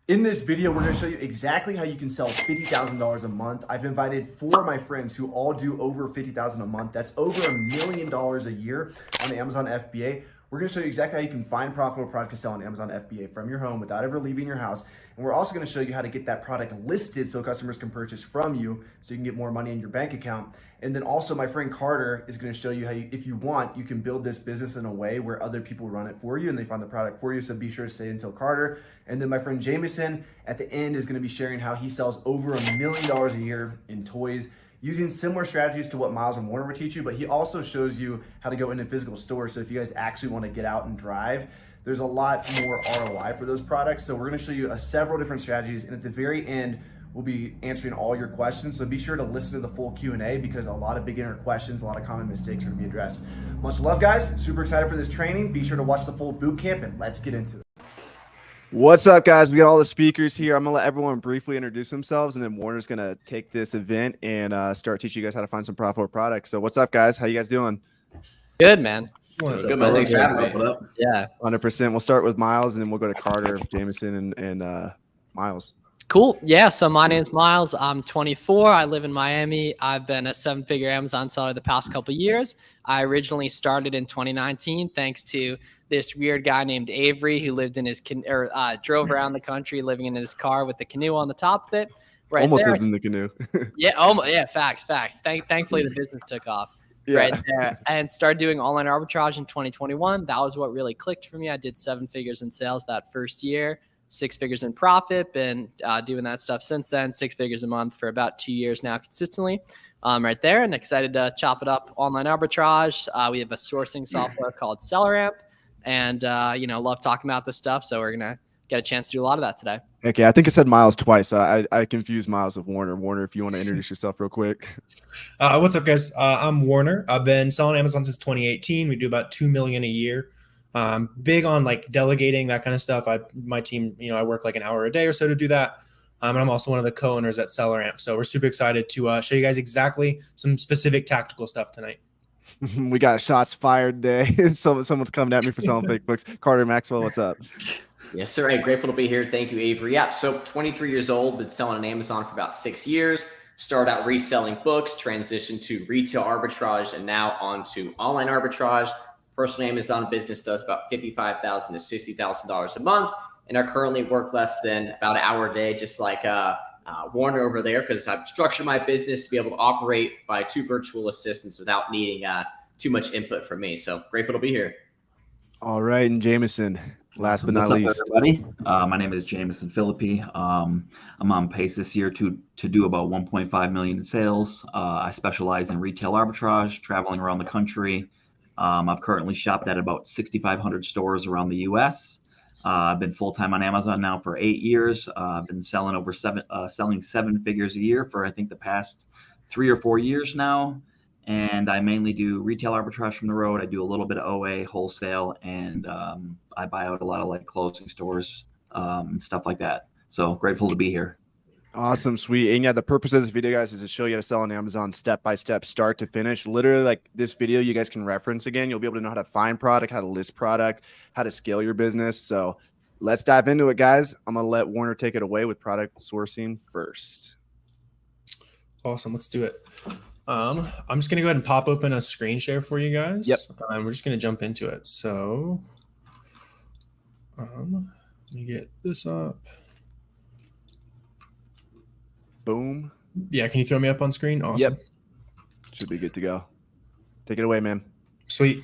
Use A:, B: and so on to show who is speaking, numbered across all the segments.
A: In this video, we're going to show you exactly how you can sell $50,000 a month. I've invited 4 of my friends who all do over $50,000 a month. That's over $1 million a year on Amazon FBA. We're going to show you exactly how you can find profitable product to sell on Amazon FBA from your home without ever leaving your house. And we're also going to show you how to get that product listed so customers can purchase from you so you can get more money in your bank account. And then also my friend Carter is going to show you how if you want, you can build this business in a way where other people run it for you and they find the product for you. So be sure to stay until Carter. And then my friend Jameson at the end is going to be sharing how he sells over $1 million a year in toys, using similar strategies to what Miles and Warner would teach you, but he also shows you how to go into physical stores. So if you guys actually want to get out and drive, there's a lot more ROI for those products. So we're going to show you several different strategies. And at the very end, we'll be answering all your questions. So be sure to listen to the full Q&A because a lot of beginner questions, a lot of common mistakes are going to be addressed. Much love, guys. Super excited for this training. Be sure to watch the full boot camp and let's get into it. What's up, guys? We got all the speakers here. I'm going to let everyone briefly introduce themselves, and then Warner's going to take this event and start teaching you guys how to find some profitable products. So what's up, guys? How you guys doing?
B: Good, man.
C: Good, man. Thanks for having me.
B: Yeah.
A: 100%. We'll start with Miles, and then we'll go to Carter, Jameson, and Miles.
B: Cool. Yeah. So my name's Miles. I'm 24. I live in Miami. I've been a 7-figure Amazon seller the past couple of years. I originally started in 2019 thanks to this weird guy named Avery who lived in his drove around the country living in his car with the canoe on the top of it. Right
A: almost
B: there.
A: lived in the canoe.
B: Yeah. Almost. Yeah. Facts. Thankfully, the business took off. Yeah. Right there, and started doing online arbitrage in 2021. That was what really clicked for me. I did 7 figures in sales that first year, 6 figures in profit. Been doing that stuff since then. 6 figures a month for about 2 years now consistently. Right there, and excited to chop it up. Online arbitrage. We have a sourcing software called SellerAmp, and love talking about this stuff. So we're gonna get a chance to do a lot of that today.
A: Okay, I think I said Miles twice. I confused Miles with Warner. Warner, if you want to introduce yourself real quick.
D: What's up, guys? I'm Warner. I've been selling Amazon since 2018. We do about $2 million a year. Big on like delegating, that kind of stuff. My team, I work like an hour a day or so to do that. And I'm also one of the co-owners at SellerAmp. So we're super excited to show you guys exactly some specific tactical stuff tonight.
A: We got shots fired today. Someone's coming at me for selling fake books. Carter Maxwell, what's up?
C: Yes, sir. Hey, grateful to be here. Thank you, Avery. Yeah, so 23 years old, been selling on Amazon for about 6 years. Started out reselling books, transitioned to retail arbitrage, and now on to online arbitrage. Personal Amazon business does about $55,000 to $60,000 a month, and I currently work less than about an hour a day, just like Warner over there, because I've structured my business to be able to operate by 2 virtual assistants without needing too much input from me. So grateful to be here.
A: All right, and Jameson, last but not least.
E: Everybody. My name is Jameson Philippi. I'm on pace this year to do about 1.5 million in sales. I specialize in retail arbitrage, traveling around the country. I've currently shopped at about 6,500 stores around the U.S. I've been full-time on Amazon now for 8 years. I've been selling selling 7 figures a year for I think the past 3 or 4 years now. And I mainly do retail arbitrage from the road. I do a little bit of OA, wholesale, and I buy out a lot of like closing stores and stuff like that. So grateful to be here.
A: Awesome, sweet. And yeah, the purpose of this video, guys, is to show you how to sell on Amazon step by step, start to finish. Literally, like this video, you guys can reference again. You'll be able to know how to find product, how to list product, how to scale your business. So let's dive into it, guys. I'm gonna let Warner take it away with product sourcing first.
D: Awesome, let's do it. I'm just gonna go ahead and pop open a screen share for you guys.
A: Yep.
D: We're just gonna jump into it. So, let me get this up.
A: Boom.
D: Yeah, can you throw me up on screen? Awesome.
A: Yep. Should be good to go. Take it away, man.
D: Sweet.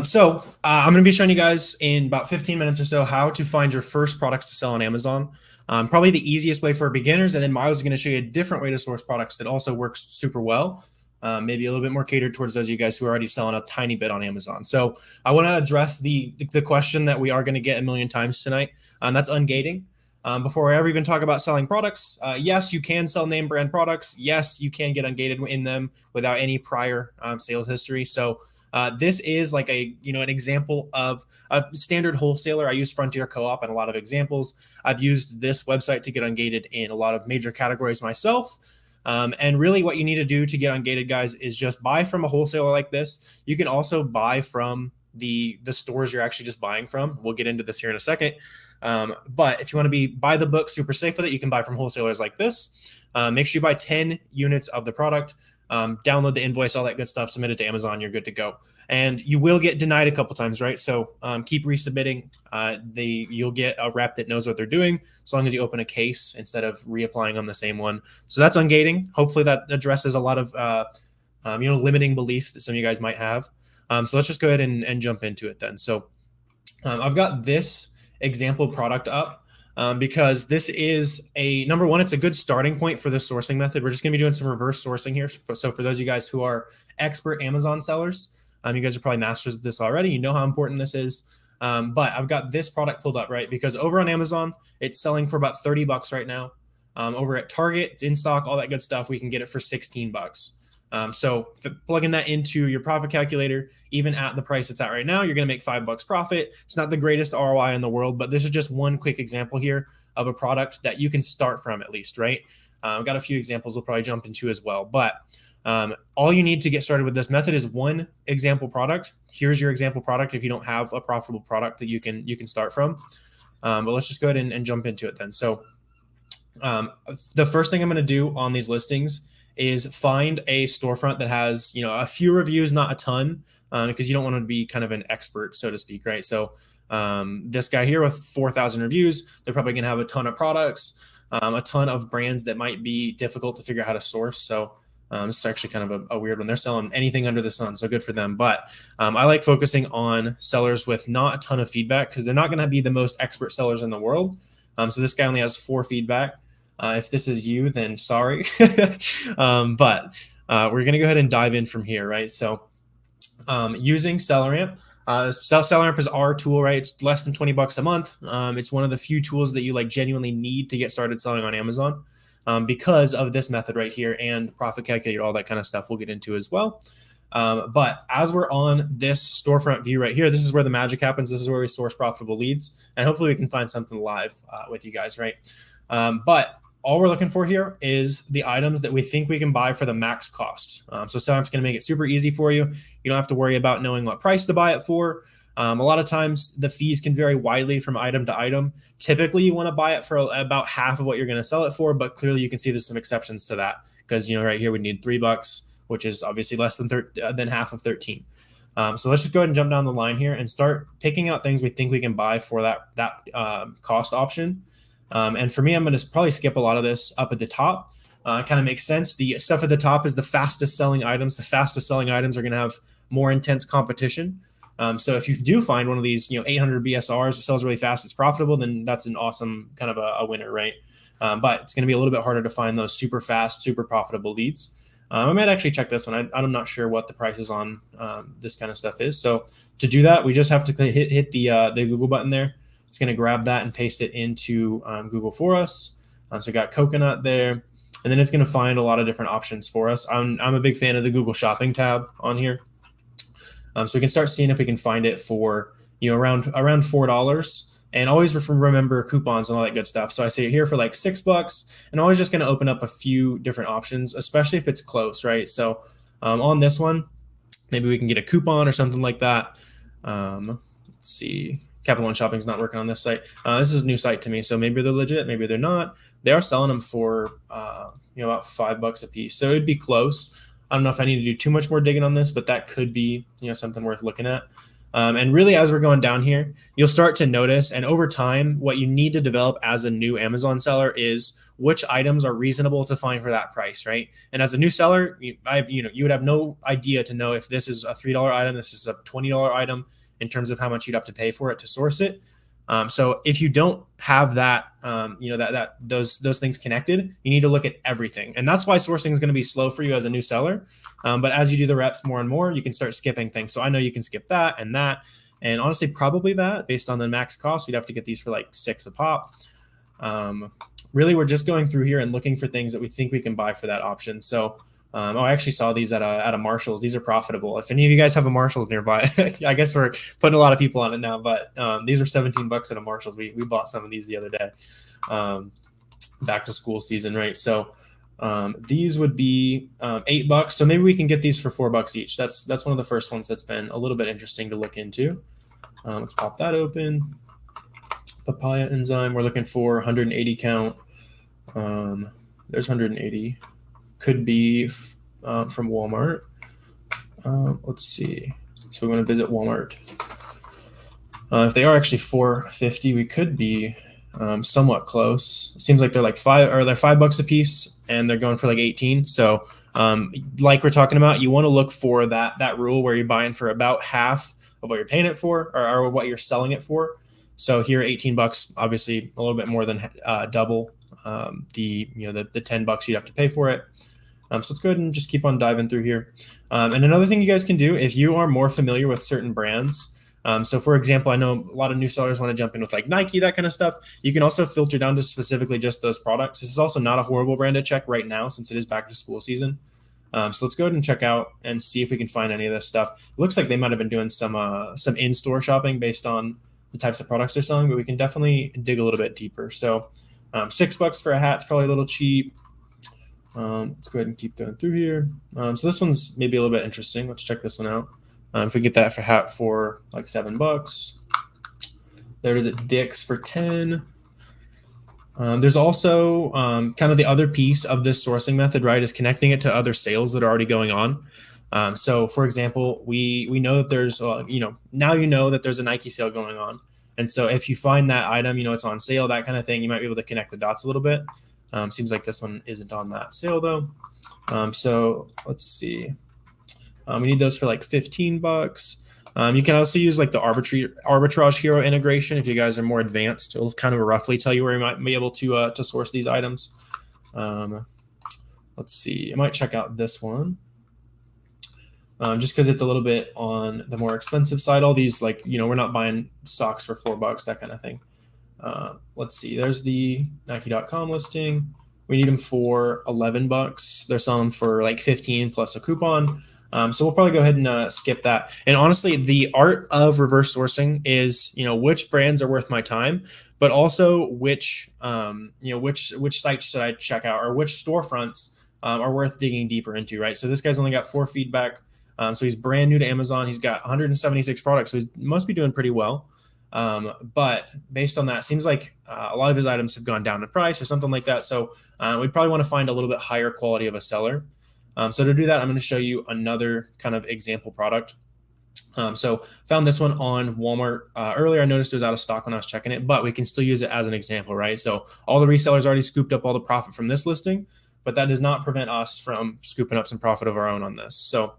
D: So I'm going to be showing you guys in about 15 minutes or so how to find your first products to sell on Amazon. Probably the easiest way for beginners, and then Miles is going to show you a different way to source products that also works super well. Maybe a little bit more catered towards those of you guys who are already selling a tiny bit on Amazon. So I want to address the question that we are going to get a million times tonight, and that's ungating. Before I ever even talk about selling products, yes, you can sell name brand products. Yes, you can get ungated in them without any prior sales history. So this is like an example of a standard wholesaler. I use Frontier Co-op in a lot of examples. I've used this website to get ungated in a lot of major categories myself. And really what you need to do to get ungated, guys, is just buy from a wholesaler like this. You can also buy from the stores you're actually just buying from. We'll get into this here in a second. But if you want to buy the book super safe with it, you can buy from wholesalers like this. Make sure you buy 10 units of the product. Download the invoice, all that good stuff, submit it to Amazon, you're good to go. And you will get denied a couple times, right? So keep resubmitting. You'll get a rep that knows what they're doing as long as you open a case instead of reapplying on the same one. So that's Ungating. Hopefully that addresses a lot of limiting beliefs that some of you guys might have. So let's just go ahead and jump into it then. So I've got this example product up. Because this is number one, it's a good starting point for this sourcing method. We're just going to be doing some reverse sourcing here. So for those of you guys who are expert Amazon sellers, you guys are probably masters of this already. You know how important this is. But I've got this product pulled up, right? Because over on Amazon, it's selling for about $30 right now. Over at Target, it's in stock, all that good stuff. We can get it for $16. So plugging that into your profit calculator, even at the price it's at right now, you're going to make $5 profit. It's not the greatest ROI in the world, but this is just one quick example here of a product that you can start from at least, right? I've got a few examples we'll probably jump into as well, but all you need to get started with this method is one example product. Here's your example product if you don't have a profitable product that you can start from. But let's just go ahead and jump into it then. So the first thing I'm going to do on these listings is find a storefront that has, a few reviews, not a ton, because you don't want to be kind of an expert, so to speak, right? So this guy here with 4,000 reviews, they're probably going to have a ton of products, a ton of brands that might be difficult to figure out how to source. So this is actually kind of a weird one. They're selling anything under the sun, so good for them. But I like focusing on sellers with not a ton of feedback because they're not going to be the most expert sellers in the world. So this guy only has 4 feedback. If this is you, then sorry. But we're going to go ahead and dive in from here, right? So using SellerAmp. SellerAmp is our tool, right? It's less than $20 a month. It's one of the few tools that you genuinely need to get started selling on Amazon because of this method right here and profit calculator, all that kind of stuff we'll get into as well. But as we're on this storefront view right here, this is where the magic happens. This is where we source profitable leads, and hopefully we can find something live with you guys, right? But all we're looking for here is the items that we think we can buy for the max cost. So SellerAmp's going to make it super easy for you. You don't have to worry about knowing what price to buy it for. A lot of times the fees can vary widely from item to item. Typically, you want to buy it for about half of what you're going to sell it for, but clearly you can see there's some exceptions to that because, right here we need $3, which is obviously less than half of 13. So let's just go ahead and jump down the line here and start picking out things we think we can buy for that cost option. And for me, I'm going to probably skip a lot of this up at the top. Kind of makes sense. The stuff at the top is the fastest selling items. The fastest selling items are going to have more intense competition. So if you do find one of these, 800 BSRs, it sells really fast, it's profitable, then that's an awesome kind of a winner, right? But it's going to be a little bit harder to find those super fast, super profitable leads. I might actually check this one. I'm not sure what the prices on this kind of stuff is. So to do that, we just have to hit the Google button there. It's going to grab that and paste it into Google for us. So we got coconut there, and then it's going to find a lot of different options for us. I'm a big fan of the Google Shopping tab on here. So we can start seeing if we can find it for around $4. And always remember coupons and all that good stuff. So I see it here for $6, and always just going to open up a few different options, especially if it's close, right? So on this one, maybe we can get a coupon or something like that. Let's see. Capital One Shopping is not working on this site. This is a new site to me, so maybe they're legit, maybe they're not. They are selling them for about $5 a piece, so it'd be close. I don't know if I need to do too much more digging on this, but that could be something worth looking at. And really, as we're going down here, you'll start to notice, and over time, what you need to develop as a new Amazon seller is which items are reasonable to find for that price, right? And as a new seller, you would have no idea to know if this is a $3 item, this is a $20 item, in terms of how much you'd have to pay for it to source it. So if you don't have that, those things connected, you need to look at everything. And that's why sourcing is going to be slow for you as a new seller. But as you do the reps more and more, you can start skipping things. So I know you can skip that. And honestly, probably that based on the max cost, we'd have to get these for $6 a pop. Really, we're just going through here and looking for things that we think we can buy for that option. So I actually saw these at a Marshalls. These are profitable. If any of you guys have a Marshalls nearby, I guess we're putting a lot of people on it now, but these are $17 at a Marshalls. We bought some of these the other day. Back to school season, right? So These would be $8. So maybe we can get these for $4 each. That's one of the first ones that's been a little bit interesting to look into. Let's pop that open. Papaya enzyme. We're looking for 180 count. There's 180. Could be from Walmart. Let's see. So we're going to visit Walmart. If they are actually $4.50, we could be somewhat close. It seems like they're like $5 a piece, and they're going for like 18. So, like we're talking about, you want to look for that rule where you're buying for about half of what you're paying it for, or what you're selling it for. So here, $18, obviously a little bit more than double the $10 you'd have to pay for it. So let's go ahead and just keep on diving through here. And another thing you guys can do, if you are more familiar with certain brands. So for example, I know a lot of new sellers want to jump in with like Nike, that kind of stuff. You can also filter down to specifically just those products. This is also not a horrible brand to check right now since it is back to school season. So let's go ahead and check out and see if we can find any of this stuff. It looks like they might have been doing some in-store shopping based on the types of products they're selling, but we can definitely dig a little bit deeper. So $6 for a hat is probably a little cheap. Let's go ahead and keep going through here. So this one's maybe a little bit interesting. Let's check this one out. If we get that for hat for like $7, there it is at Dick's for 10. There's also kind of the other piece of this sourcing method, right, is connecting it to other sales that are already going on. So for example, we know that there's, now you know that there's a Nike sale going on. And so if you find that item, it's on sale, that kind of thing, you might be able to connect the dots a little bit. Seems like this one isn't on that sale though. So let's see. We need those for like $15. You can also use like the arbitrage hero integration if you guys are more advanced. It'll kind of roughly tell you where you might be able to source these items. Let's see. I might check out this one. Just because it's a little bit on the more expensive side. All these, like, we're not buying socks for $4, that kind of thing. Let's see. There's the Nike.com listing. We need them for $11. They're selling for like 15 plus a coupon. So we'll probably go ahead and skip that. And honestly, the art of reverse sourcing is, which brands are worth my time, but also which sites should I check out, or which storefronts are worth digging deeper into, right? So this guy's only got 4 feedback. So he's brand new to Amazon. He's got 176 products, so he must be doing pretty well. But based on that, seems like a lot of his items have gone down in price or something like that. So we'd probably want to find a little bit higher quality of a seller. So to do that, I'm going to show you another kind of example product. So found this one on Walmart earlier. I noticed it was out of stock when I was checking it, but we can still use it as an example, right? So all the resellers already scooped up all the profit from this listing, but that does not prevent us from scooping up some profit of our own on this. So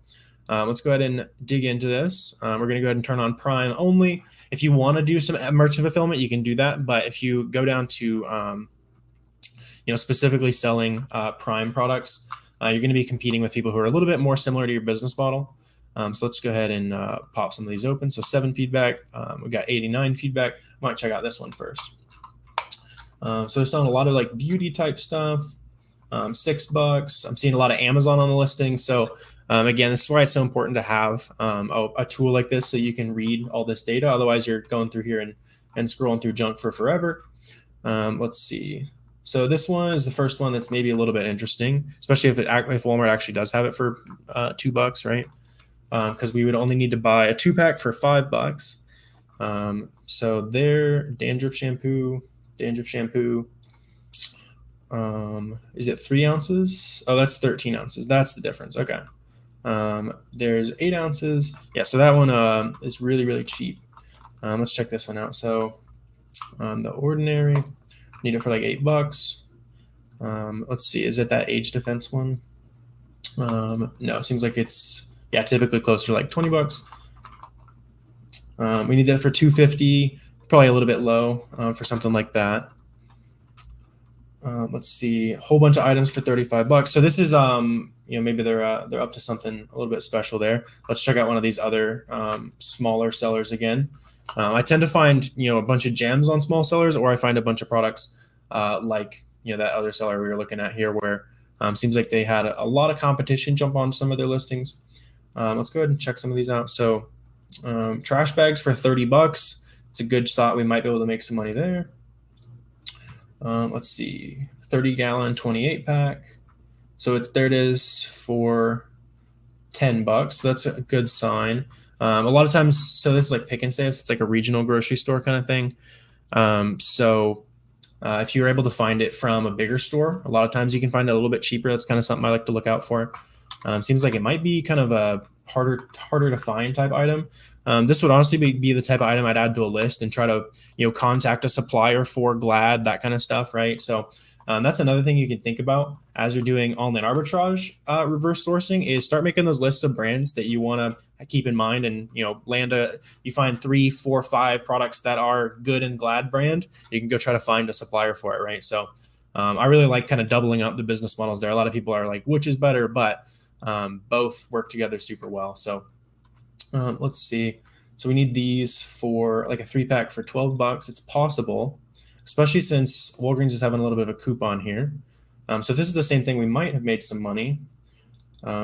D: let's go ahead and dig into this. We're going to go ahead and turn on Prime only. If you want to do some merchant fulfillment, you can do that. But if you go down to, specifically selling Prime products, you're going to be competing with people who are a little bit more similar to your business model. So let's go ahead and pop some of these open. So 7 feedback. We got 89 feedback. I might check out this one first. So they're selling a lot of like beauty type stuff. $6. I'm seeing a lot of Amazon on the listing. So again, this is why it's so important to have a tool like this so you can read all this data. Otherwise, you're going through here and scrolling through junk for forever. Let's see. So this one is the first one that's maybe a little bit interesting, especially if Walmart actually does have it for $2, right? Because we would only need to buy a 2-pack for $5. So their dandruff shampoo. Is it 3 ounces? Oh, that's 13 ounces. That's the difference. Okay. There's 8 ounces. Yeah, so that one is really, really cheap. Let's check this one out. So the ordinary, need it for like $8. Let's see. Is it that age defense one? No, it seems like it's, typically closer to like $20. We need that for $2.50, probably a little bit low for something like that. Let's see, a whole bunch of items for $35. So this is, maybe they're up to something a little bit special there. Let's check out one of these other smaller sellers again. I tend to find, a bunch of gems on small sellers, or I find a bunch of products like, that other seller we were looking at here, where seems like they had a lot of competition jump on some of their listings. Let's go ahead and check some of these out. So trash bags for $30. It's a good spot. We might be able to make some money there. Let's see, 30-gallon, 28-pack. So there it is for $10. So that's a good sign. A lot of times, so this is like pick and save. So it's like a regional grocery store kind of thing. If you're able to find it from a bigger store, a lot of times you can find it a little bit cheaper. That's kind of something I like to look out for. Seems like it might be kind of a harder to find type item. This would honestly be the type of item I'd add to a list and try to, contact a supplier for Glad, that kind of stuff, right? So that's another thing you can think about as you're doing online arbitrage reverse sourcing is start making those lists of brands that you want to keep in mind, and you find 3, 4, 5 products that are good in Glad brand, you can go try to find a supplier for it, right? So I really like kind of doubling up the business models there. A lot of people are like, which is better, but both work together super well. So let's see. So we need these for like a 3-pack for $12. It's possible, especially since Walgreens is having a little bit of a coupon here. So if this is the same thing, we might have made some money.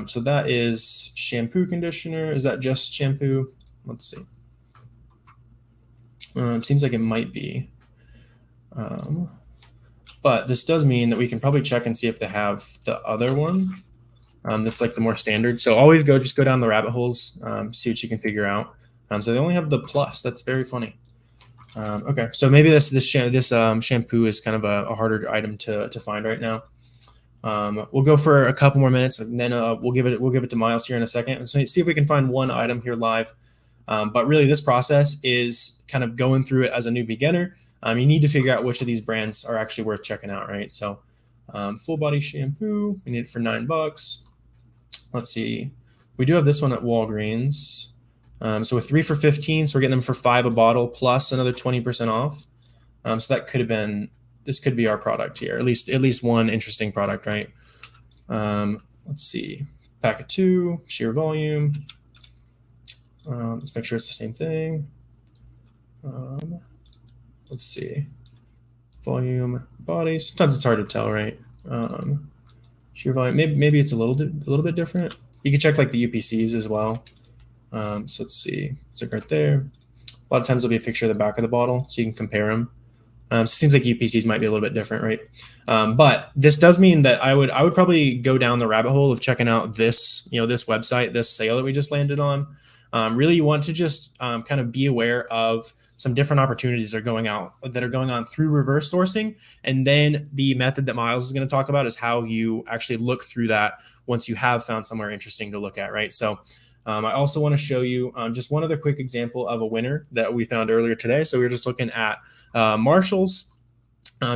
D: So that is shampoo, conditioner. Is that just shampoo? Let's see. It seems like it might be. But this does mean that we can probably check and see if they have the other one. That's like the more standard. So always just go down the rabbit holes, see what you can figure out. So they only have the plus. That's very funny. Okay, so maybe this shampoo is kind of a harder item to find right now. We'll go for a couple more minutes, and then we'll give it to Miles here in a second, and so see if we can find one item here live. But really, this process is kind of going through it as a new beginner. You need to figure out which of these brands are actually worth checking out, right? So, full body shampoo, we need it for $9. Let's see, we do have this one at Walgreens. So with 3 for $15, so we're getting them for $5 a bottle plus another 20% off. So that this could be our product here, at least one interesting product, right? Let's see, pack of 2, sheer volume. Let's make sure it's the same thing. Let's see, volume, body. Sometimes it's hard to tell, right? Sheer volume, maybe it's a little bit different. You can check like the UPCs as well. So let's see, it's like right there. A lot of times there'll be a picture of the back of the bottle, so you can compare them. So it seems like UPCs might be a little bit different, right? But this does mean that I would probably go down the rabbit hole of checking out this website, this sale that we just landed on. Really, you want to just kind of be aware of some different opportunities that are going on through reverse sourcing. And then the method that Miles is going to talk about is how you actually look through that once you have found somewhere interesting to look at, right? So I also want to show you just one other quick example of a winner that we found earlier today. So we were just looking at Marshall's,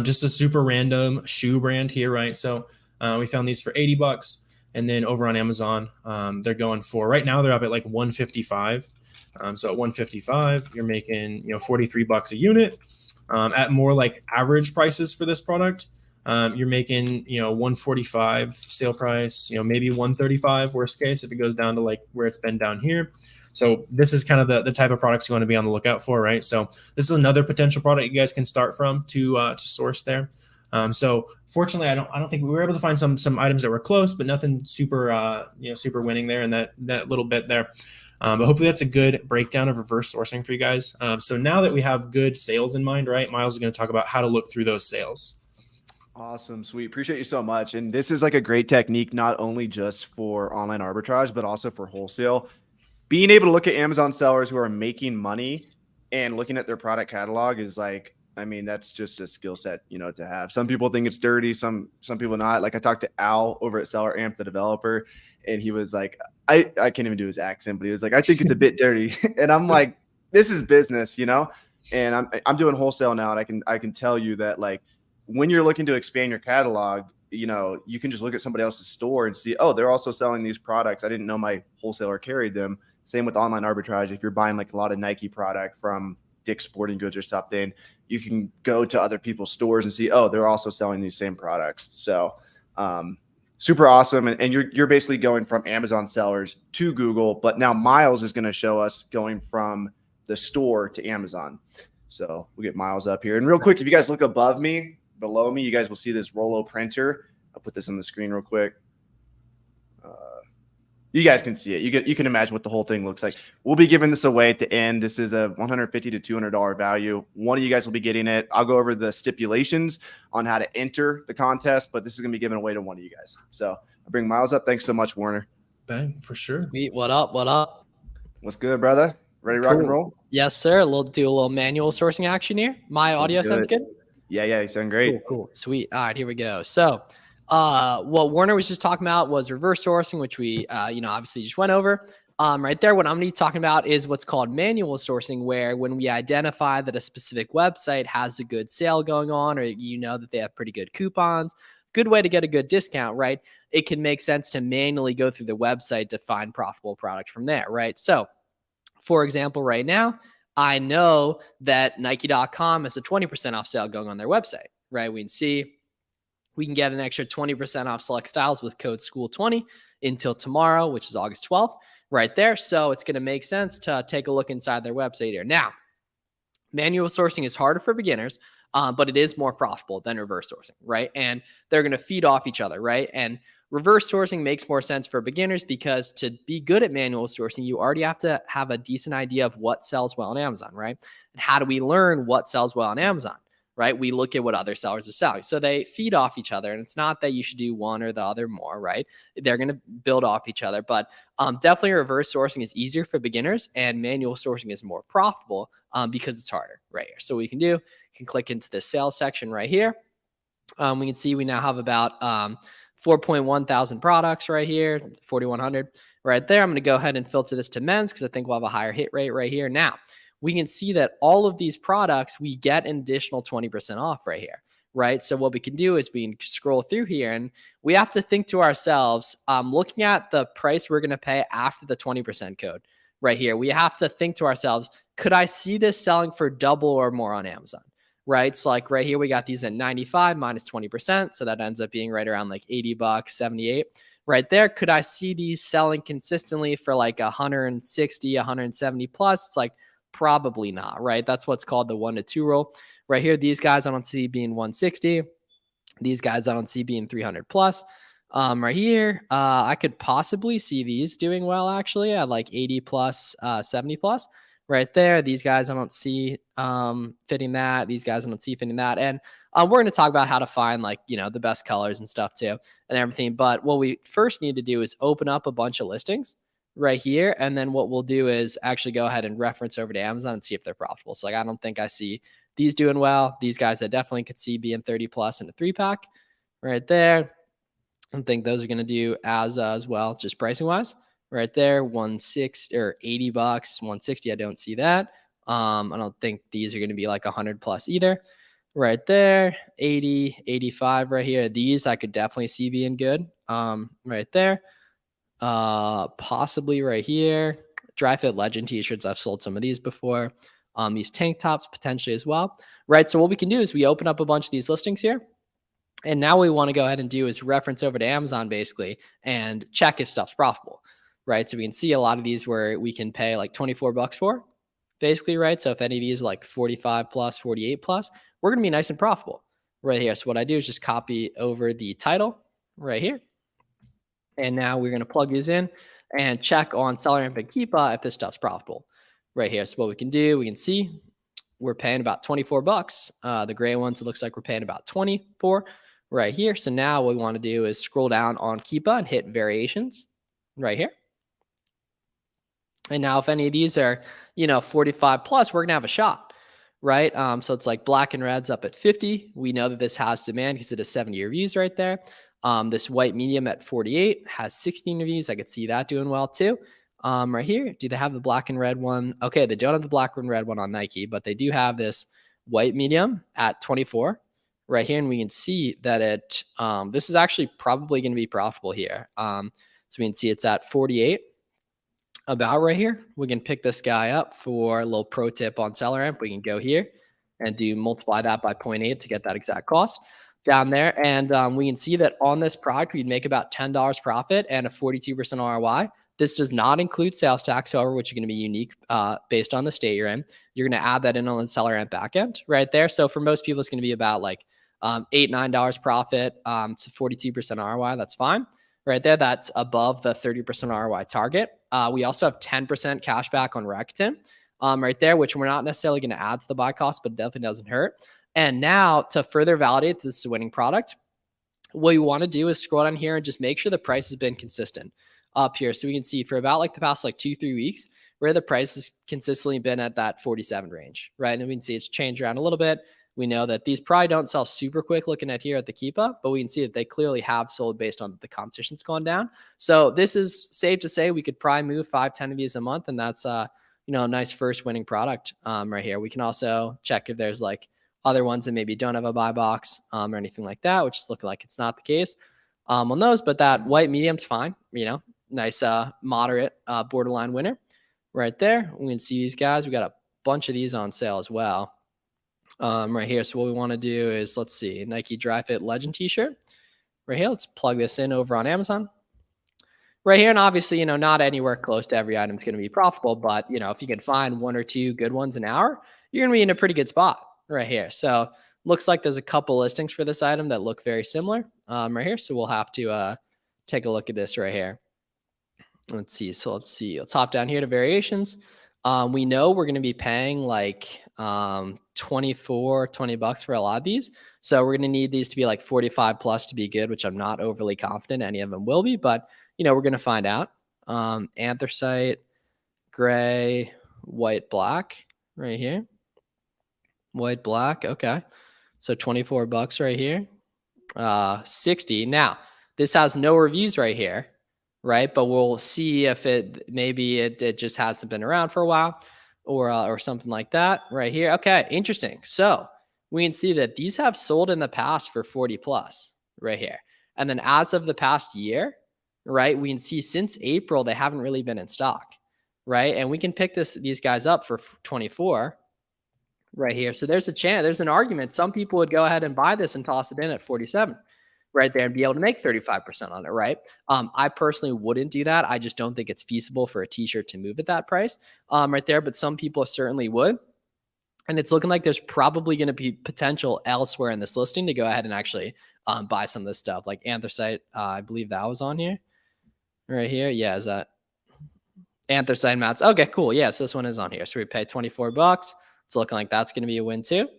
D: just a super random shoe brand here, right? So we found these for $80. And then over on Amazon, they're going for, right now they're up at like $155. So at $155, you're making $43 a unit. At more like average prices for this product, you're making $145 sale price, maybe $135 worst case if it goes down to like where it's been down here. So this is kind of the type of products you want to be on the lookout for, right? So this is another potential product you guys can start from to source there. So fortunately, I don't think we were able to find some items that were close, but nothing super super winning there in that little bit there. But hopefully that's a good breakdown of reverse sourcing for you guys. So now that we have good sales in mind, right, Miles is going to talk about how to look through those sales.
A: Awesome. Sweet. Appreciate you so much. And this is like a great technique, not only just for online arbitrage, but also for wholesale. Being able to look at Amazon sellers who are making money and looking at their product catalog is like, I mean, that's just a skill set, to have. Some people think it's dirty. Some people not. Like I talked to Al over at SellerAmp, the developer, and he was like, I can't even do his accent, but he was like, I think it's a bit dirty. And I'm like, this is business, and I'm doing wholesale now. And I can tell you that like, when you're looking to expand your catalog, you can just look at somebody else's store and see, oh, they're also selling these products. I didn't know my wholesaler carried them. Same with online arbitrage. If you're buying like a lot of Nike product from Dick's Sporting Goods or something, you can go to other people's stores and see, oh, they're also selling these same products. So super awesome. And you're basically going from Amazon sellers to Google, but now Miles is going to show us going from the store to Amazon. So we'll get Miles up here. And real quick, if you guys look below me, you guys will see this Rollo printer. I'll put this on the screen real quick. You guys can see it. You can imagine what the whole thing looks like. We'll be giving this away at the end. This is a $150 to $200 value. One of you guys will be getting it. I'll go over the stipulations on how to enter the contest, but this is going to be given away to one of you guys. So I bring Miles up. Thanks so much, Warner.
D: Bang, for sure.
B: Sweet. What up? What up?
A: What's good, brother? Ready to rock and roll?
B: Yes, sir. Do a little manual sourcing action here. My audio sounds good?
A: Yeah, you sound great.
B: Cool. Sweet. All right, here we go. So what Warner was just talking about was reverse sourcing, which we, obviously just went over. Right there, what I'm going to be talking about is what's called manual sourcing, where when we identify that a specific website has a good sale going on, or that they have pretty good coupons, good way to get a good discount, right? It can make sense to manually go through the website to find profitable products from there, right? So, for example, right now, I know that Nike.com has a 20% off sale going on their website, right? We can see we can get an extra 20% off select styles with code SCHOOL20 until tomorrow, which is August 12th, right there. So it's going to make sense to take a look inside their website here. Now, manual sourcing is harder for beginners, but it is more profitable than reverse sourcing, right? And they're going to feed off each other, right? And reverse sourcing makes more sense for beginners because to be good at manual sourcing, you already have to have a decent idea of what sells well on Amazon, right? And how do we learn what sells well on Amazon, right? We look at what other sellers are selling. So they feed off each other. And it's not that you should do one or the other more, right? They're going to build off each other. But definitely reverse sourcing is easier for beginners and manual sourcing is more profitable because it's harder right here. So what we can do, you can click into the sales section right here. We can see we now have about 4.1 thousand products right here, 4,100 right there. I'm going to go ahead and filter this to men's because I think we'll have a higher hit rate right here. Now, we can see that all of these products, we get an additional 20% off right here, right? So what we can do is we can scroll through here and we have to think to ourselves, looking at the price we're going to pay after the 20% code right here, we have to think to ourselves, could I see this selling for double or more on Amazon? Right. So like right here, we got these at 95 minus 20%. So that ends up being right around like $80, 78 right there. Could I see these selling consistently for like 160, 170 plus? It's like, probably not, right? That's what's called the 1 to 2 rule right here. These guys I don't see being 160. These guys I don't see being 300 plus. Right here, I could possibly see these doing well actually at like 80 plus, 70 plus. Right there, these guys I don't see fitting that. These guys I don't see fitting that. And we're going to talk about how to find like, the best colors and stuff too and everything. But what we first need to do is open up a bunch of listings right here. And then what we'll do is actually go ahead and reference over to Amazon and see if they're profitable. So like, I don't think I see these doing well. These guys I definitely could see being 30 plus in a 3-pack right there. I think those are going to do as well, just pricing wise right there. 160 or $80, 160. I don't see that. I don't think these are going to be like 100 plus either right there. 80, 85 right here. These I could definitely see being good right there. Possibly right here. Dry fit legend t-shirts. I've sold some of these before. These tank tops potentially as well. Right. So what we can do is we open up a bunch of these listings here. And now what we want to go ahead and do is reference over to Amazon basically and check if stuff's profitable. Right. So we can see a lot of these where we can pay like $24 for basically. Right. So if any of these are like 45 plus, 48 plus, we're going to be nice and profitable right here. So what I do is just copy over the title right here. And now we're going to plug these in and check on SellerAmp and Keepa if this stuff's profitable right here. So what we can do, we can see we're paying about $24. The gray ones, it looks like we're paying about 24 right here. So now what we want to do is scroll down on Keepa and hit variations right here. And now if any of these are, 45 plus, we're going to have a shot, right? So it's like black and red's up at 50. We know that this has demand because it has 70 reviews right there. This white medium at 48 has 16 reviews. I could see that doing well too. Right here, do they have the black and red one? Okay, they don't have the black and red one on Nike, but they do have this white medium at 24 right here. And we can see that this is actually probably going to be profitable here. So we can see it's at 48 about right here. We can pick this guy up for a little pro tip on SellerAmp. We can go here and multiply that by 0.8 to get that exact cost down there. And we can see that on this product, we'd make about $10 profit and a 42% ROI. This does not include sales tax, however, which is going to be unique based on the state you're in. You're going to add that in on the SellerAmp backend right there. So for most people, it's going to be about like $8, $9 profit to 42% ROI. That's fine right there. That's above the 30% ROI target. We also have 10% cash back on Rakuten, right there, which we're not necessarily going to add to the buy cost, but it definitely doesn't hurt. And now to further validate this is a winning product, what you want to do is scroll down here and just make sure the price has been consistent up here. So we can see for about like the past like 2-3 weeks where the price has consistently been at that 47 range, right? And we can see it's changed around a little bit. We know that these probably don't sell super quick looking at here at the Keepa, but we can see that they clearly have sold based on the competition's gone down. So this is safe to say we could probably move 5-10 of these a month. And that's, a nice first winning product right here. We can also check if there's like other ones that maybe don't have a buy box or anything like that, which is looking like it's not the case on those, but that white medium's fine, nice moderate borderline winner right there. We can see these guys. We got a bunch of these on sale as well right here. So what we want to do is, let's see, Nike Dry Fit Legend t-shirt right here. Let's plug this in over on Amazon right here. And obviously, not anywhere close to every item is going to be profitable, but if you can find 1 or 2 good ones an hour, you're going to be in a pretty good spot right here. So looks like there's a couple listings for this item that look very similar right here. So we'll have to take a look at this right here. Let's see. So let's hop down here to variations. We know we're going to be paying like $20 for a lot of these. So we're going to need these to be like 45 plus to be good, which I'm not overly confident any of them will be, but we're going to find out. Anthracite, gray, white, black right here. White, black. Okay. So $24 right here. 60. Now this has no reviews right here, right? But we'll see if it just hasn't been around for a while or something like that right here. Okay. Interesting. So we can see that these have sold in the past for 40 plus right here. And then as of the past year, right, we can see since April, they haven't really been in stock, right? And we can pick these guys up for 24 right here. So there's a chance, there's an argument. Some people would go ahead and buy this and toss it in at 47 right there and be able to make 35% on it, right? I personally wouldn't do that. I just don't think it's feasible for a t-shirt to move at that price right there, but some people certainly would. And it's looking like there's probably going to be potential elsewhere in this listing to go ahead and actually buy some of this stuff like anthracite. I believe that was on here right here. Yeah. Is that anthracite mats? Okay, cool. Yes. Yeah, so this one is on here. So we pay $24. It's looking like that's going to be a win too.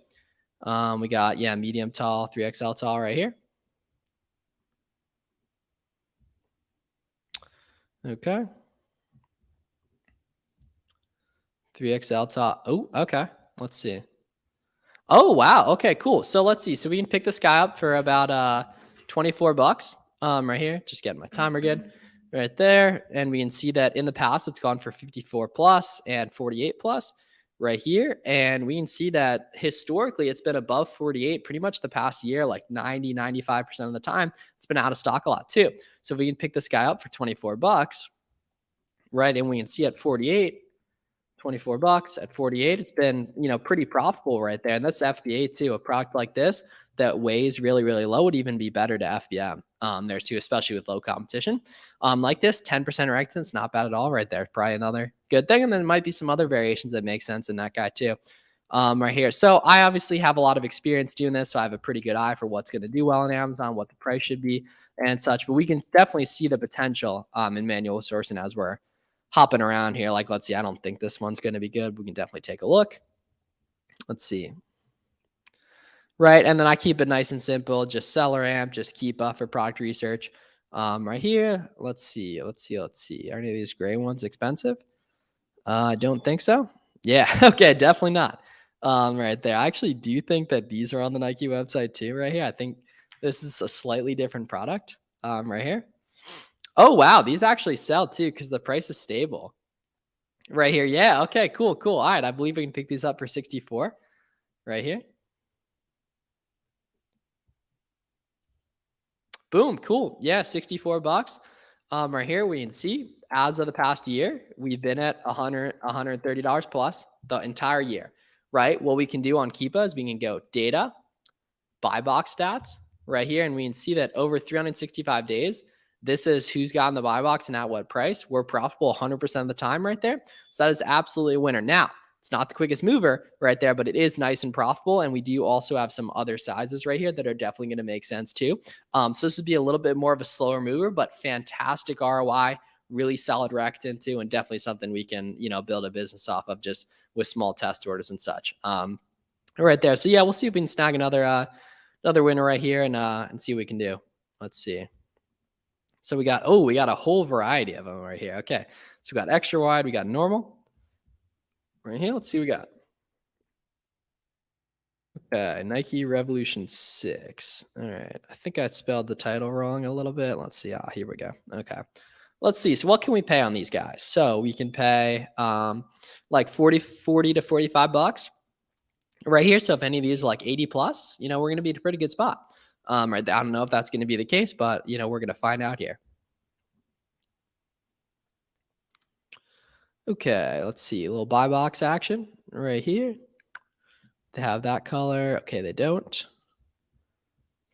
B: We got, medium tall, 3XL tall right here. Okay. 3XL tall. Oh, okay. Let's see. Oh, wow. Okay, cool. So let's see. So we can pick this guy up for about $24 right here. Just getting my timer good right there. And we can see that in the past, it's gone for 54 plus and 48 plus right here. And we can see that historically it's been above 48 pretty much the past year, like 90-95% of the time. It's been out of stock a lot too. So if we can pick this guy up for $24, right? And we can see at 48, $24 at 48, it's been, pretty profitable right there. And that's FBA too. A product like this that weighs really, really low would even be better to FBM there too, especially with low competition. Like this 10% erectance, not bad at all right there. Probably another good thing. And then there might be some other variations that make sense in that guy too right here. So I obviously have a lot of experience doing this. So I have a pretty good eye for what's going to do well on Amazon, what the price should be and such, but we can definitely see the potential in manual sourcing as we're hopping around here. Like, let's see, I don't think this one's going to be good. We can definitely take a look. Let's see. Right. And then I keep it nice and simple. Just SellerAmp, just keep for product research right here. Let's see. Are any of these gray ones expensive? I don't think so. Yeah. Okay. Definitely not. Right there. I actually do think that these are on the Nike website too, right here. I think this is a slightly different product right here. Oh, wow. These actually sell too because the price is stable right here. Yeah. Okay, cool. All right. I believe we can pick these up for 64 right here. Boom. Cool. Yeah. $64 right here. We can see as of the past year, we've been at $130 plus the entire year, right? What we can do on Keepa is we can go data, buy box stats right here. And we can see that over 365 days, this is who's gotten the buy box and at what price. We're profitable 100% of the time right there. So that is absolutely a winner. Now, It's not the quickest mover right there, but it is nice and profitable. And we do also have some other sizes right here that are definitely going to make sense too. So this would be a little bit more of a slower mover, but fantastic ROI, really solid racked into, and definitely something we can, build a business off of just with small test orders and such. Right there. So yeah, we'll see if we can snag another winner right here and see what we can do. Let's see. So we got a whole variety of them right here. Okay. So we got extra wide, we got normal. Right here, let's see what we got. Okay, Nike Revolution 6. All right. I think I spelled the title wrong a little bit. Let's see. Here we go. Okay. Let's see. So what can we pay on these guys? So we can pay like 40 to 45 bucks right here. So if any of these are like 80 plus, we're going to be in a pretty good spot. Right there. I don't know if that's going to be the case, but we're going to find out here. Okay, let's see. A little buy box action right here. They have that color. Okay, they don't.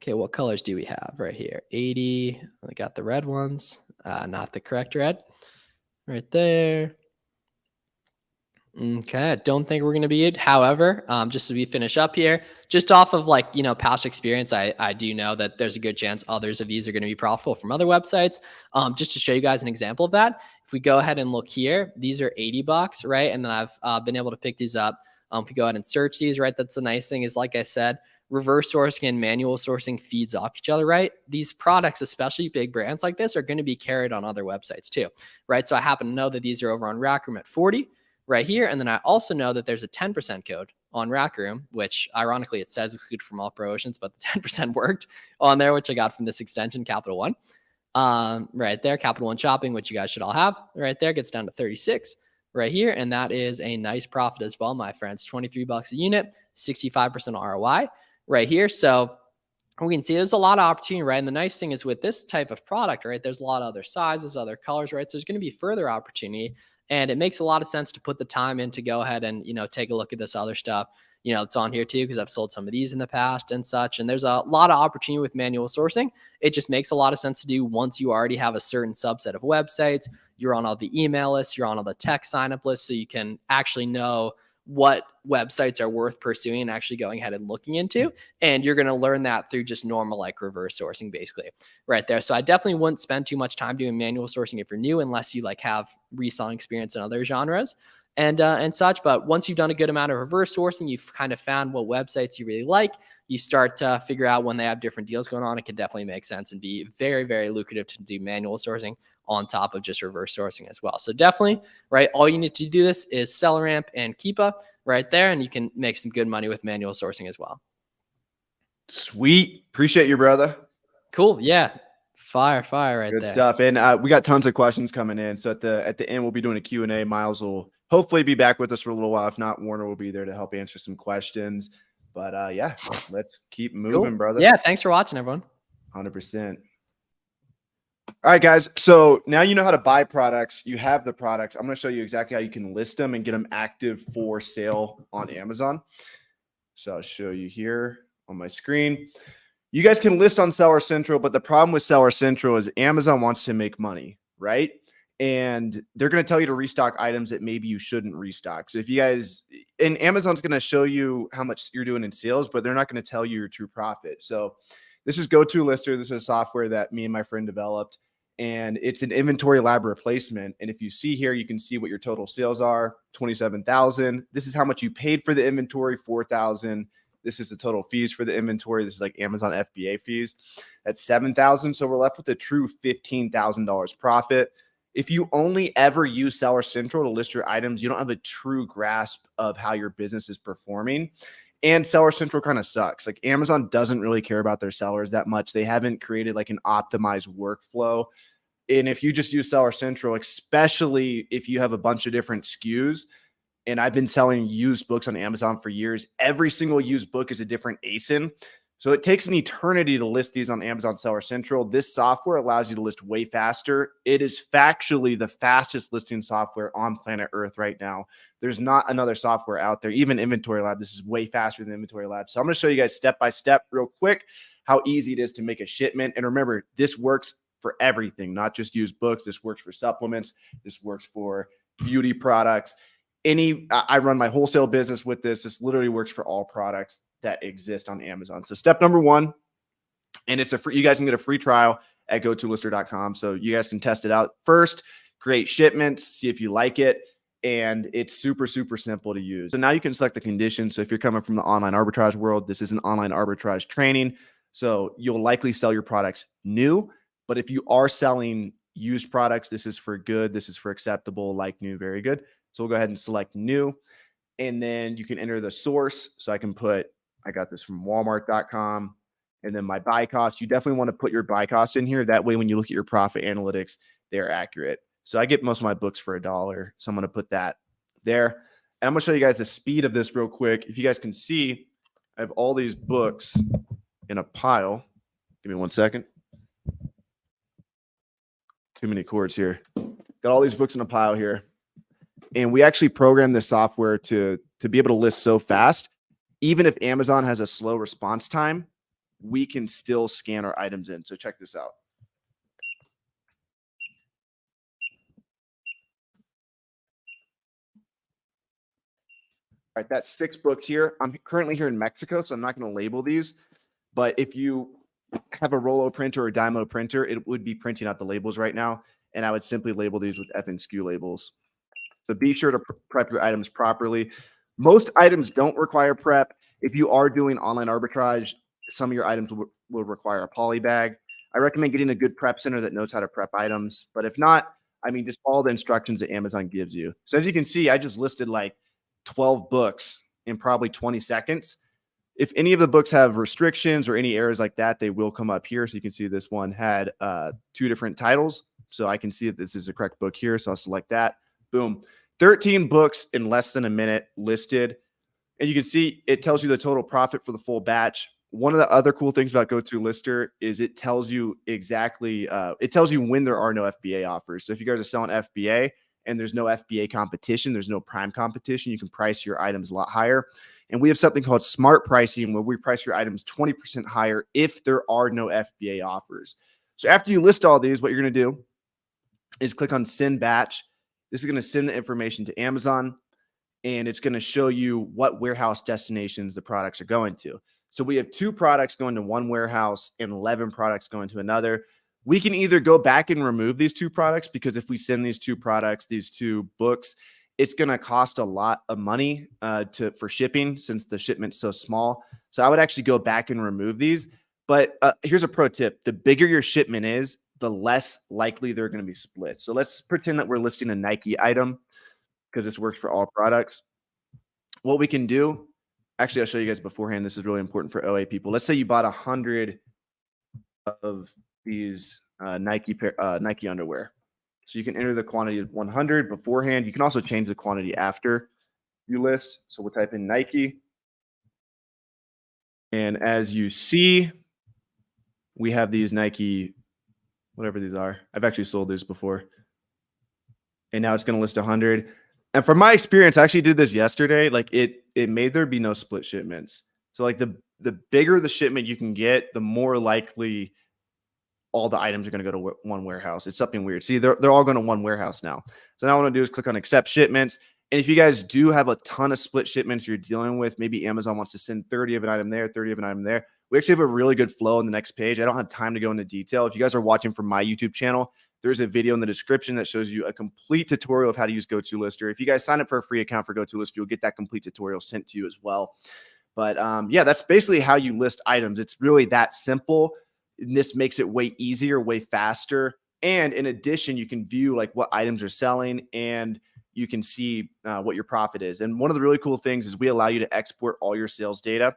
B: Okay, what colors do we have right here? 80. I got the red ones. Not the correct red. Right there. Okay, I don't think we're going to be it. However, just as we finish up here, just off of past experience, I do know that there's a good chance others of these are going to be profitable from other websites. Just to show you guys an example of that, if we go ahead and look here, these are 80 bucks, right? And then I've been able to pick these up. If we go ahead and search these, right, that's the nice thing is, like I said, reverse sourcing and manual sourcing feeds off each other, right? These products, especially big brands like this, are going to be carried on other websites too, right? So I happen to know that these are over on Rack Room at 40 right here. And then I also know that there's a 10% code on Rack Room, which ironically it says excluded from all promotions, but the 10% worked on there, which I got from this extension, Capital One. Right there, Capital One Shopping, which you guys should all have right there, gets down to 36 right here. And that is a nice profit as well, my friends. 23 bucks a unit, 65% ROI right here. So we can see there's a lot of opportunity, right? And the nice thing is with this type of product, right, there's a lot of other sizes, other colors, right? So there's going to be further opportunity. And it makes a lot of sense to put the time in to go ahead and, take a look at this other stuff. It's on here too, because I've sold some of these in the past and such. And there's a lot of opportunity with manual sourcing. It just makes a lot of sense to do once you already have a certain subset of websites. You're on all the email lists, you're on all the tech sign up lists, so you can actually know what websites are worth pursuing and actually going ahead and looking into. And you're going to learn that through just normal reverse sourcing basically right there. So I definitely wouldn't spend too much time doing manual sourcing if you're new, unless you have reselling experience in other genres and such. But once you've done a good amount of reverse sourcing, you've kind of found what websites you really like, you start to figure out when they have different deals going on. It can definitely make sense and be very, very lucrative to do manual sourcing on top of just reverse sourcing as well. So definitely, right, all you need to do this is SellerAmp and Keepa right there, and you can make some good money with manual sourcing as well.
A: Sweet. Appreciate you, brother.
B: Cool. Yeah. Fire right
A: Good
B: there.
A: stuff. And we got tons of questions coming in. So at the end, we'll be doing a Q&A. Miles will hopefully be back with us for a little while. If not, Warner will be there to help answer some questions. But yeah, let's keep moving, brother.
B: Yeah. Thanks for watching, everyone.
A: 100%. All right, guys. So now you know how to buy products. You have the products. I'm going to show you exactly how you can list them and get them active for sale on Amazon. So I'll show you here on my screen. You guys can list on Seller Central, but the problem with Seller Central is Amazon wants to make money, right? And they're going to tell you to restock items that maybe you shouldn't restock. So if you guys, and Amazon's going to show you how much you're doing in sales, but they're not going to tell you your true profit. So this is GoToLister. This is software that me and my friend developed, and it's an inventory lab replacement. And if you see here, you can see what your total sales are, 27,000. This is how much you paid for the inventory, 4,000. This is the total fees for the inventory. This is like Amazon FBA fees. That's 7,000. So we're left with a true $15,000 profit. If you only ever use Seller Central to list your items, you don't have a true grasp of how your business is performing. And Seller Central kind of sucks. Like Amazon doesn't really care about their sellers that much. They haven't created like an optimized workflow. And if you just use Seller Central, especially if you have a bunch of different SKUs, and I've been selling used books on Amazon for years, every single used book is a different ASIN. So it takes an eternity to list these on Amazon Seller Central. This software allows you to list way faster. It is factually the fastest listing software on planet Earth right now. There's not another software out there, even Inventory Lab. This is way faster than Inventory Lab. So I'm going to show you guys step by step real quick how easy it is to make a shipment. And remember, this works for everything, not just used books. This works for supplements. This works for beauty products. I run my wholesale business with this. This literally works for all products that exist on Amazon. So step number one, and it's a free, you guys can get a free trial at gotolister.com. So you guys can test it out first, create shipments, see if you like it. And it's super, super simple to use. So now you can select the conditions. So if you're coming from the online arbitrage world, this is an online arbitrage training. So you'll likely sell your products new. But if you are selling used products, this is for good. This is for acceptable, like new, very good. So we'll go ahead and select new. And then you can enter the source. So I can put, I got this from walmart.com. And then my buy cost, you definitely want to put your buy cost in here. That way, when you look at your profit analytics, they're accurate. So I get most of my books for $1. So I'm going to put that there. And I'm going to show you guys the speed of this real quick. If you guys can see, I have all these books in a pile. Give me 1 second. Too many cords here. Got all these books in a pile here. And we actually programmed this software to be able to list so fast. Even if Amazon has a slow response time, we can still scan our items in. So check this out. All right, that's 6 books here. I'm currently here in Mexico, so I'm not going to label these. But if you have a Rollo printer or Dymo printer, it would be printing out the labels right now. And I would simply label these with F and SKU labels. So be sure to prep your items properly. Most items don't require prep. If you are doing online arbitrage, some of your items will require a poly bag. I recommend getting a good prep center that knows how to prep items. But if not, I mean, just follow the instructions that Amazon gives you. So as you can see, I just listed like 12 books in probably 20 seconds. If any of the books have restrictions or any errors like that, they will come up here. So you can see this one had 2 different titles. So I can see that this is the correct book here. So I'll select that. Boom. 13 books in less than a minute listed. And you can see it tells you the total profit for the full batch. One of the other cool things about GoToLister is it tells you exactly, it tells you when there are no FBA offers. So if you guys are selling FBA and there's no FBA competition, there's no prime competition, you can price your items a lot higher. And we have something called smart pricing where we price your items 20% higher if there are no FBA offers. So after you list all these, what you're going to do is click on send batch. This is going to send the information to Amazon, and it's going to show you what warehouse destinations the products are going to. So we have 2 products going to one warehouse and 11 products going to another. We can either go back and remove these 2 products, because if we send these 2 products, these 2 books, it's going to cost a lot of money for shipping since the shipment's so small. So I would actually go back and remove these. But here's a pro tip. The bigger your shipment is, the less likely they're going to be split. So let's pretend that we're listing a Nike item because this works for all products. What we can do, actually, I'll show you guys beforehand. This is really important for OA people. Let's say you bought 100 of these Nike underwear. So you can enter the quantity of 100 beforehand. You can also change the quantity after you list. So we'll type in Nike. And as you see, we have these Nike, whatever these are. I've actually sold these before. And now it's going to list 100. And from my experience, I actually did this yesterday. Like it made there be no split shipments. So like the bigger the shipment you can get, the more likely all the items are going to go to one warehouse. It's something weird. See, they're all going to one warehouse now. So now what I'm going to do is click on accept shipments. And if you guys do have a ton of split shipments you're dealing with, maybe Amazon wants to send 30 of an item there, 30 of an item there. We actually have a really good flow on the next page. I don't have time to go into detail. If you guys are watching from my YouTube channel, there's a video in the description that shows you a complete tutorial of how to use GoToLister. If you guys sign up for a free account for GoToLister, you'll get that complete tutorial sent to you as well. But yeah, that's basically how you list items. It's really that simple. And this makes it way easier, way faster. And in addition, you can view like what items are selling, and you can see what your profit is. And one of the really cool things is we allow you to export all your sales data.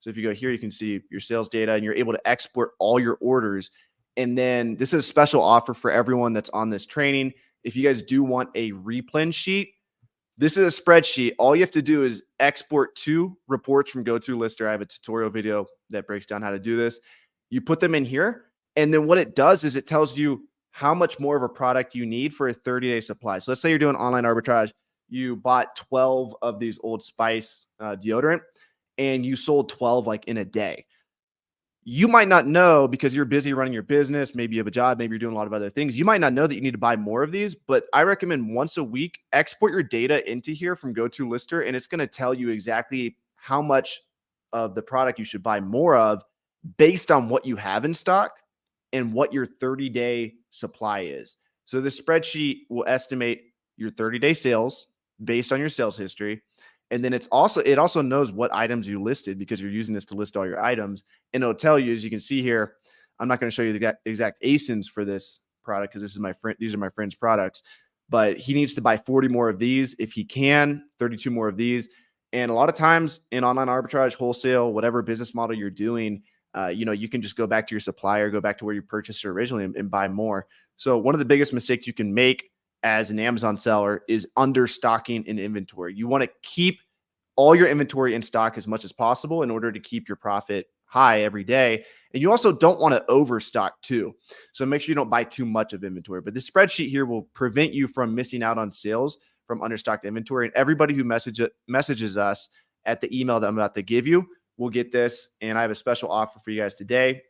A: So if you go here, you can see your sales data, and you're able to export all your orders. And then this is a special offer for everyone that's on this training. If you guys do want a replen sheet, this is a spreadsheet. All you have to do is export 2 reports from GoToLister. I have a tutorial video that breaks down how to do this. You put them in here, and then what it does is it tells you how much more of a product you need for a 30-day supply. So let's say you're doing online arbitrage. You bought 12 of these Old Spice deodorant, and you sold 12 like in a day. you might not know because you're busy running your business. Maybe you have a job, maybe you're doing a lot of other things. You might not know that you need to buy more of these, but I recommend once a week, export your data into here from GoToLister, and it's going to tell you exactly how much of the product you should buy more of based on what you have in stock and what your 30-day supply is. So the spreadsheet will estimate your 30-day sales based on your sales history. And then it also knows what items you listed because you're using this to list all your items. And it'll tell you, as you can see here, I'm not going to show you the exact ASINs for this product because these are my friend's products, but he needs to buy 40 more of these if he can, 32 more of these. And a lot of times in online arbitrage, wholesale, whatever business model you're doing, you can just go back to your supplier, go back to where you purchased it originally and buy more. So one of the biggest mistakes you can make as an Amazon seller is understocking in inventory. You want to keep all your inventory in stock as much as possible in order to keep your profit high every day. And you also don't want to overstock too. So make sure you don't buy too much of inventory. But this spreadsheet here will prevent you from missing out on sales from understocked inventory. And everybody who messages us at the email that I'm about to give you will get this. And I have a special offer for you guys today.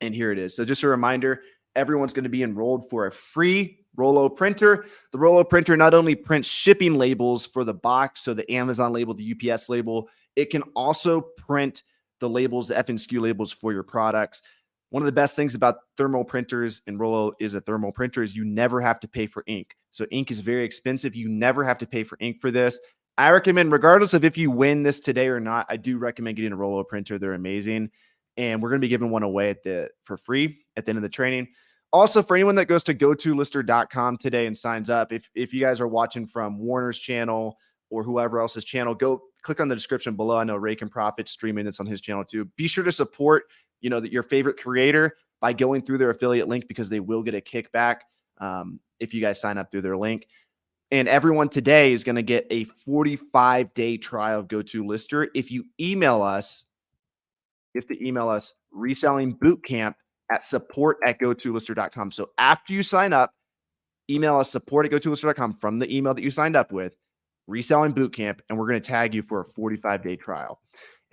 A: And here it is. So just a reminder, everyone's going to be enrolled for a free Rollo printer. The Rollo printer not only prints shipping labels for the box, so the Amazon label, the UPS label, it can also print the labels, the FNSKU labels for your products. One of the best things about thermal printers, and Rollo is a thermal printer, is you never have to pay for ink. So ink is very expensive. You never have to pay for ink for this. I recommend, regardless of if you win this today or not, I do recommend getting a Rollo printer. They're amazing. And we're going to be giving one away for free at the end of the training. Also, for anyone that goes to gotolister.com today and signs up, if you guys are watching from Warner's channel or whoever else's channel, go click on the description below. I know Ray Can Profit streaming this on his channel too. Be sure to support, your favorite creator by going through their affiliate link because they will get a kickback if you guys sign up through their link. And everyone today is going to get a 45-day trial of GoToLister if you email us. You have to email us Reselling Bootcamp at support@gotolister.com. So after you sign up, email us support@gotolister.com from the email that you signed up with, Reselling Bootcamp, and we're going to tag you for a 45-day trial.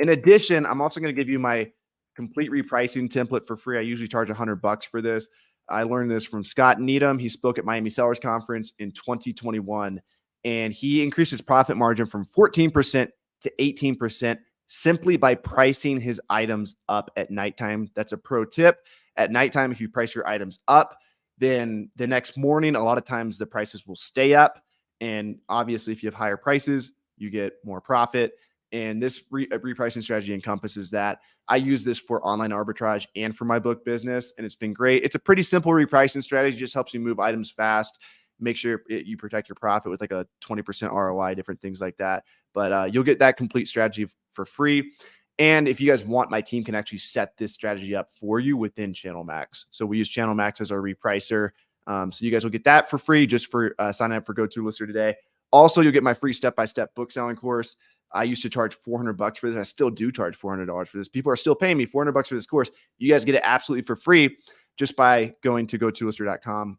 A: In addition, I'm also going to give you my complete repricing template for free. I usually charge $100 for this. I learned this from Scott Needham. He spoke at Miami Sellers Conference in 2021, and he increased his profit margin from 14% to 18% simply by pricing his items up at nighttime. That's a pro tip. At nighttime, if you price your items up, then the next morning, a lot of times the prices will stay up. And obviously, if you have higher prices, you get more profit. And this repricing strategy encompasses that. I use this for online arbitrage and for my book business, and it's been great. It's a pretty simple repricing strategy. It just helps you move items fast, make sure you protect your profit with like a 20% ROI, different things like that. But you'll get that complete strategy for free. And if you guys want, my team can actually set this strategy up for you within Channel Max. So we use Channel Max as our repricer. So you guys will get that for free just for signing up for GoToLister today. Also, you'll get my free step-by-step book selling course. I used to charge $400 for this. I still do charge $400 for this. People are still paying me $400 for this course. You guys get it absolutely for free just by going to gotolister.com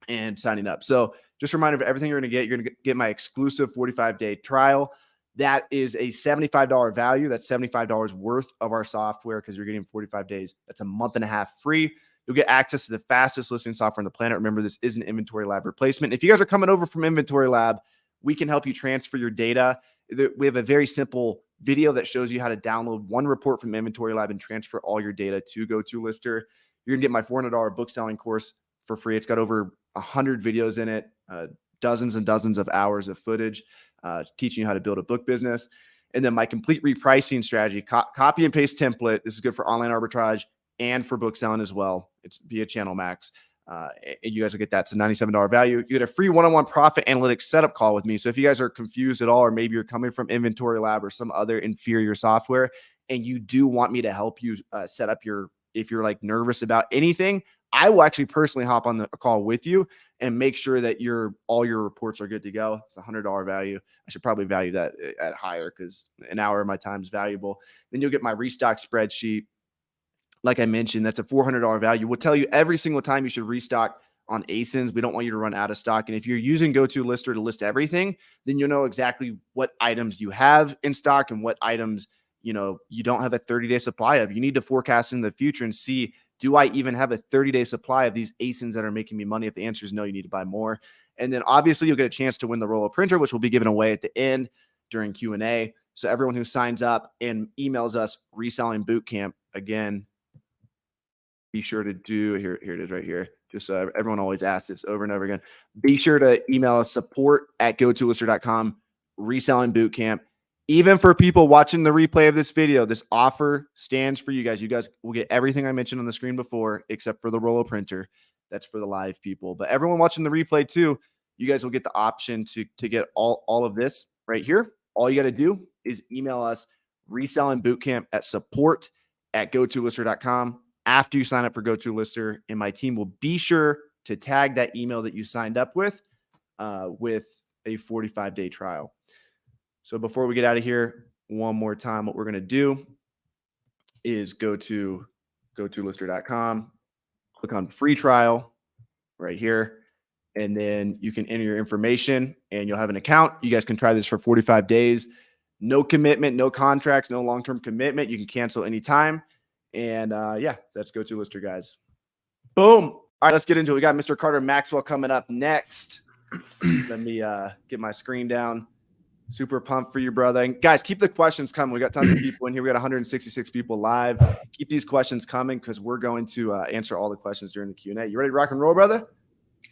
A: and signing up. So just a reminder of everything you're going to get my exclusive 45-day trial. That is a $75 value. That's $75 worth of our software because you're getting 45 days. That's a month and a half free. You'll get access to the fastest listing software on the planet. Remember, this is an Inventory Lab replacement. If you guys are coming over from Inventory Lab, we can help you transfer your data. We have a very simple video that shows you how to download one report from Inventory Lab and transfer all your data to GoToLister. You're going to get my $400 book selling course for free. It's got over 100 videos in it, dozens and dozens of hours of footage teaching you how to build a book business. And then my complete repricing strategy, copy and paste template. This is good for online arbitrage and for book selling as well. It's via Channel Max. And you guys will get that. It's a $97 value. You get a free one-on-one profit analytics setup call with me. So if you guys are confused at all, or maybe you're coming from Inventory Lab or some other inferior software, and you do want me to help you set up if you're like nervous about anything, I will actually personally hop on a call with you and make sure that all your reports are good to go. It's a $100 value. I should probably value that at higher because an hour of my time is valuable. Then you'll get my restock spreadsheet. Like I mentioned, that's a $400 value. We'll tell you every single time you should restock on ASINs. We don't want you to run out of stock. And if you're using GoToLister to list everything, then you'll know exactly what items you have in stock and what items you don't have a 30-day supply of. You need to forecast in the future and see, do I even have a 30-day supply of these ASINs that are making me money? If the answer is no, you need to buy more. And then obviously you'll get a chance to win the Rollo printer, which will be given away at the end during Q&A. So everyone who signs up and emails us Reselling Bootcamp, again, be sure to do, here it is right here. Just so everyone always asks this over and over again. Be sure to email us support@gotolister.com, Reselling Bootcamp. Even for people watching the replay of this video, this offer stands for you guys. You guys will get everything I mentioned on the screen before, except for the Rollo printer. That's for the live people. But everyone watching the replay too, you guys will get the option to get all of this right here. All you got to do is email us Reselling Bootcamp at support@gotolister.com after you sign up for GoToLister, and my team will be sure to tag that email that you signed up with a 45-day trial. So before we get out of here, one more time, what we're going to do is go to GoToLister.com, click on free trial right here, and then you can enter your information and you'll have an account. You guys can try this for 45 days. No commitment, no contracts, no long-term commitment. You can cancel anytime. And yeah, that's GoToLister, guys. Boom. All right, let's get into it. We got Mr. Carter Maxwell coming up next. Let me get my screen down. Super pumped for you, brother. And guys, keep the questions coming. We got tons of people in here. We got 166 people live. Keep these questions coming because we're going to answer all the questions during the Q&A. You ready to rock and roll, brother?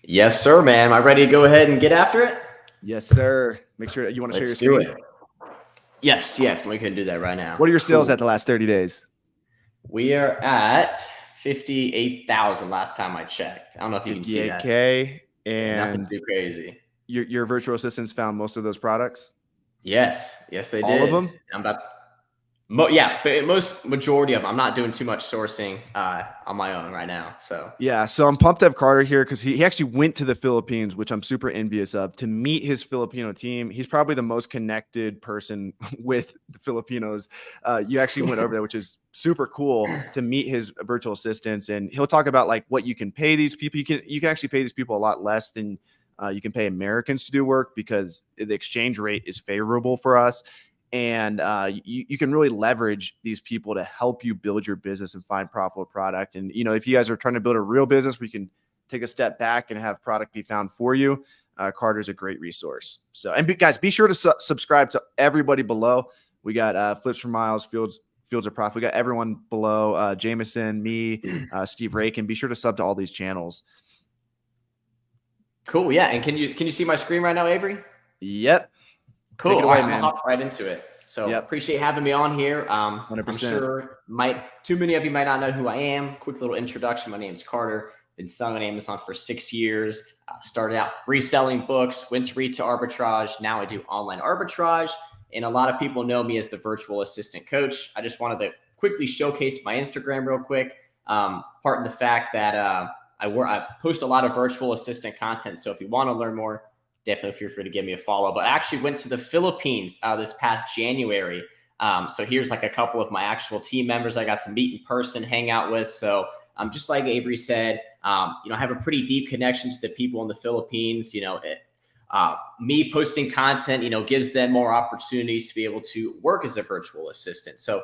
C: Yes, sir, man. Am I ready to go ahead and get after it?
A: Yes, sir. Make sure that you want to share your screen.
C: Yes. We can do that right now.
A: What are your sales at the last 30 days?
C: We are at 58,000 last time I checked. I don't know if you can see that.
A: 58K and
C: nothing too crazy.
A: Your virtual assistants found most of those products?
C: Yes, they did.
A: All of them?
C: Majority of them. I'm not doing too much sourcing on my own right now. So
A: yeah, so I'm pumped to have Carter here because he actually went to the Philippines, which I'm super envious of, to meet his Filipino team. He's probably the most connected person with the Filipinos. You actually went over there, which is super cool to meet his virtual assistants, and he'll talk about like what you can pay these people. You can actually pay these people a lot less than you can pay Americans to do work because the exchange rate is favorable for us. And you can really leverage these people to help you build your business and find profitable product. And, if you guys are trying to build a real business, we can take a step back and have product be found for you. Carter's a great resource. So, and guys, be sure to subscribe to everybody below. We got Flips for Miles, Fields of Profit. We got everyone below, Jameson, me, Steve Rakin. Be sure to sub to all these channels.
C: Cool. Yeah. And can you see my screen right now, Avery?
A: Yep.
C: Cool. All right, I'll hop right into it. So appreciate having me on here.
A: 100%.
C: I'm sure too many of you might not know who I am. Quick little introduction. My name's Carter. Been selling on Amazon for 6 years. Started out reselling books, went to retail arbitrage. Now I do online arbitrage. And a lot of people know me as the virtual assistant coach. I just wanted to quickly showcase my Instagram real quick. Part of the fact that I post a lot of virtual assistant content. So if you want to learn more, definitely feel free to give me a follow. But I actually went to the Philippines this past January. So here's like a couple of my actual team members I got to meet in person, hang out with. So just like Avery said, I have a pretty deep connection to the people in the Philippines. Me posting content, gives them more opportunities to be able to work as a virtual assistant. So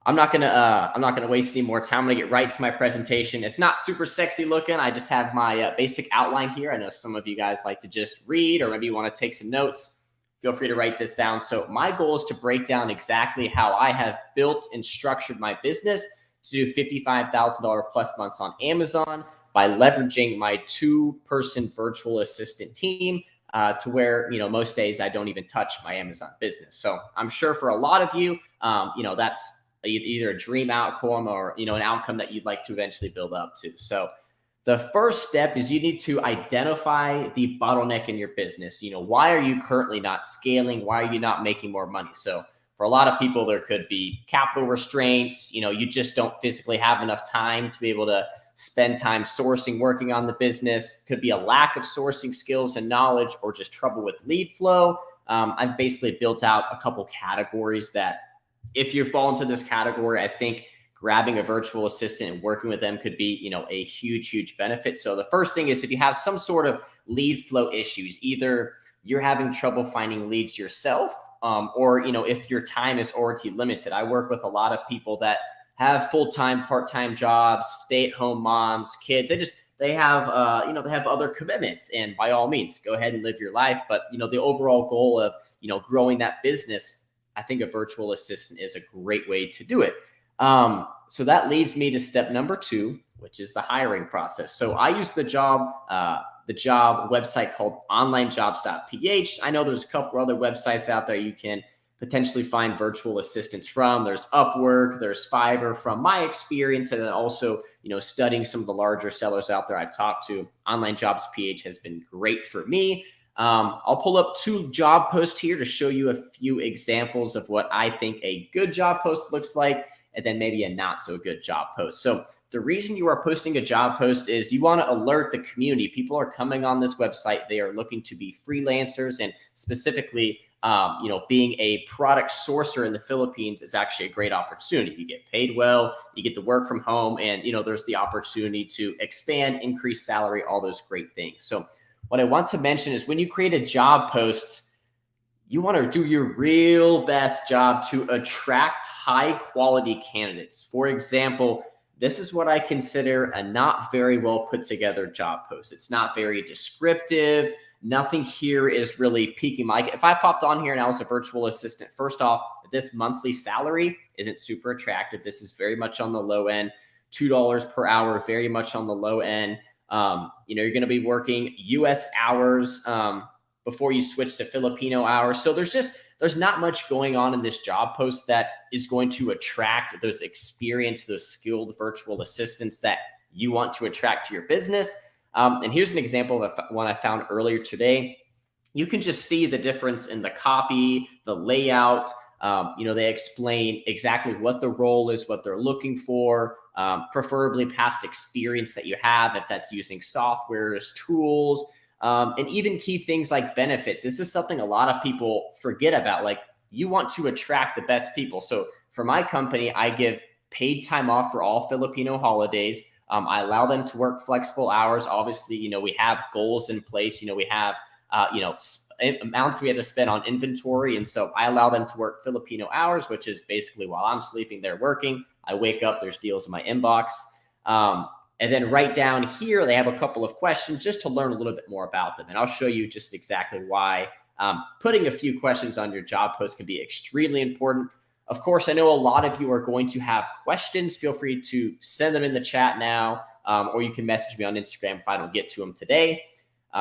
C: I'm not gonna waste any more time. I'm gonna get right to my presentation. It's not super sexy looking. I just have my basic outline here. I know some of you guys like to just read, or maybe you want to take some notes. Feel free to write this down. So my goal is to break down exactly how I have built and structured my business to do $55,000 plus months on Amazon by leveraging my 2-person virtual assistant team to where, most days I don't even touch my Amazon business. So I'm sure for a lot of you, that's either a dream outcome or, an outcome that you'd like to eventually build up to. So the first step is you need to identify the bottleneck in your business. Why are you currently not scaling? Why are you not making more money? So for a lot of people, there could be capital restraints. You just don't physically have enough time to be able to spend time sourcing, working on the business. Could be a lack of sourcing skills and knowledge, or just trouble with lead flow. I've basically built out a couple categories that, if you fall into this category, I think grabbing a virtual assistant and working with them could be, a huge benefit. So the first thing is, if you have some sort of lead flow issues, either you're having trouble finding leads yourself, or, if your time is already limited. I work with a lot of people that have full-time, part-time jobs, stay-at-home moms, kids. They have other commitments, and by all means, go ahead and live your life. But, the overall goal of, growing that business, I think a virtual assistant is a great way to do it. So that leads me to step number 2, which is the hiring process. So I use the job website called onlinejobs.ph. I know there's a couple other websites out there you can potentially find virtual assistants from. There's Upwork, there's Fiverr. From my experience, and then also, studying some of the larger sellers out there I've talked to, onlinejobs.ph has been great for me. I'll pull up 2 job posts here to show you a few examples of what I think a good job post looks like, and then maybe a not so good job post. So the reason you are posting a job post is you want to alert the community. People are coming on this website. They are looking to be freelancers, and specifically, being a product sourcer in the Philippines is actually a great opportunity. You get paid well, you get to work from home, and, there's the opportunity to expand, increase salary, all those great things. So what I want to mention is when you create a job post, you want to do your real best job to attract high quality candidates. For example, this is what I consider a not very well put together job post. It's not very descriptive. Nothing here is really piquing my. If I popped on here and I was a virtual assistant, first off, this monthly salary isn't super attractive. This is very much on the low end. $2 per hour, very much on the low end. You're going to be working US hours before you switch to Filipino hours. So there's not much going on in this job post that is going to attract those experienced, those skilled virtual assistants that you want to attract to your business. And here's an example of one I found earlier today. You can just see the difference in the copy, the layout. They explain exactly what the role is, what they're looking for, preferably past experience that you have, if that's using softwares, tools, and even key things like benefits. This is something a lot of people forget about. Like, you want to attract the best people. So for my company, I give paid time off for all Filipino holidays. I allow them to work flexible hours. Obviously, we have goals in place. We have, amounts we have to spend on inventory. And so I allow them to work Filipino hours, which is basically while I'm sleeping, they're working. I wake up, there's deals in my inbox. And then right down here, they have a couple of questions just to learn a little bit more about them. And I'll show you just exactly why putting a few questions on your job post can be extremely important. Of course, I know a lot of you are going to have questions. Feel free to send them in the chat now, or you can message me on Instagram if I don't get to them today.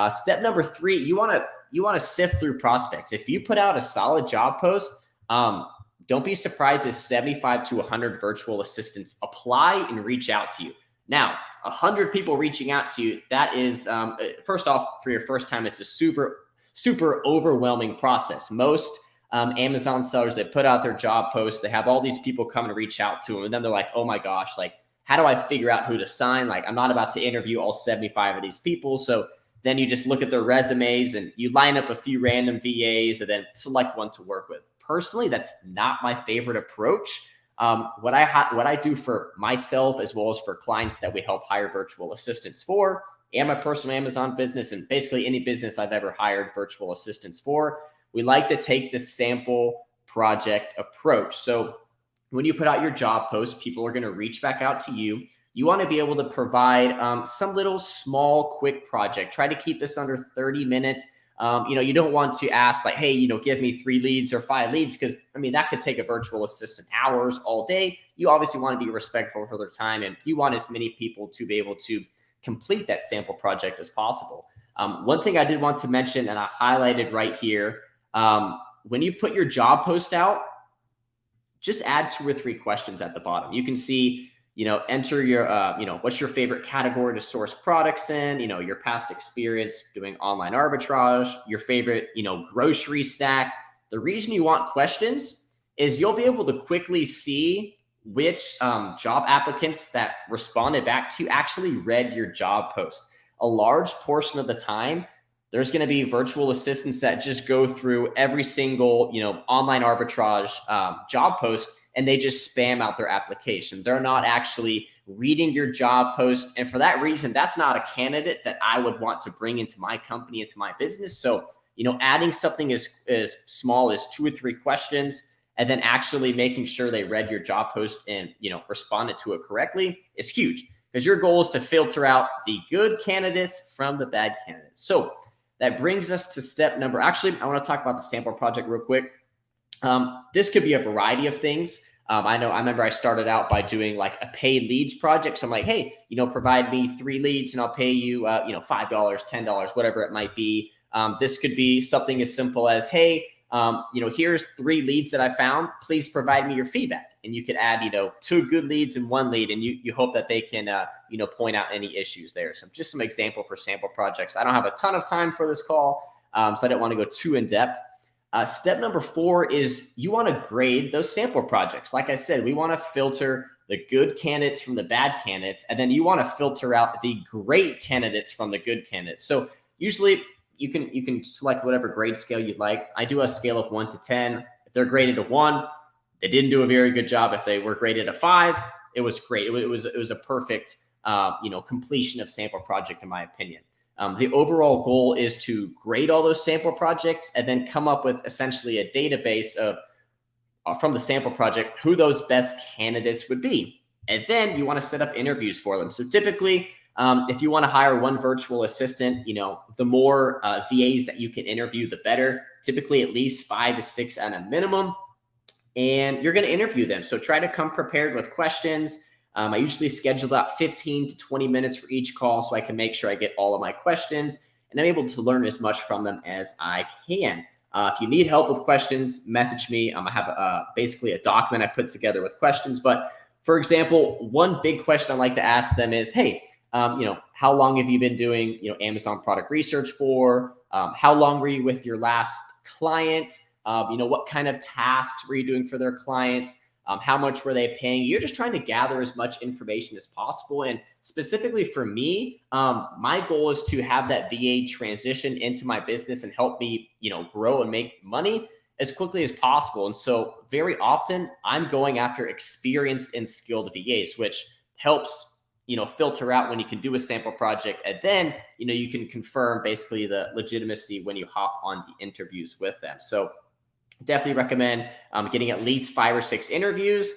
C: Step number 3, you want to sift through prospects. If you put out a solid job post, don't be surprised if 75 to 100 virtual assistants apply and reach out to you. Now, 100 people reaching out to you, that is, first off, for your first time, it's a super overwhelming process. Most Amazon sellers, they put out their job posts, they have all these people come and reach out to them, and then they're like, oh my gosh, like, how do I figure out who to sign? Like, I'm not about to interview all 75 of these people. So then you just look at their resumes and you line up a few random VAs and then select one to work with. Personally, that's not my favorite approach. What I do for myself, as well as for clients that we help hire virtual assistants for, and my personal Amazon business, and basically any business I've ever hired virtual assistants for, we like to take the sample project approach. So when you put out your job post, people are going to reach back out to you. You want to be able to provide some little small, quick project. Try to keep this under 30 minutes. You don't want to ask like, hey, give me 3 leads or 5 leads, because that could take a virtual assistant hours all day. You obviously want to be respectful for their time, and you want as many people to be able to complete that sample project as possible. One thing I did want to mention, and I highlighted right here, when you put your job post out, just add 2 or 3 questions at the bottom. You can see, enter your, what's your favorite category to source products in, your past experience doing online arbitrage, your favorite, grocery stack. The reason you want questions is you'll be able to quickly see which job applicants that responded back to you actually read your job post. A large portion of the time, there's going to be virtual assistants that just go through every single, online arbitrage job post, and they just spam out their application. They're not actually reading your job post. And for that reason, that's not a candidate that I would want to bring into my company, into my business. So adding something as small as 2 or 3 questions and then actually making sure they read your job post and, responded to it correctly is huge, because your goal is to filter out the good candidates from the bad candidates. So that brings us to step number. Actually, I want to talk about the sample project real quick. This could be a variety of things. I remember I started out by doing like a paid leads project. So I'm like, hey, provide me 3 leads and I'll pay you, $5, $10, whatever it might be. This could be something as simple as, hey, here's 3 leads that I found. Please provide me your feedback. And you could add, 2 good leads and 1 lead, and you hope that they can, point out any issues there. So just some example for sample projects. I don't have a ton of time for this call, so I don't want to go too in depth. Step number 4 is you want to grade those sample projects. Like I said, we want to filter the good candidates from the bad candidates, and then you want to filter out the great candidates from the good candidates. So usually you can select whatever grade scale you'd like. I do a scale of 1 to 10. If they're graded a 1, they didn't do a very good job. If they were graded a 5, it was great. It was a perfect completion of sample project, in my opinion. The overall goal is to grade all those sample projects and then come up with essentially a database of from the sample project who those best candidates would be. And then you want to set up interviews for them. So typically, if you want to hire 1 virtual assistant, the more VAs that you can interview, the better. Typically at least 5 to 6 at a minimum. And you're going to interview them. So try to come prepared with questions. I usually schedule about 15 to 20 minutes for each call so I can make sure I get all of my questions and I'm able to learn as much from them as I can. If you need help with questions, message me. I have basically a document I put together with questions. But for example, one big question I like to ask them is, hey, how long have you been doing, Amazon product research for? How long were you with your last client? What kind of tasks were you doing for their clients? How much were they paying? You're just trying to gather as much information as possible. And specifically for me, my goal is to have that VA transition into my business and help me, grow and make money as quickly as possible. And so very often I'm going after experienced and skilled VAs, which helps, filter out when you can do a sample project. And then, you can confirm basically the legitimacy when you hop on the interviews with them. So definitely recommend getting at least 5 or 6 interviews.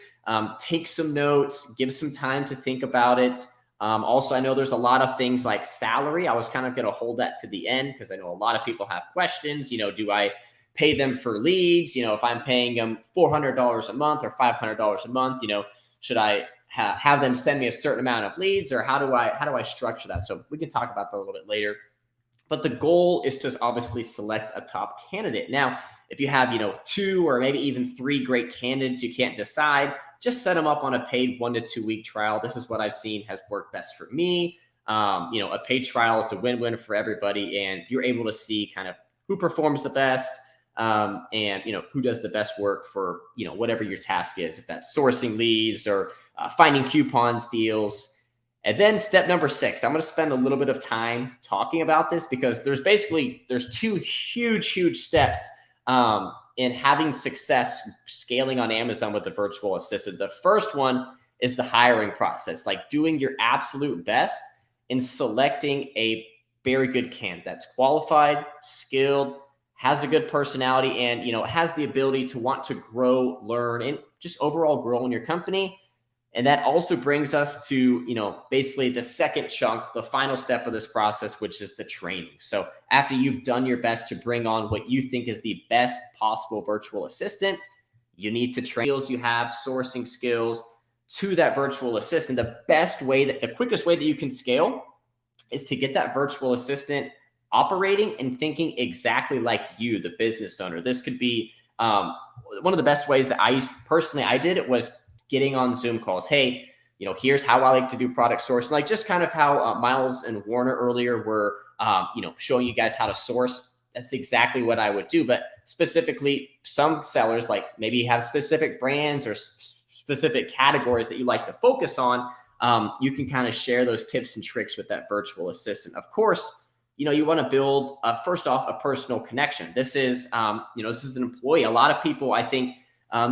C: Take some notes, give some time to think about it. Also, I know there's a lot of things like salary. I was kind of going to hold that to the end because I know a lot of people have questions. Do I pay them for leads? If I'm paying them $400 a month or $500 a month, should I have them send me a certain amount of leads, or how do I structure that? So we can talk about that a little bit later. But the goal is to obviously select a top candidate. Now, if you have, 2 or maybe even 3 great candidates you can't decide, just set them up on a paid 1 to 2 week trial. This is what I've seen has worked best for me. A paid trial, it's a win-win for everybody. And you're able to see kind of who performs the best and, who does the best work for, whatever your task is, if that's sourcing leads or finding coupons, deals. And then step number 6, I'm going to spend a little bit of time talking about this because there's 2 huge steps in having success scaling on Amazon with the virtual assistant. The first one is the hiring process, like doing your absolute best in selecting a very good candidate that's qualified, skilled, has a good personality, and has the ability to want to grow, learn, and just overall grow in your company. And that also brings us to, basically the second chunk, the final step of this process, which is the training. So after you've done your best to bring on what you think is the best possible virtual assistant, you need to train skills you have, sourcing skills to that virtual assistant. The quickest way that you can scale is to get that virtual assistant operating and thinking exactly like you, the business owner. This could be one of the best ways that I did it was getting on Zoom calls. Hey, here's how I like to do product sourcing, like just kind of how Miles and Warner earlier were, showing you guys how to source. That's exactly what I would do. But specifically, some sellers, like maybe have specific brands or specific categories that you like to focus on. You can kind of share those tips and tricks with that virtual assistant. Of course, you want to build first off a personal connection. This is, this is an employee. A lot of people, I think,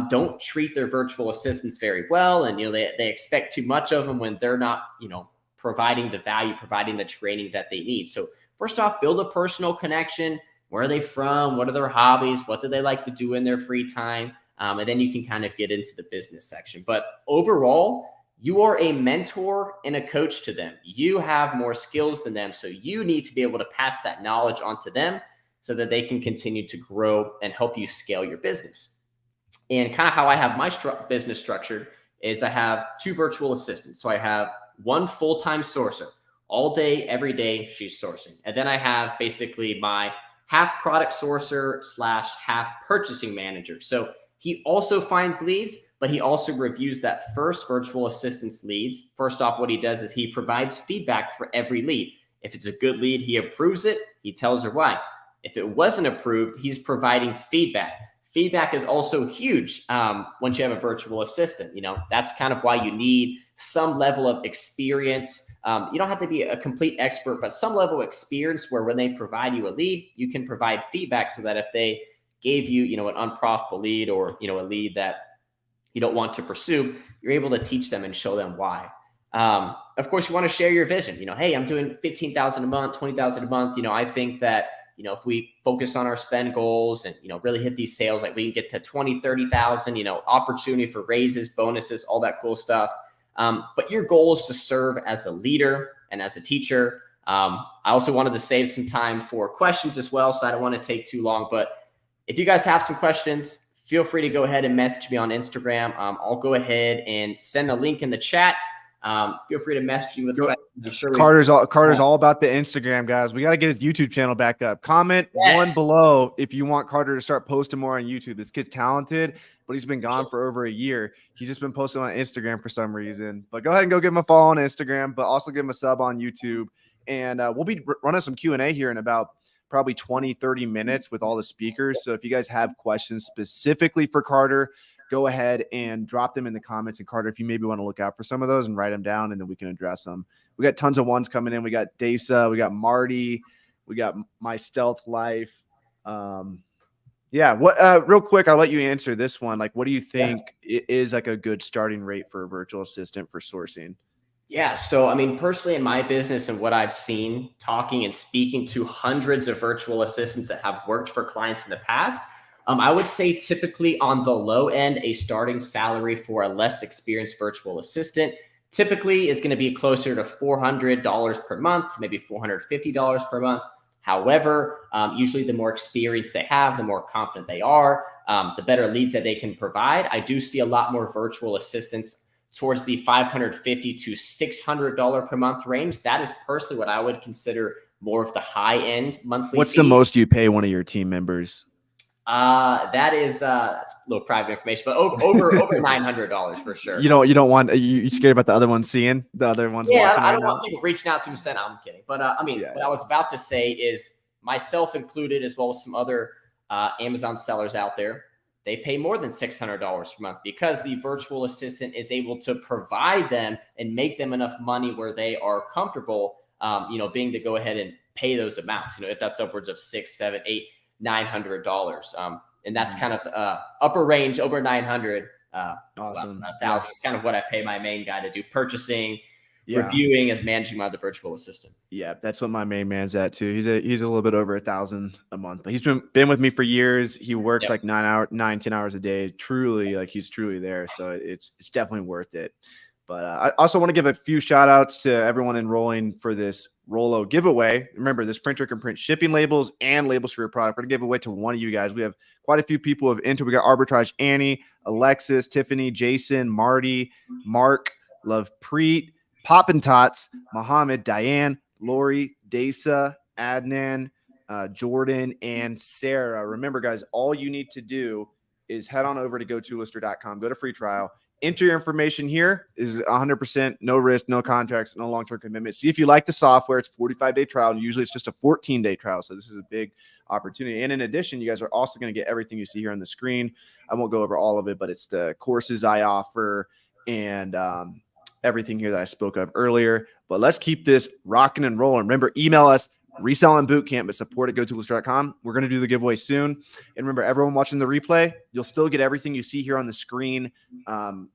C: don't treat their virtual assistants very well. And, they expect too much of them when they're not, providing the value, providing the training that they need. So first off, build a personal connection, Where are they from? What are their hobbies? What do they like to do in their free time? And then you can kind of get into the business section. But overall, you are a mentor and a coach to them. You have more skills than them. So you need to be able to pass that knowledge on to them so that they can continue to grow and help you scale your business. And kind of how I have my business structured is I have 2 virtual assistants. So I have one full-time sourcer. All day, every day, she's sourcing. And then I have basically my half product sourcer / half purchasing manager. So he also finds leads, but he also reviews that first virtual assistant's leads. First off, what he does is he provides feedback for every lead. If it's a good lead, he approves it. He tells her why. If it wasn't approved, he's providing feedback. Feedback is also huge once you have a virtual assistant. That's kind of why you need some level of experience. You don't have to be a complete expert, but some level of experience where when they provide you a lead, you can provide feedback so that if they gave you, an unprofitable lead or, a lead that you don't want to pursue, you're able to teach them and show them why. Of course, you want to share your vision. Hey, I'm doing 15,000 a month, 20,000 a month. I think that, if we focus on our spend goals and, really hit these sales, like we can get to 20, 30,000, opportunity for raises, bonuses, all that cool stuff. But your goal is to serve as a leader and as a teacher. I also wanted to save some time for questions as well, so I don't want to take too long. But if you guys have some questions, feel free to go ahead and message me on Instagram. I'll go ahead and send a link in the chat. Feel free to message me with questions. I'm sure
A: Carter's all about the Instagram, guys. We got to get his YouTube channel back up. Comment one below if you want Carter to start posting more on YouTube. This kid's talented, but he's been gone for over a year. He's just been posting on Instagram for some reason. But go ahead and go give him a follow on Instagram, but also give him a sub on YouTube. And we'll be running some Q&A here in about probably 20, 30 minutes with all the speakers. So if you guys have questions specifically for Carter, go ahead and drop them in the comments. And Carter, if you maybe want to look out for some of those and write them down, and then we can address them. We got tons of ones coming in. We got Desa, we got Marty, we got My Stealth Life. Real quick, I'll let you answer this one. Like, what do you think is like a good starting rate for a virtual assistant for sourcing?
C: Yeah. So, personally in my business and what I've seen talking and speaking to hundreds of virtual assistants that have worked for clients in the past, I would say typically on the low end, a starting salary for a less experienced virtual assistant typically is going to be closer to $400 per month, maybe $450 per month. However, usually the more experience they have, the more confident they are, the better leads that they can provide. I do see a lot more virtual assistants towards the $550 to $600 per month range. That is personally what I would consider more of the high end monthly.
A: What's the most you pay one of your team members?
C: That's a little private information, but over $900 for sure.
A: You don't want you scared about the other ones seeing the other ones?
C: Yeah, I don't want people reaching out to me saying, I'm kidding. But what I was about to say is myself included, as well as some other Amazon sellers out there, they pay more than $600 per month because the virtual assistant is able to provide them and make them enough money where they are comfortable, being to go ahead and pay those amounts. If that's upwards of $600, $700, $800, $900, and that's kind of the upper range over 900.
A: Awesome.
C: 1,000 is kind of what I pay my main guy to do purchasing, reviewing, and managing my other virtual assistant.
A: Yeah, that's what my main man's at too. He's a little bit over 1,000 a month, but he's been with me for years. He works like 10 hours a day. Truly, like he's truly there. So it's definitely worth it. But I also want to give a few shout outs to everyone enrolling for this Rollo giveaway. Remember, this printer can print shipping labels and labels for your product. We're going to give away to one of you guys. We have quite a few people who have entered. We got Arbitrage Annie, Alexis, Tiffany, Jason, Marty, Mark, Love Preet, Poppin' Tots, Mohammed, Diane, Lori, Desa, Adnan, Jordan, and Sarah. Remember, guys, all you need to do is head on over to GoToLister.com, go to free trial. Enter your information here. Is 100% no risk, no contracts, no long-term commitment. See if you like the software. It's 45-day trial, and usually it's just a 14-day trial. So this is a big opportunity. And in addition, you guys are also going to get everything you see here on the screen. I won't go over all of it, but it's the courses I offer and everything here that I spoke of earlier. But let's keep this rocking and rolling. Remember, email us Reselling Bootcamp at support@gotoolist.com. We're going to do the giveaway soon. And remember, everyone watching the replay, you'll still get everything you see here on the screen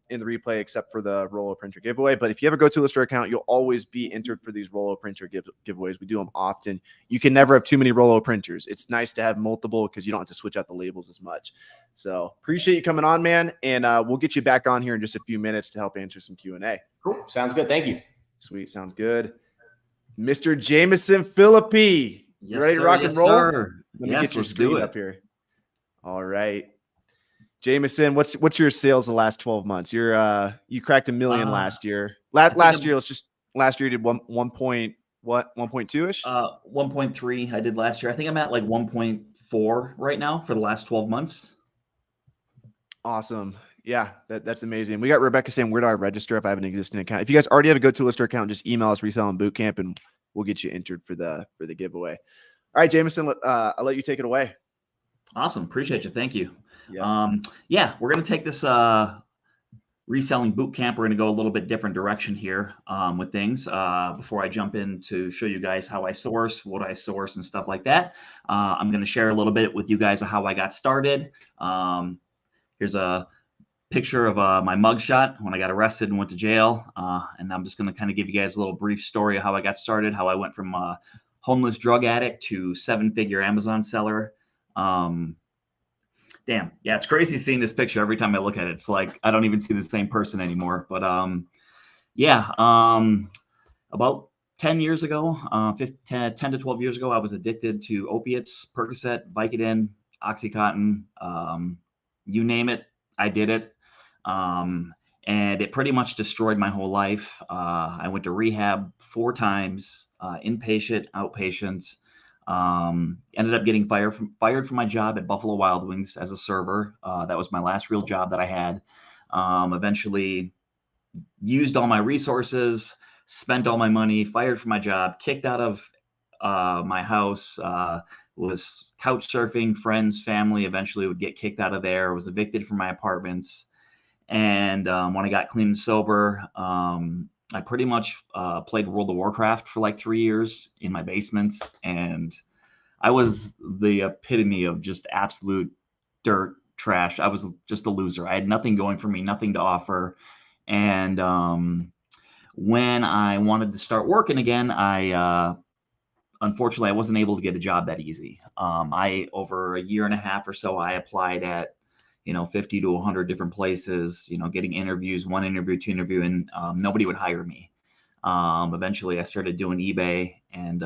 A: in the replay, except for the Rollo printer giveaway. But if you have a GoToolister account, you'll always be entered for these Rollo printer giveaways. We do them often. You can never have too many Rollo printers. It's nice to have multiple because you don't have to switch out the labels as much. So appreciate you coming on, man. And we'll get you back on here in just a few minutes to help answer some Q&A.
C: Cool. Sounds good. Thank you.
A: Sweet. Sounds good. Mr. Jameson Philippi. You ready to rock and roll?
E: Sir.
A: Let me get your screen up here. All right. Jameson, what's your sales the last 12 months? You cracked $1 million last year. Last year you did 1.2-ish?
E: 1.3 I did last year. I think I'm at like 1.4 right now for the last 12 months.
A: Awesome. Yeah, that's amazing. We got Rebecca saying, where do I register if I have an existing account? If you guys already have a GoToolister account, just email us Reselling Bootcamp and we'll get you entered for the giveaway. All right, Jameson, I'll let you take it away.
E: Awesome. Appreciate you. Thank you.
A: Yeah.
E: We're going to take this reselling boot camp. We're going to go a little bit different direction here with things. Before I jump in to show you guys how I source, what I source and stuff like that, I'm going to share a little bit with you guys of how I got started. Here's a picture of my mugshot when I got arrested and went to jail. And I'm just going to kind of give you guys a little brief story of how I got started, how I went from a homeless drug addict to 7-figure Amazon seller. Damn. Yeah, it's crazy seeing this picture every time I look at it. It's like I don't even see the same person anymore. But about 10 years ago, 10 to 12 years ago, I was addicted to opiates, Percocet, Vicodin, Oxycontin, you name it, I did it. And it pretty much destroyed my whole life. I went to rehab 4 times, inpatient, outpatient. Ended up getting fired from my job at Buffalo Wild Wings as a server. That was my last real job that I had. Eventually used all my resources, spent all my money, fired from my job, kicked out of my house, was couch surfing, friends, family, eventually would get kicked out of there, was evicted from my apartments. And when I got clean and sober, I pretty much played World of Warcraft for like 3 years in my basement. And I was the epitome of just absolute dirt trash. I was just a loser. I had nothing going for me, nothing to offer. And when I wanted to start working again, unfortunately, I wasn't able to get a job that easy. Over a year and a half or so, I applied at 50 to 100 different places, getting interviews, 1 interview, 2 interview, and nobody would hire me. Eventually I started doing eBay, and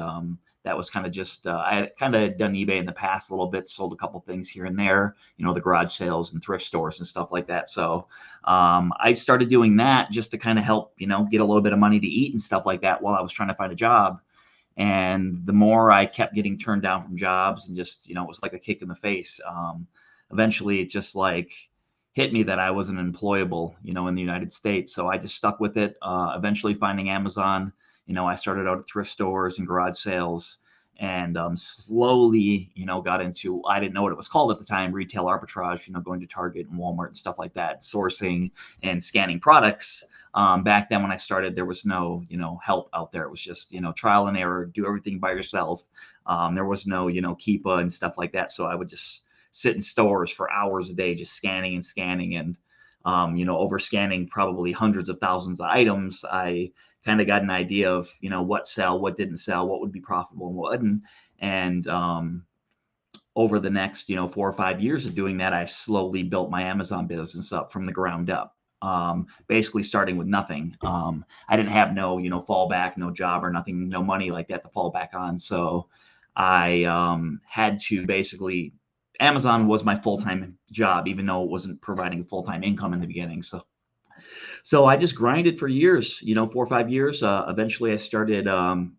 E: that was kind of just, I had kind of done eBay in the past a little bit, sold a couple things here and there, the garage sales and thrift stores and stuff like that. So I started doing that just to kind of help, get a little bit of money to eat and stuff like that while I was trying to find a job. And the more I kept getting turned down from jobs and just, it was like a kick in the face. Eventually it just like hit me that I wasn't employable, in the United States. So I just stuck with it. Eventually finding Amazon, I started out at thrift stores and garage sales, and slowly, got into, I didn't know what it was called at the time, retail arbitrage, going to Target and Walmart and stuff like that, sourcing and scanning products. Back then when I started, there was no, help out there. It was just, trial and error, do everything by yourself. There was no, Keepa and stuff like that. So I would just sit in stores for hours a day, just scanning and over scanning probably hundreds of thousands of items. I kind of got an idea of, what sell, what didn't sell, what would be profitable and what wouldn't. And over the next, 4 or 5 years of doing that, I slowly built my Amazon business up from the ground up. Basically starting with nothing. I didn't have no, fallback, no job or nothing, no money like that to fall back on. So I had to basically, Amazon was my full-time job, even though it wasn't providing full-time income in the beginning. So I just grinded for years, 4 or 5 years. Eventually I started, doing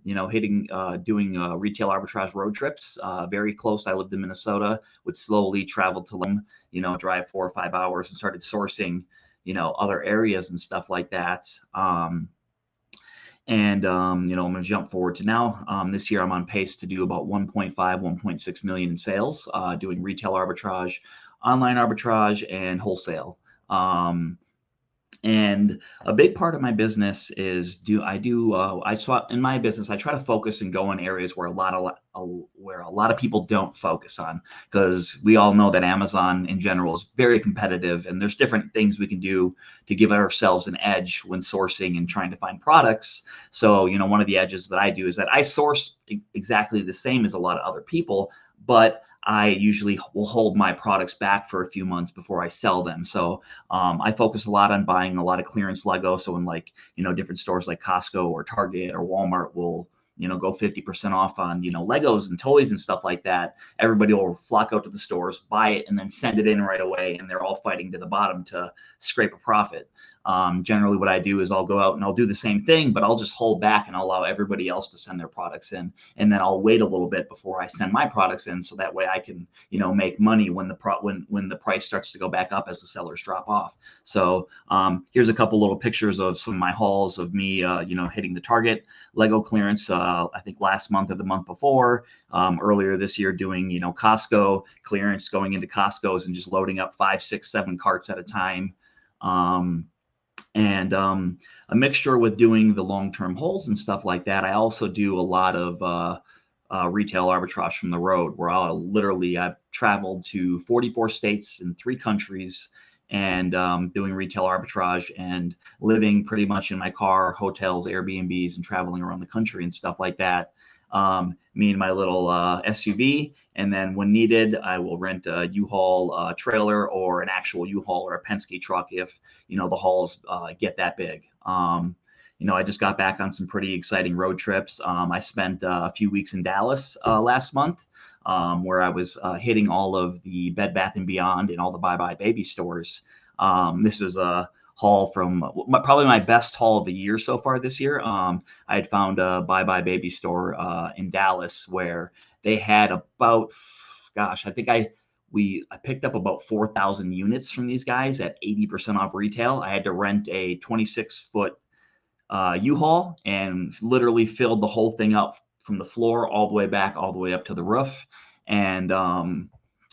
E: retail arbitrage road trips, very close. I lived in Minnesota, would slowly travel to them, drive 4 or 5 hours and started sourcing, other areas and stuff like that. I'm going to jump forward to now. This year I'm on pace to do about 1.5, 1.6 million in sales, doing retail arbitrage, online arbitrage, and wholesale. And a big part of my business is in my business, I try to focus and go in areas where a lot of people don't focus on, because we all know that Amazon in general is very competitive, and there's different things we can do to give ourselves an edge when sourcing and trying to find products. So, one of the edges that I do is that I source exactly the same as a lot of other people, but I usually will hold my products back for a few months before I sell them. So I focus a lot on buying a lot of clearance Lego. So when different stores like Costco or Target or Walmart will, go 50% off on, Legos and toys and stuff like that, everybody will flock out to the stores, buy it, and then send it in right away. And they're all fighting to the bottom to scrape a profit. Generally what I do is I'll go out and I'll do the same thing, but I'll just hold back and I'll allow everybody else to send their products in. And then I'll wait a little bit before I send my products in. So that way I can, make money when the price starts to go back up as the sellers drop off. So here's a couple little pictures of some of my hauls of me, hitting the Target Lego clearance, I think last month or the month before, earlier this year doing, Costco clearance, going into Costco's and just loading up 5, 6, 7 carts at a time. And a mixture with doing the long-term holds and stuff like that. I also do a lot of retail arbitrage from the road, where I've traveled to 44 states in 3 countries and doing retail arbitrage and living pretty much in my car, hotels, Airbnbs, and traveling around the country and stuff like that. Me and my little SUV, and then when needed, I will rent a U-Haul trailer or an actual U-Haul or a Penske truck if the hauls get that big. I just got back on some pretty exciting road trips. I spent a few weeks in Dallas last month, where I was hitting all of the Bed Bath & Beyond and all the Bye Bye Baby stores. This is a haul from probably my best haul of the year so far this year. I had found a Bye Bye Baby store in Dallas where they had about, gosh, I think I picked up about 4,000 units from these guys at 80% off retail. I had to rent a 26-foot U-Haul and literally filled the whole thing up from the floor all the way back, all the way up to the roof. And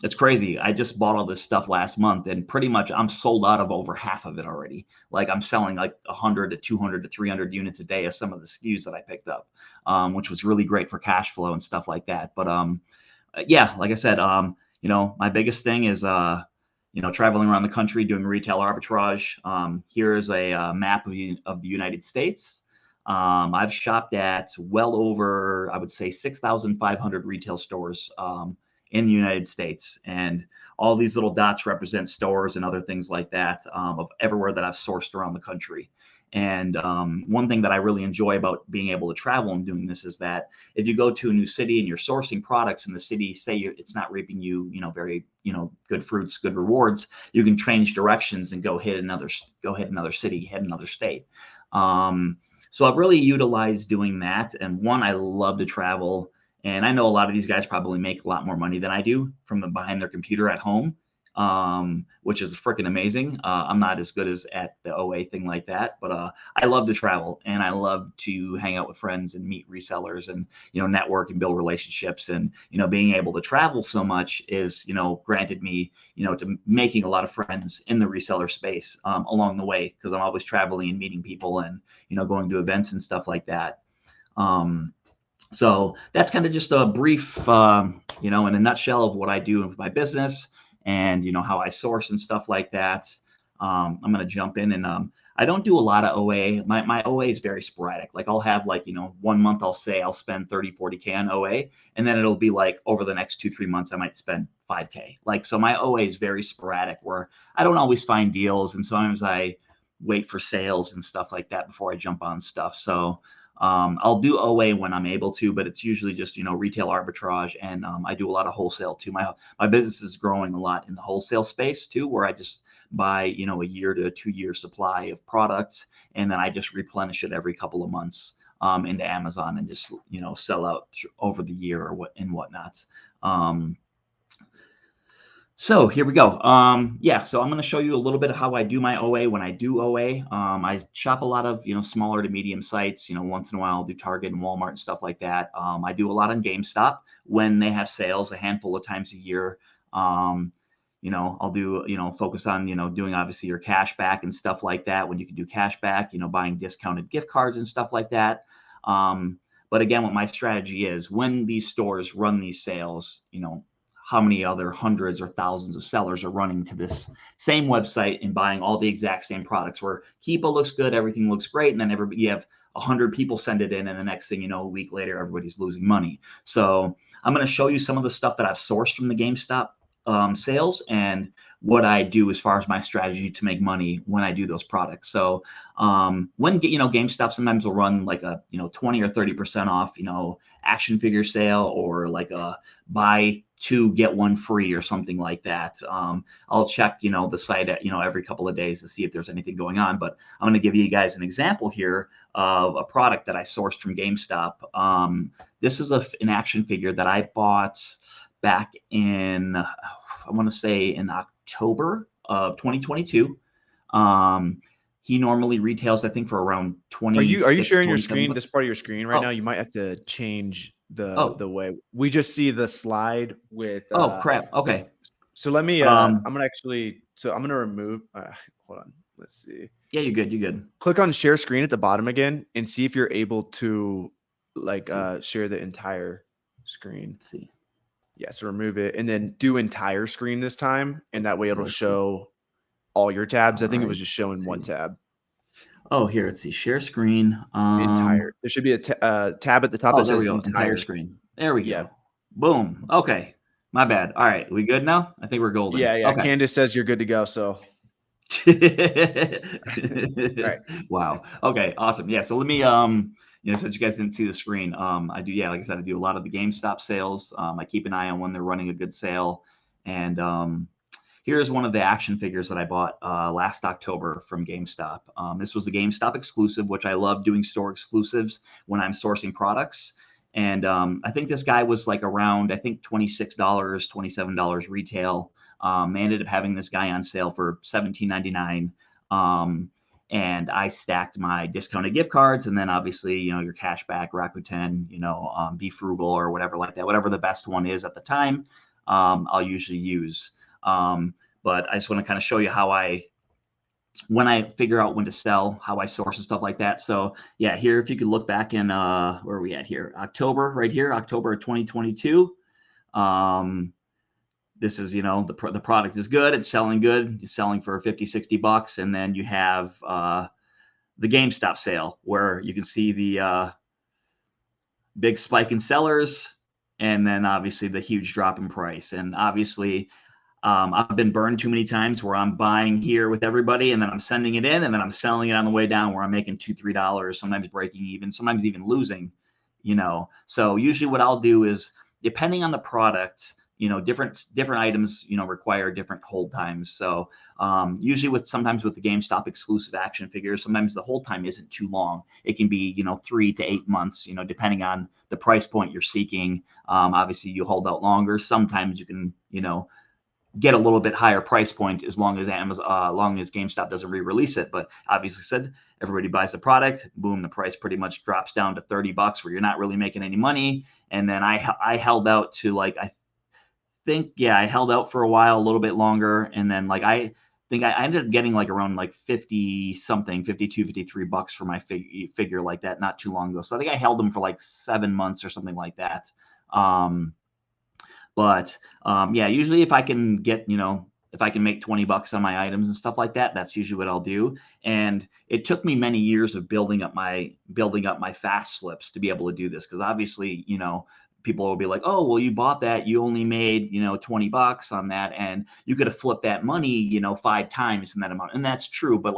E: it's crazy. I just bought all this stuff last month, and pretty much I'm sold out of over half of it already. Like I'm selling like 100 to 200 to 300 units a day of some of the SKUs that I picked up, which was really great for cash flow and stuff like that. But yeah, like I said, my biggest thing is traveling around the country doing retail arbitrage. Here's a map of the United States. I've shopped at well over, I would say, 6,500 retail stores in the United States. And all these little dots represent stores and other things like that of everywhere that I've sourced around the country. And one thing that I really enjoy about being able to travel and doing this is that if you go to a new city and you're sourcing products and the city it's not reaping you, very, good fruits, good rewards, you can change directions and go hit another city, hit another state. So I've really utilized doing that. And one, I love to travel. And I know a lot of these guys probably make a lot more money than I do from behind their computer at home, which is freaking amazing. I'm not as good as at the OA thing like that, but I love to travel and I love to hang out with friends and meet resellers and, network and build relationships. And, being able to travel so much is, granted me, to making a lot of friends in the reseller space along the way, because I'm always traveling and meeting people and, going to events and stuff like that. So that's kind of just a brief, in a nutshell of what I do with my business and, how I source and stuff like that. I'm going to jump in and I don't do a lot of OA. My OA is very sporadic. Like I'll have 1 month I'll say I'll spend 30, 40K on OA. And then it'll be like over the next 2-3 months, I might spend 5K. So my OA is very sporadic where I don't always find deals. And sometimes I wait for sales and stuff like that before I jump on stuff. So I'll do OA when I'm able to, but it's usually just, retail arbitrage. And I do a lot of wholesale too. My business is growing a lot in the wholesale space too, where I just buy, a 1 to 2 year supply of products. And then I just replenish it every couple of months into Amazon and just, sell out over the year or whatnot. So here we go. So I'm going to show you a little bit of how I do my OA when I do OA. I shop a lot of, smaller to medium sites, once in a while I'll do Target and Walmart and stuff like that. I do a lot on GameStop when they have sales a handful of times a year. I'll do, focus on, doing obviously your cash back and stuff like that when you can do cash back, buying discounted gift cards and stuff like that. But again, what my strategy is when these stores run these sales, how many other hundreds or thousands of sellers are running to this same website and buying all the exact same products where Keepa looks good, everything looks great. And then you have 100 people send it in. And the next thing you know, a week later, everybody's losing money. So I'm going to show you some of the stuff that I've sourced from the GameStop sales and what I do as far as my strategy to make money when I do those products. So when GameStop sometimes will run like a 20 or 30% off action figure sale, or like a buy 2 get 1 free or something like that. I'll check the site at every couple of days to see if there's anything going on. But I'm going to give you guys an example here of a product that I sourced from GameStop. This is an action figure that I bought back in, I want to say in October of 2022. He normally retails, I think, for around 20.
A: Are you sharing your screen? This part of your screen right
E: Oh.
A: now? You might have to change the way we just see the slide with.
E: Oh crap! Okay.
A: So let me. I'm gonna remove. Hold on. Let's see.
E: Yeah, you're good. You're good.
A: Click on share screen at the bottom again and see if you're able to share the entire screen.
E: Let's see.
A: Yeah, so remove it and then do entire screen this time, and that way it'll show all your tabs. I think it was just showing one tab.
E: Oh, here, let's see. Share screen.
A: Entire. There should be a tab at the top that says
E: entire screen. There we go. Yeah. Boom. Okay. My bad. All right. We good now? I think we're golden.
A: Yeah.
E: Okay.
A: Candace says you're good to go. So.
E: Right. Wow. Okay. Awesome. Yeah. So let me, since you guys didn't see the screen, I do, like I said, I do a lot of the GameStop sales. I keep an eye on when they're running a good sale. And here's one of the action figures that I bought last October from GameStop. This was the GameStop exclusive, which I love doing store exclusives when I'm sourcing products. And I think this guy was like around, I think $26, $27 retail. I ended up having this guy on sale for $17.99. And I stacked my discounted gift cards, and then obviously, your cash back, Rakuten, Be Frugal or whatever like that, whatever the best one is at the time, I'll usually use. But I just want to kind of show you when I figure out when to sell, how I source and stuff like that. So yeah, here, if you could look back in, where are we at here? October, right here, October of 2022. This is, the product is good. It's selling good. It's selling for 50, 60 bucks. And then you have the GameStop sale where you can see the big spike in sellers and then obviously the huge drop in price. And obviously I've been burned too many times where I'm buying here with everybody and then I'm sending it in and then I'm selling it on the way down where I'm making $2, $3, sometimes breaking even, sometimes even losing, So usually what I'll do is, depending on the product, different items, require different hold times. So usually sometimes with the GameStop exclusive action figures, sometimes the hold time isn't too long. It can be, 3 to 8 months, depending on the price point you're seeking. Obviously you hold out longer. Sometimes you can, get a little bit higher price point as long as GameStop doesn't re-release it. But obviously said, everybody buys the product, boom, the price pretty much drops down to 30 bucks where you're not really making any money. And then I held out to I held out for a while, a little bit longer. And then I think I ended up getting around 50 something, 52, 53 bucks for my figure like that not too long ago. So I think I held them for 7 months or something like that. But usually if I can get, if I can make 20 bucks on my items and stuff like that, that's usually what I'll do. And it took me many years of building up my fast flips to be able to do this. Cause obviously, people will be like, oh, well, you bought that. You only made, 20 bucks on that. And you could have flipped that money, 5 times in that amount. And that's true. But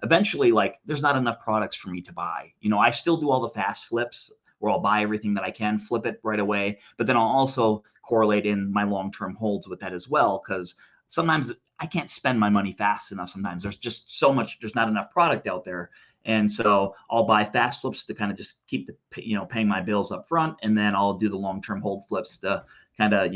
E: eventually, there's not enough products for me to buy. I still do all the fast flips where I'll buy everything that I can, flip it right away. But then I'll also correlate in my long-term holds with that as well. Cause sometimes I can't spend my money fast enough. Sometimes there's just there's not enough product out there. And so I'll buy fast flips to kind of just keep paying my bills up front. And then I'll do the long-term hold flips to kind of,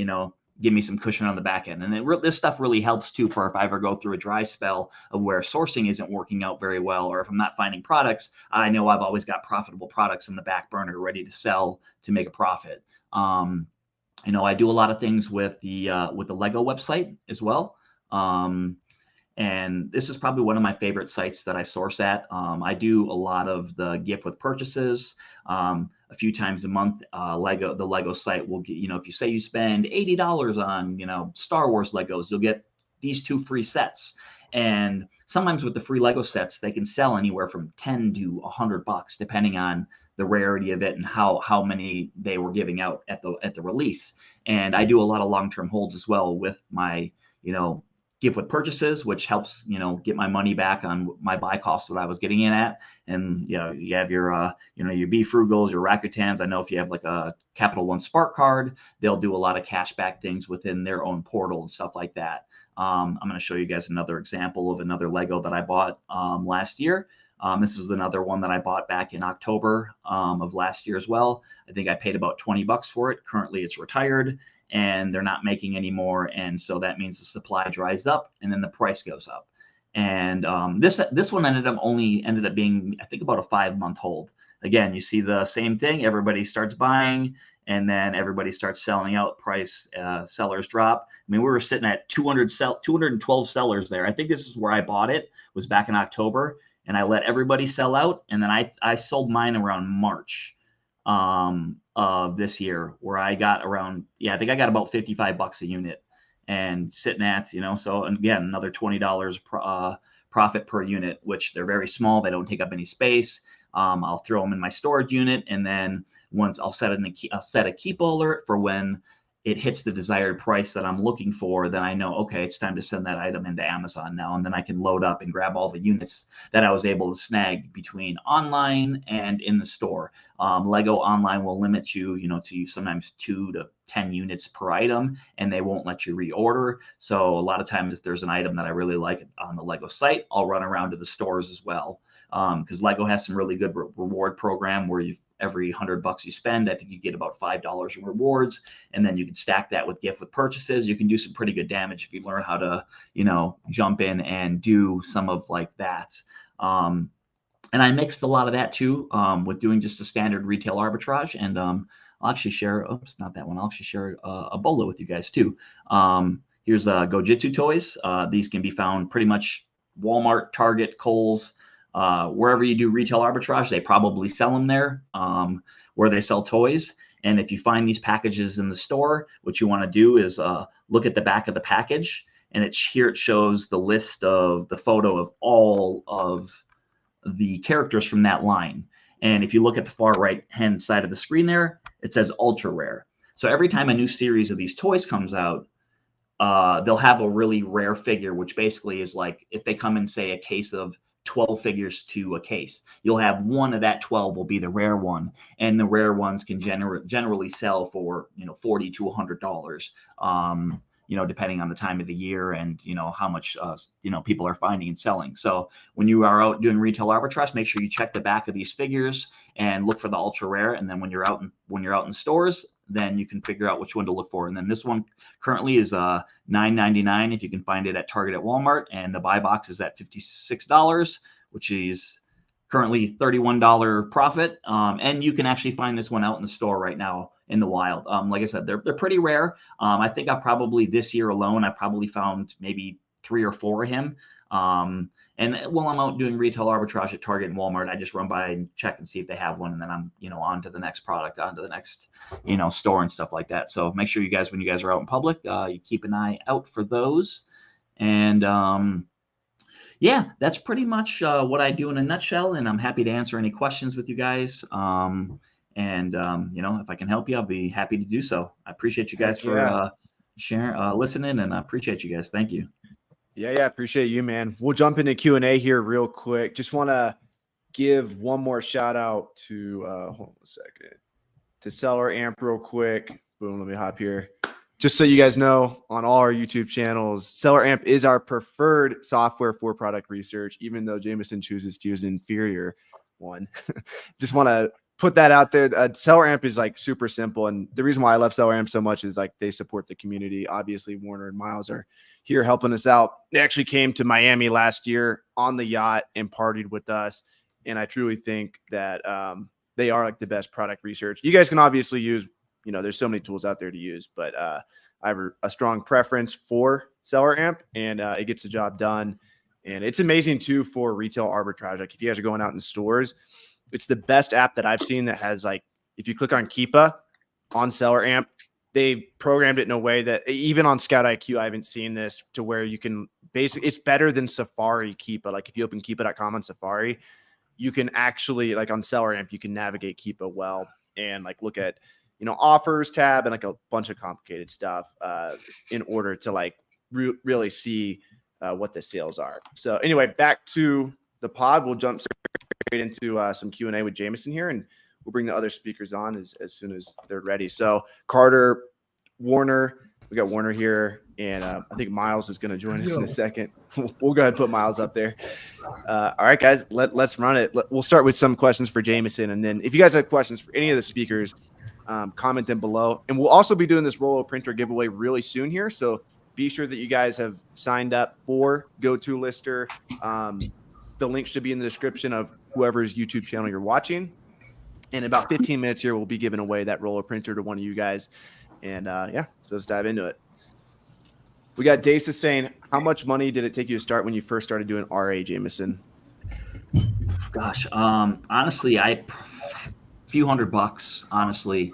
E: give me some cushion on the back end. And this stuff really helps too for if I ever go through a dry spell of where sourcing isn't working out very well, or if I'm not finding products, I know I've always got profitable products in the back burner ready to sell to make a profit. I do a lot of things with the Lego website as well. And this is probably one of my favorite sites that I source at. I do a lot of the gift with purchases. A few times a month, the Lego site will get, if you say you spend $80 on, Star Wars Legos, you'll get these 2 free sets. And sometimes with the free Lego sets, they can sell anywhere from 10 to $100, depending on the rarity of it and how many they were giving out at the release. And I do a lot of long-term holds as well with my, gift with purchases, which helps, get my money back on my buy cost, what I was getting in at. And, you have your, your Be Frugals, your Rakutans. I know if you have like a Capital One Spark card, they'll do a lot of cashback things within their own portal and stuff like that. I'm going to show you guys another example of another Lego that I bought last year. This is another one that I bought back in October of last year as well. I think I paid about $20 for it. Currently it's retired and they're not making any more. And so that means the supply dries up and then the price goes up. And this one ended up being, I think, about a 5-month hold. Again, you see the same thing. Everybody starts buying and then everybody starts selling out. Price sellers drop. I mean, we were sitting at 212 sellers there. I think this is where I bought it, was back in October, and I let everybody sell out. And then I sold mine around March of this year, where I got around, I think I got about $55 a unit and sitting at, so again, another $20 profit per unit, which they're very small. They don't take up any space. I'll throw them in my storage unit. And then once I'll set a keep alert for when it hits the desired price that I'm looking for, then I know, okay, it's time to send that item into Amazon now. And then I can load up and grab all the units that I was able to snag between online and in the store. Lego online will limit you, to sometimes 2 to 10 units per item, and they won't let you reorder. So a lot of times if there's an item that I really like on the Lego site, I'll run around to the stores as well. Because Lego has some really good reward program where every $100 you spend, I think you get about $5 in rewards, and then you can stack that with gift with purchases. You can do some pretty good damage if you learn how to, jump in and do some of like that. And I mixed a lot of that too with doing just a standard retail arbitrage. And I'll actually share, not that one. I'll actually share a bolo with you guys too. Here's Gojitsu toys. These can be found pretty much Walmart, Target, Kohl's, wherever you do retail arbitrage, they probably sell them there, where they sell toys. And if you find these packages in the store, what you want to do is look at the back of the package, and here it shows the list of the photo of all of the characters from that line. And if you look at the far right hand side of the screen there, it says ultra rare. So every time a new series of these toys comes out, they'll have a really rare figure, which basically is like if they come in, say, a case of 12 figures to a case, you'll have one of that 12 will be the rare one, and the rare ones can generally sell for $40 to $100, depending on the time of the year and how much people are finding and selling. So when you are out doing retail arbitrage, make sure you check the back of these figures and look for the ultra rare. And then when you're out in stores, then you can figure out which one to look for. And then this one currently is $9.99 if you can find it at Target, at Walmart, and the buy box is at $56, which is currently $31 profit. And you can actually find this one out in the store right now in the wild. Like I said, they're pretty rare. I think I've probably this year alone, I've probably found maybe 3 or 4 of him. And while I'm out doing retail arbitrage at Target and Walmart, I just run by and check and see if they have one. And then I'm, on to the next product, on to the next, store and stuff like that. So make sure you guys, when you guys are out in public, you keep an eye out for those. And, yeah, that's pretty much what I do in a nutshell. And I'm happy to answer any questions with you guys. And, if I can help you, I'll be happy to do so. I appreciate you guys for sharing, listening, and I appreciate you guys. Thank you.
A: Yeah, appreciate you, man. We'll jump into Q&A here real quick. Just want to give one more shout out to, hold on a second, to SellerAmp real quick. Boom, let me hop here. Just so you guys know, on all our YouTube channels, SellerAmp is our preferred software for product research, even though Jameson chooses to use an inferior one. Just want to put that out there. SellerAmp is like super simple. And the reason why I love SellerAmp so much is like they support the community. Obviously, Warner and Miles are here helping us out. They actually came to Miami last year on the yacht and partied with us. And I truly think that they are like the best product research. You guys can obviously use, there's so many tools out there to use, but I have a strong preference for SellerAmp, and it gets the job done. And it's amazing too for retail arbitrage. Like if you guys are going out in stores, it's the best app that I've seen that has like, if you click on Keepa on SellerAmp, they programmed it in a way that even on Scout IQ, I haven't seen this to where you can basically, it's better than Safari Keepa. Like if you open Keepa.com on Safari, you can actually, like on SellerAmp, you can navigate Keepa well and like look at, offers tab and like a bunch of complicated stuff in order to like really see what the sales are. So anyway, back to the pod. We'll jump straight into some Q&A with Jameson here, and we'll bring the other speakers on as soon as they're ready. So Carter, Warner, we got Warner here, and I think Miles is going to join us in a second. We'll go ahead and put Miles up there. All right, guys, let's run it. We'll start with some questions for Jameson, and then if you guys have questions for any of the speakers, comment them below. And we'll also be doing this Rollo printer giveaway really soon here, so be sure that you guys have signed up for GoToLister. The link should be in the description of whoever's YouTube channel you're watching. In about 15 minutes here, we'll be giving away that Rollo printer to one of you guys. And so let's dive into it. We got Dasa saying, how much money did it take you to start when you first started doing RA, Jameson?
E: Gosh, honestly, a few $100, honestly.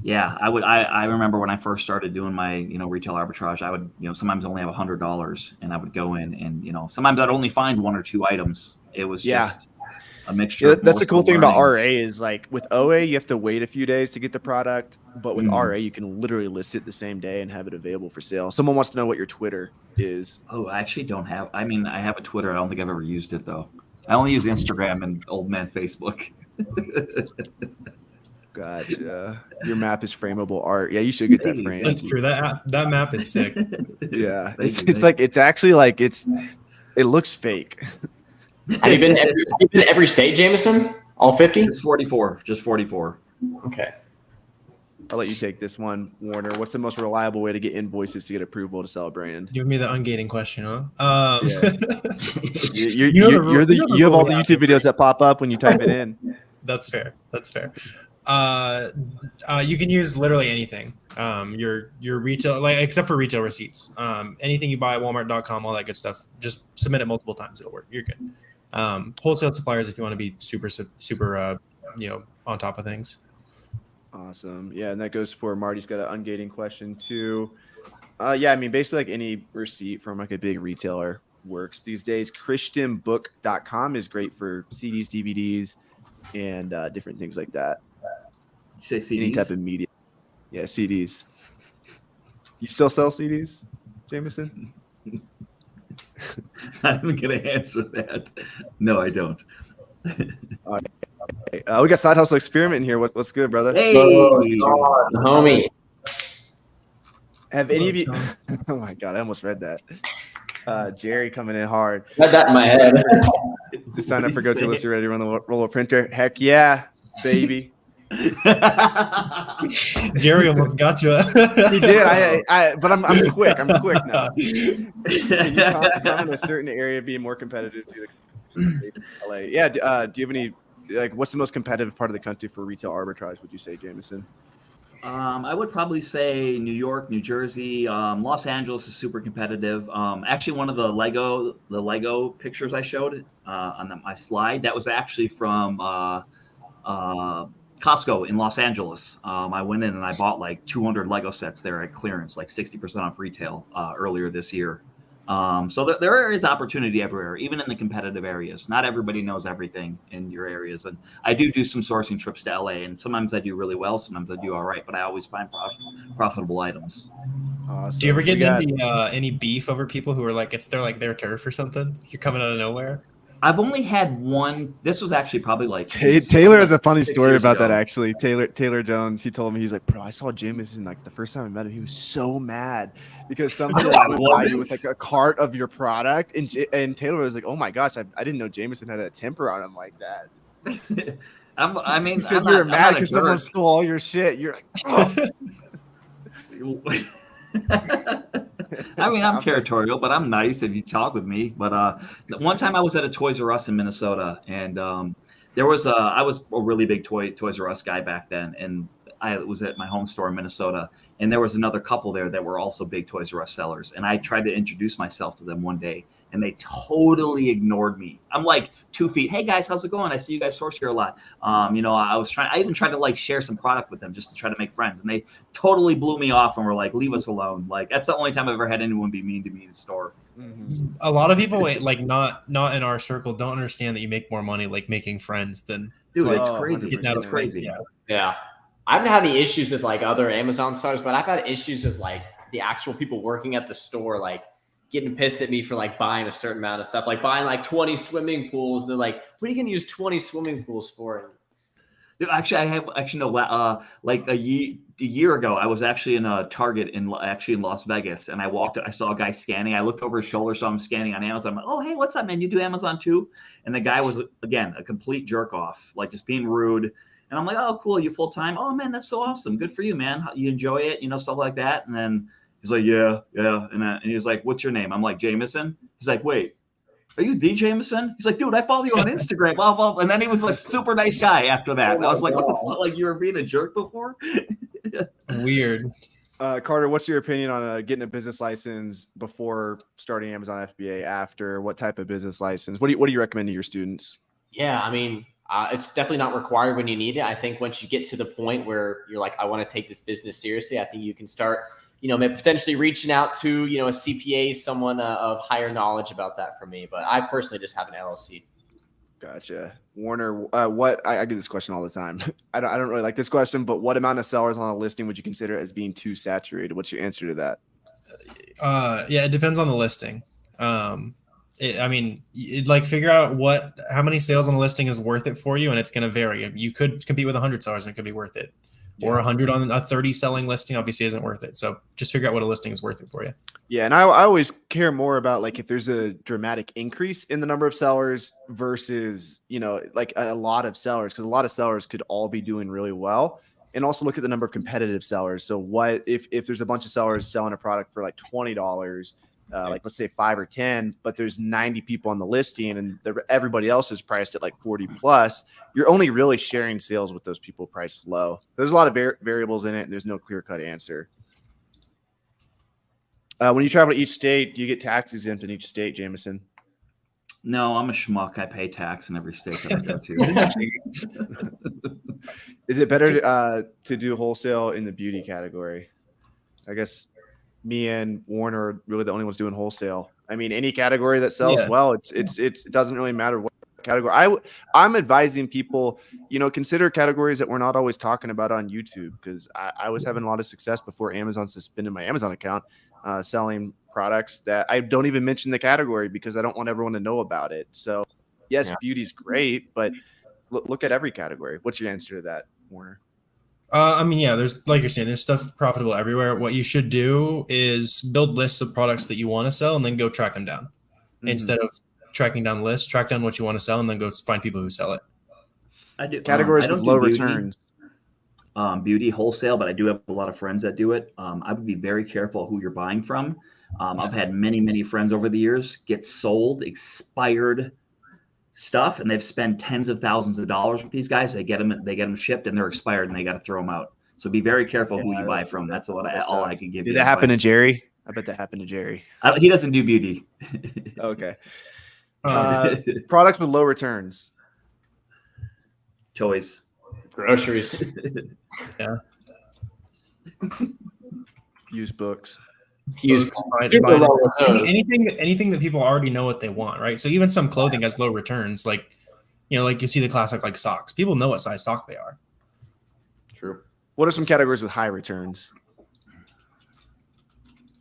E: Yeah, I remember when I first started doing my, retail arbitrage, I would, sometimes only have $100 and I would go in and, sometimes I'd only find one or two items. It was just a mixture.
A: Yeah, that's the cool thing about RA is like with OA, you have to wait a few days to get the product, but with RA, you can literally list it the same day and have it available for sale. Someone wants to know what your Twitter is.
E: Oh, I actually don't have, I have a Twitter. I don't think I've ever used it though. I only use Instagram and old man Facebook.
A: Gotcha. Your map is frameable art. Yeah, you should get that framed.
D: That's true. That map is sick.
A: Yeah, it's actually like it looks fake.
C: Have you been to every state, Jameson? All 50?
E: Just 44.
C: Okay.
A: I'll let you take this one, Warner. What's the most reliable way to get invoices to get approval to sell a brand?
D: Give me the ungating question, huh?
A: You have all the YouTube videos that pop up when you type it in.
D: That's fair. You can use literally anything. Your retail, like except for retail receipts. Anything you buy at Walmart.com, all that good stuff. Just submit it multiple times; it'll work. You're good. Wholesale suppliers, if you want to be super, on top of things.
A: Awesome. Yeah, and that goes for Marty's got an ungating question too. Basically like any receipt from like a big retailer works these days. ChristianBook.com is great for CDs, DVDs, and different things like that.
E: You say CDs?
A: Any type of media. Yeah, CDs. You still sell CDs, Jameson?
E: I'm going to answer that. No, I don't.
A: All right. We got Side Hustle Experiment here. What's good, brother?
E: Hey,
C: homie.
A: Have any of you? Oh my God, I almost read that. Jerry coming in hard.
C: I had that in my head.
A: Just sign up for GoToLister, ready to run the Rollo printer. Heck yeah, baby.
D: Jerry almost got you.
A: He did. But I'm quick. I'm quick now. Can you comment a certain area being more competitive to the LA? Yeah. Do you have any? Like, what's the most competitive part of the country for retail arbitrage? Would you say, Jameson?
E: I would probably say New York, New Jersey, Los Angeles is super competitive. Actually, one of the Lego pictures I showed on my slide, that was actually from Costco in Los Angeles. I went in and I bought like 200 Lego sets there at clearance, like 60% off retail earlier this year. So there is opportunity everywhere, even in the competitive areas. Not everybody knows everything in your areas. And I do some sourcing trips to LA, and sometimes I do really well, sometimes I do all right, but I always find profitable items.
A: Awesome.
D: Do you ever get any beef over people who are like, it's their turf or something? You're coming out of nowhere.
E: I've only had one. This was actually probably like
A: Taylor has a funny story about that actually. Taylor Jones, he told me, he's like, bro, I saw Jameson like the first time I met him. He was so mad because somebody went by you with like a cart of your product, and Taylor was like, oh my gosh, I didn't know Jameson had a temper on him like that.
E: He
A: said you were mad because someone stole all your shit. You're like, oh.
E: I'm territorial, but I'm nice if you talk with me. But one time I was at a Toys R Us in Minnesota, and I was a really big Toys R Us guy back then, and I was at my home store in Minnesota, and there was another couple there that were also big Toys R Us sellers. And I tried to introduce myself to them one day, and they totally ignored me. I'm like 2 feet. Hey guys, how's it going? I see you guys source here a lot. I even tried to like share some product with them just to try to make friends. And they totally blew me off and were like, leave us alone. Like, that's the only time I've ever had anyone be mean to me in the store.
D: A lot of people like not in our circle don't understand that you make more money like making friends than
E: Dude,
D: like,
E: it's crazy.
D: getting out
E: It's
D: of
E: crazy.
C: Yeah. I haven't had any issues with like other Amazon sellers, but I've had issues with like the actual people working at the store, like getting pissed at me for like buying a certain amount of stuff, like buying like 20 swimming pools. They're like, what are you going to use 20 swimming pools for?
E: Dude, like a year ago, I was actually in a Target in Las Vegas, and I saw a guy scanning. I looked over his shoulder, saw him scanning on Amazon. I'm like, oh, hey, what's up, man? You do Amazon too? And the guy was, again, a complete jerk off, like just being rude. And I'm like, oh, cool. You full time? Oh, man, that's so awesome. Good for you, man. You enjoy it, stuff like that. And then he's like, yeah. And he was like, what's your name? I'm like, Jameson. He's like, wait, are you the Jameson? He's like, dude, I follow you on Instagram. Blah, blah. And then he was a super nice guy after that. And I was like, what the fuck? Like, you were being a jerk before?
D: Weird.
A: Carter, what's your opinion on getting a business license before starting Amazon FBA? After, what type of business license? What do you recommend to your students?
C: Yeah, I mean, it's definitely not required when you need it. I think once you get to the point where you're like, I want to take this business seriously, I think you can start, potentially reaching out to, a CPA, someone of higher knowledge about that for me. But I personally just have an LLC.
A: Gotcha. Warner, I get this question all the time. I don't really like this question, but what amount of sellers on a listing would you consider as being too saturated? What's your answer to that?
D: Yeah, it depends on the listing. Figure out how many sales on the listing is worth it for you, and it's going to vary. You could compete with 100 sellers, and it could be worth it. Or 100 on a 30 selling listing obviously isn't worth it. So just figure out what a listing is worth it for you.
A: Yeah, and I always care more about like if there's a dramatic increase in the number of sellers versus, like a lot of sellers, because a lot of sellers could all be doing really well. And also look at the number of competitive sellers. So what if there's a bunch of sellers selling a product for like $20, like let's say 5 or 10, but there's 90 people on the listing and everybody else is priced at like 40 plus, you're only really sharing sales with those people priced low. There's a lot of variables in it, and there's no clear-cut answer. When you travel to each state, do you get tax exempt in each state, Jameson?
E: No, I'm a schmuck. I pay tax in every state that I go to.
A: Is it better to do wholesale in the beauty category? I guess me and Warner are really the only ones doing wholesale. I mean, any category that sells well, it doesn't really matter what category. I'm advising people, consider categories that we're not always talking about on YouTube, because I was having a lot of success before Amazon suspended my Amazon account, selling products that I don't even mention the category because I don't want everyone to know about it. So yes, beauty's great, but look at every category. What's your answer to that, Warner?
D: There's, like you're saying, there's stuff profitable everywhere. What you should do is build lists of products that you want to sell and then go track them down. Instead of tracking down lists, track down what you want to sell and then go find people who sell it.
E: I do
A: categories with low returns.
E: Beauty wholesale, but I do have a lot of friends that do it. I would be very careful who you're buying from. I've had many friends over the years get sold expired stuff, and they've spent tens of thousands of dollars with these guys. They get them shipped, and they're expired, and they got to throw them out. So be very careful who you buy from. That's all I can give you.
A: Did that happen to Jerry? I bet that happened to Jerry.
E: He doesn't do beauty.
A: Okay. Products with low returns.
E: Toys.
C: Groceries.
D: Yeah.
A: Used books.
D: Anything that people already know what they want, right? So even some clothing has low returns, like you see the classic like socks. People know what size sock they are.
A: True. What are some categories with high returns?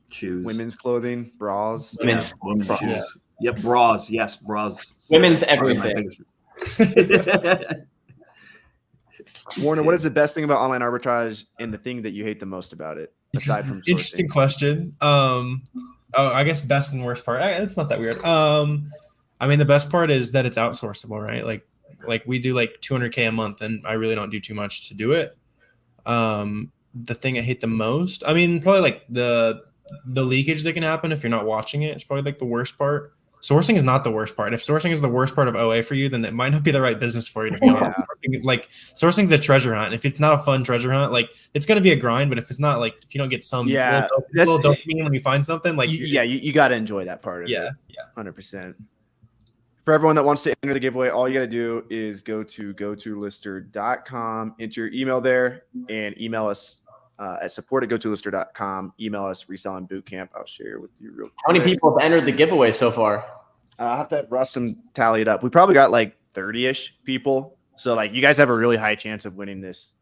E: Shoes.
A: Women's clothing, bras.
C: Women's
E: shoes. Yeah. Yep, bras. Yes, bras.
C: Women's everything.
A: Warner, what is the best thing about online arbitrage and the thing that you hate the most about it, aside from sourcing?
D: Interesting question. I guess best and worst part. It's not that weird. The best part is that it's outsourceable, right? Like we do like 200K a month, and I really don't do too much to do it. The thing I hate the most, probably like the leakage that can happen if you're not watching it. It's probably like the worst part. sourcing is not the worst part. If sourcing is the worst part of OA for you, then it might not be the right business for you, to be honest. Sourcing's a treasure hunt. If it's not a fun treasure hunt, like it's going to be a grind, but if it's not, like if you don't get some little dopamine when you find something, like
A: you got to enjoy that part of it. 100%. For everyone that wants to enter the giveaway, all you got to do is go to gotolister.com, enter your email there, and email us at support@gotolister.com. Email us Reselling Bootcamp. I'll share with you real quick.
C: How many people have entered the giveaway so far?
A: I'll have to have Rustum tally it up. We probably got like 30-ish people. So like you guys have a really high chance of winning this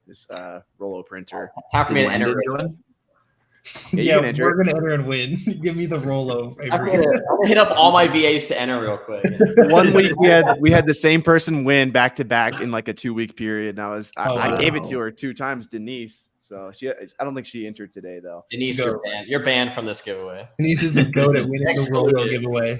A: Rollo printer.
C: Time for me to enter.
A: Yeah,
D: we're gonna enter and win. Give me the Rollo.
C: I'm gonna hit up all my VAs to enter real quick.
A: 1 week we had the same person win back to back in like a 2-week period, and I gave it to her 2 times, Denise. So I don't think she entered today though.
C: Denise, you're banned from this giveaway.
D: Denise is the goat at winning the Rollo giveaway.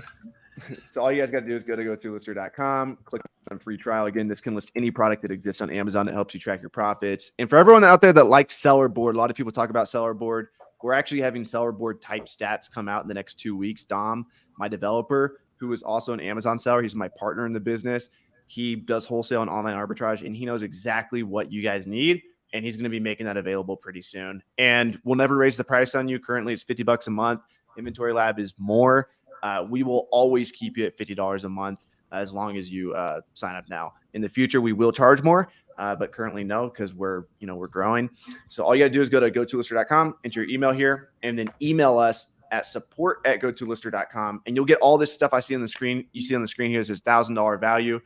A: So all you guys got to do is go to gotolister.com, click on free trial. Again, this can list any product that exists on Amazon that helps you track your profits. And for everyone out there that likes Seller Board, a lot of people talk about Seller Board. We're actually having Seller Board type stats come out in the next 2 weeks. Dom, my developer, who is also an Amazon seller, he's my partner in the business. He does wholesale and online arbitrage, and he knows exactly what you guys need. And he's going to be making that available pretty soon. And we'll never raise the price on you. Currently, it's $50 a month. Inventory Lab is more. We will always keep you at $50 a month as long as you sign up now. In the future, we will charge more, but currently no, because we're growing. So all you gotta do is go to gotolister.com, enter your email here, and then email us at support@gotolister.com, and you'll get all this stuff I see on the screen. You see on the screen here, it says $1,000 value.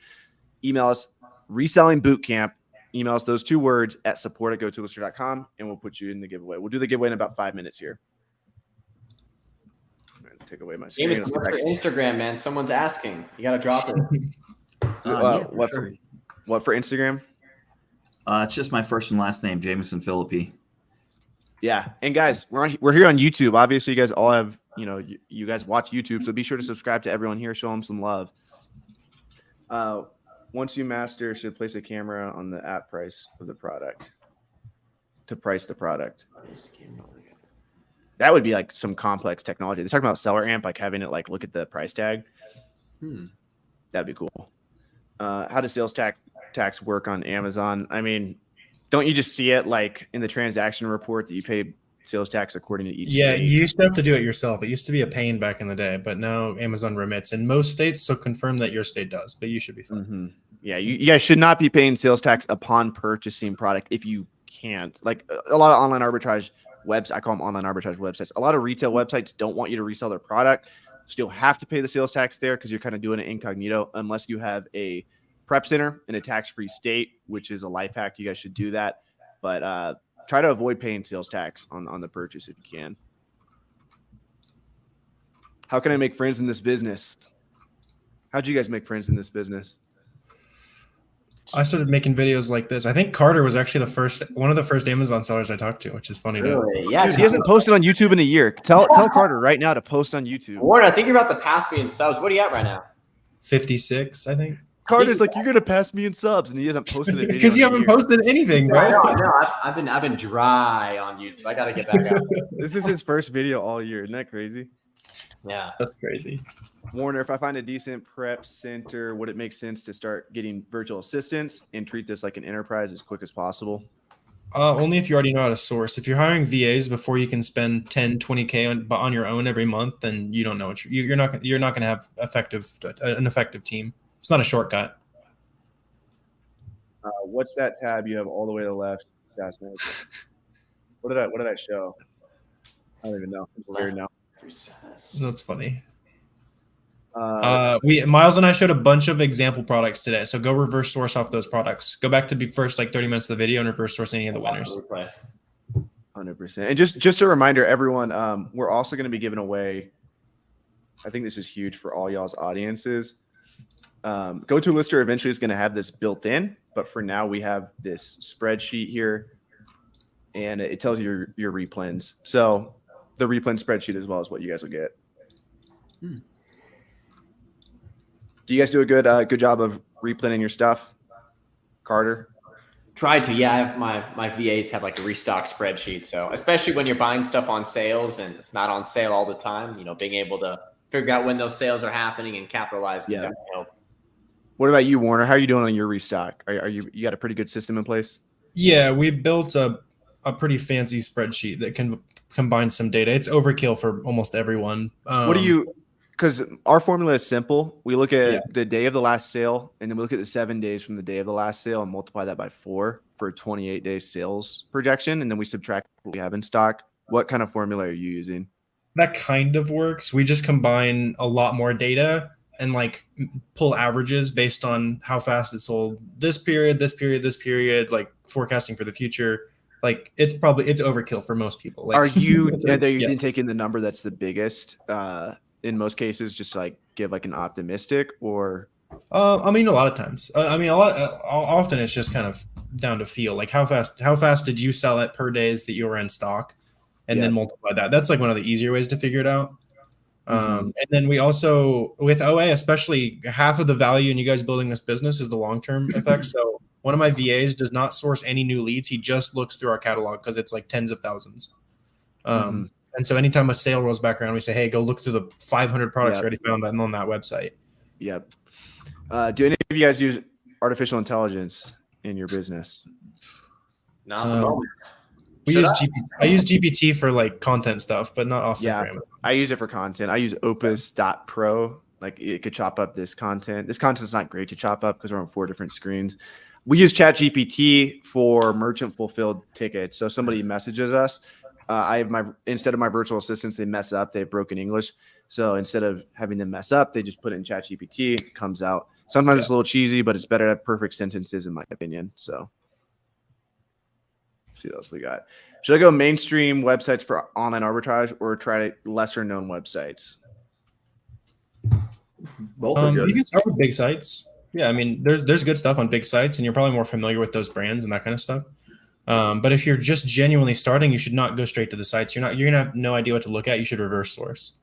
A: Email us Reselling Bootcamp. Email us those 2 words at support@gotolister.com, and we'll put you in the giveaway. We'll do the giveaway in about 5 minutes here. Take away my screen.
C: James, what's your Instagram, man? Someone's asking. You gotta drop it.
A: What for Instagram?
E: It's just my first and last name, Jameson Philippi.
A: Yeah, and guys, we're here on YouTube. Obviously, you guys all have you guys watch YouTube, so be sure to subscribe to everyone here. Show them some love. Once you master, should place a camera on the app price of the product to price the product. That would be like some complex technology. They're talking about SellerAmp, like having it like look at the price tag. That'd be cool. How does sales tax work on Amazon? I mean, don't you just see it like in the transaction report that you pay sales tax according to each state?
D: You used to have to do it yourself. It used to be a pain back in the day, but now Amazon remits in most states. So confirm that your state does, but you should be fine.
A: Mm-hmm. Yeah, you guys should not be paying sales tax upon purchasing product if you can't. Like a lot of online arbitrage websites, I call them online arbitrage websites. A lot of retail websites don't want you to resell their product. So you'll have to pay the sales tax there because you're kind of doing it incognito unless you have a prep center in a tax-free state, which is a life hack. You guys should do that. But try to avoid paying sales tax on the purchase if you can. How can I make friends in this business? How'd you guys make friends in this business?
D: I started making videos like this. I think Carter was actually one of the first Amazon sellers I talked to, which is funny.
C: Really? Yeah,
A: dude, he hasn't posted on YouTube in a year. Tell Carter right now to post on YouTube.
C: Warren, I think you're about to pass me in subs. What are you at right now?
D: 56, I think.
A: Carter's like, you're gonna pass me in subs, and he hasn't posted it
D: because you haven't posted anything, bro.
C: No, I've been dry on YouTube. I gotta get back out.
A: This is his first video all year. Isn't that crazy?
C: Yeah,
D: that's crazy.
A: Warner, if I find a decent prep center, would it make sense to start getting virtual assistants and treat this like an enterprise as quick as possible?
D: Only if you already know how to source. If you're hiring VAs before you can spend 10, 20K on your own every month, then you don't know what you're not going to have an effective team. It's not a shortcut.
A: What's that tab you have all the way to the left? What did I show? I don't even know. It's weird now.
D: That's funny. Miles and I showed a bunch of example products today, so go reverse source off those products. Go back to the first 30 minutes of the video and reverse source any of the winners.
A: 100%. And just a reminder, everyone, we're also going to be giving away. I think this is huge for all y'all's audiences. GoToLister eventually is going to have this built in, but for now we have this spreadsheet here, and it tells you your replens. So the replen spreadsheet as well is what you guys will get. Do you guys do a good job of replanning your stuff, Carter?
C: Tried to, yeah. I have my VAs have like a restock spreadsheet. So especially when you're buying stuff on sales and it's not on sale all the time, being able to figure out when those sales are happening and capitalize. Can definitely help.
A: What about you, Warner? How are you doing on your restock? Are you got a pretty good system in place?
D: Yeah, we built a pretty fancy spreadsheet that can combine some data. It's overkill for almost everyone.
A: What do you? Because our formula is simple. We look at
D: Yeah.
A: the day of the last sale, and then we look at the 7 days from the day of the last sale and multiply that by 4 for a 28-day sales projection, and then we subtract what we have in stock. What kind of formula are you using?
D: That kind of works. We just combine a lot more data and like pull averages based on how fast it sold this period, like forecasting for the future. Like it's overkill for most people. Like,
A: Are you
D: yeah.
A: taking the number that's the biggest in most cases, just to like give like an optimistic, or?
D: I mean, a lot of times. Often it's just kind of down to feel. Like how fast did you sell it per days that you were in stock, and then multiply that. That's like one of the easier ways to figure it out. And then we also, with OA, especially, half of the value in you guys building this business is the long-term effect. So one of my VAs does not source any new leads. He just looks through our catalog because it's like tens of thousands. And so anytime a sale rolls back around, we say, hey, go look through the 500 products already found on that website.
A: Yep. Do any of you guys use artificial intelligence in your business?
C: Not at the moment.
D: I use GPT for like content stuff, but not often for Amazon.
A: I use it for content. I use Opus.pro. Like it could chop up this content. This content's not great to chop up because we're on 4 different screens. We use ChatGPT for merchant fulfilled tickets. So somebody messages us. I have instead of my virtual assistants, they mess up. They have broken English. So instead of having them mess up, they just put it in ChatGPT. It comes out. Sometimes it's a little cheesy, but it's better to have perfect sentences, in my opinion. So. See what else we got. Should I go mainstream websites for online arbitrage or try lesser known websites?
E: Both are good.
D: You can start with big sites. Yeah, I mean, there's good stuff on big sites, and you're probably more familiar with those brands and that kind of stuff. But if you're just genuinely starting, you should not go straight to the sites. You're gonna have no idea what to look at. You should reverse source.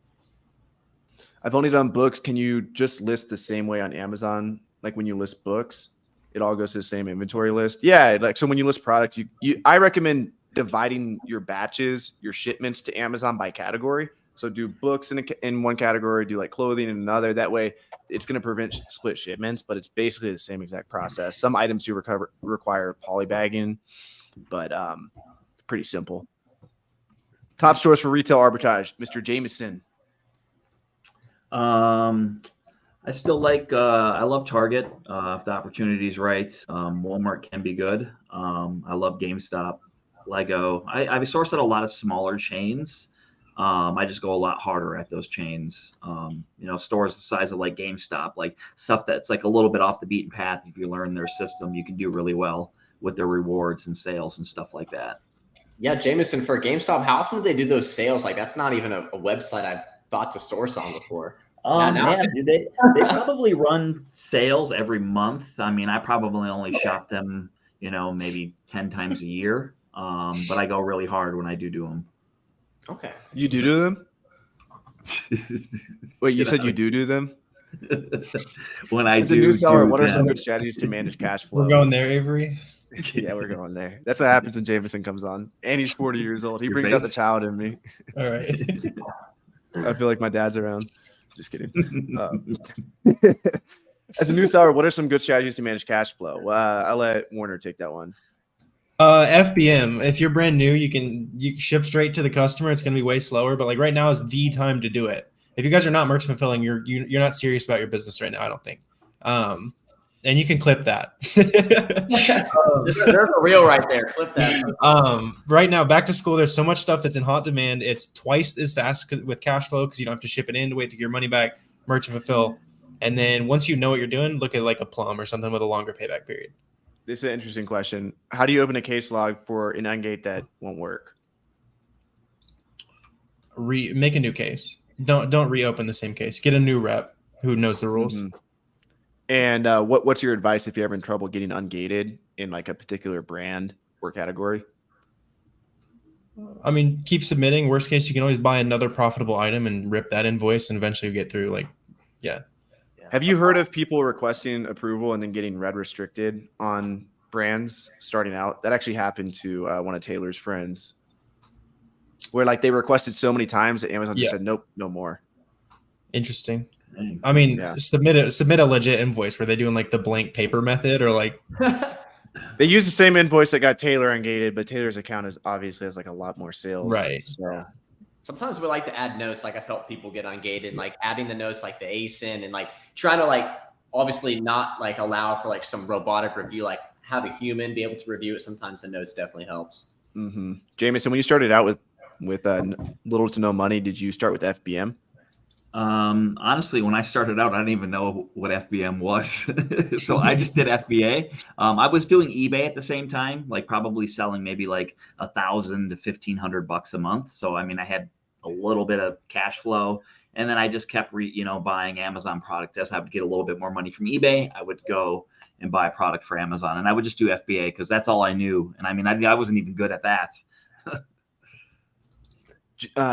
A: I've only done books. Can you just list the same way on Amazon? Like when you list books, it all goes to the same inventory list. Yeah, like so when you list products, I recommend dividing your batches, your shipments to Amazon by category. So do books in one category, do like clothing in another. That way, it's going to prevent split shipments, but it's basically the same exact process. Some items do require polybagging, but pretty simple. Top stores for retail arbitrage, Mr. Jameson.
E: I still like, I love Target if the opportunity is right. Walmart can be good. I love GameStop, Lego. I source at a lot of smaller chains. I just go a lot harder at those chains. Stores the size of like GameStop, like stuff that's like a little bit off the beaten path. If you learn their system, you can do really well with their rewards and sales and stuff like that.
C: Yeah, Jameson, for GameStop, how often do they do those sales? Like that's not even a website I've thought to source on before.
E: Dude, they probably run sales every month. I mean, I probably only shop them, maybe 10 times a year. But I go really hard when I do them.
C: Okay.
A: You do them? Wait, you said you do them?
E: When I
A: As a new seller, what are some good strategies to manage cash flow?
D: We're going there, Avery.
A: Yeah, we're going there. That's what happens when Jameson comes on. And he's 40 years old. He brings out the child in me.
D: All right.
A: I feel like my dad's around. Just kidding. As a new seller, what are some good strategies to manage cash flow? I'll let Warner take that one.
D: FBM. If you're brand new, you can ship straight to the customer. It's going to be way slower, but like right now is the time to do it. If you guys are not merchant fulfilling, you're not serious about your business right now, I don't think. And you can clip that.
C: There's a reel right there. Clip that.
D: Right now, back to school, there's so much stuff that's in hot demand. It's twice as fast with cash flow because you don't have to ship it in to wait to get your money back, merchant fulfill. And then once you know what you're doing, look at like a Plum or something with a longer payback period.
A: This is an interesting question. How do you open a case log for an Ungate that won't work?
D: Make a new case. Don't reopen the same case. Get a new rep who knows the rules.
A: Mm-hmm. And what's your advice if you're having trouble getting ungated in like a particular brand or category?
D: I mean, keep submitting. Worst case, you can always buy another profitable item and rip that invoice and eventually get through.
A: Have you heard of people requesting approval and then getting red restricted on brands starting out? That actually happened to one of Taylor's friends, where like they requested so many times that Amazon just said, nope, no more.
D: Interesting.
E: Dang.
D: I mean,
A: Yeah.
D: submit a legit invoice. Were they doing like the blank paper method or like?
A: They use the same invoice that got Taylor ungated, but Taylor's account is obviously has like a lot more sales.
D: Right.
A: So
C: Sometimes we like to add notes, like I've helped people get ungated, like adding the notes like the ASIN and like trying to like obviously not like allow for like some robotic review, like have a human be able to review it. Sometimes the notes definitely helps.
A: Jameson, when you started out with little to no money, did you start with FBM?
E: Honestly, when I started out, I didn't even know what FBM was. So I just did FBA. I was doing eBay at the same time, like probably selling maybe like $1,000 to $1,500 a month. So, I mean, I had a little bit of cash flow, and then I just kept, buying Amazon product. As I would get a little bit more money from eBay, I would go and buy a product for Amazon, and I would just do FBA because that's all I knew. And I mean, I wasn't even good at that.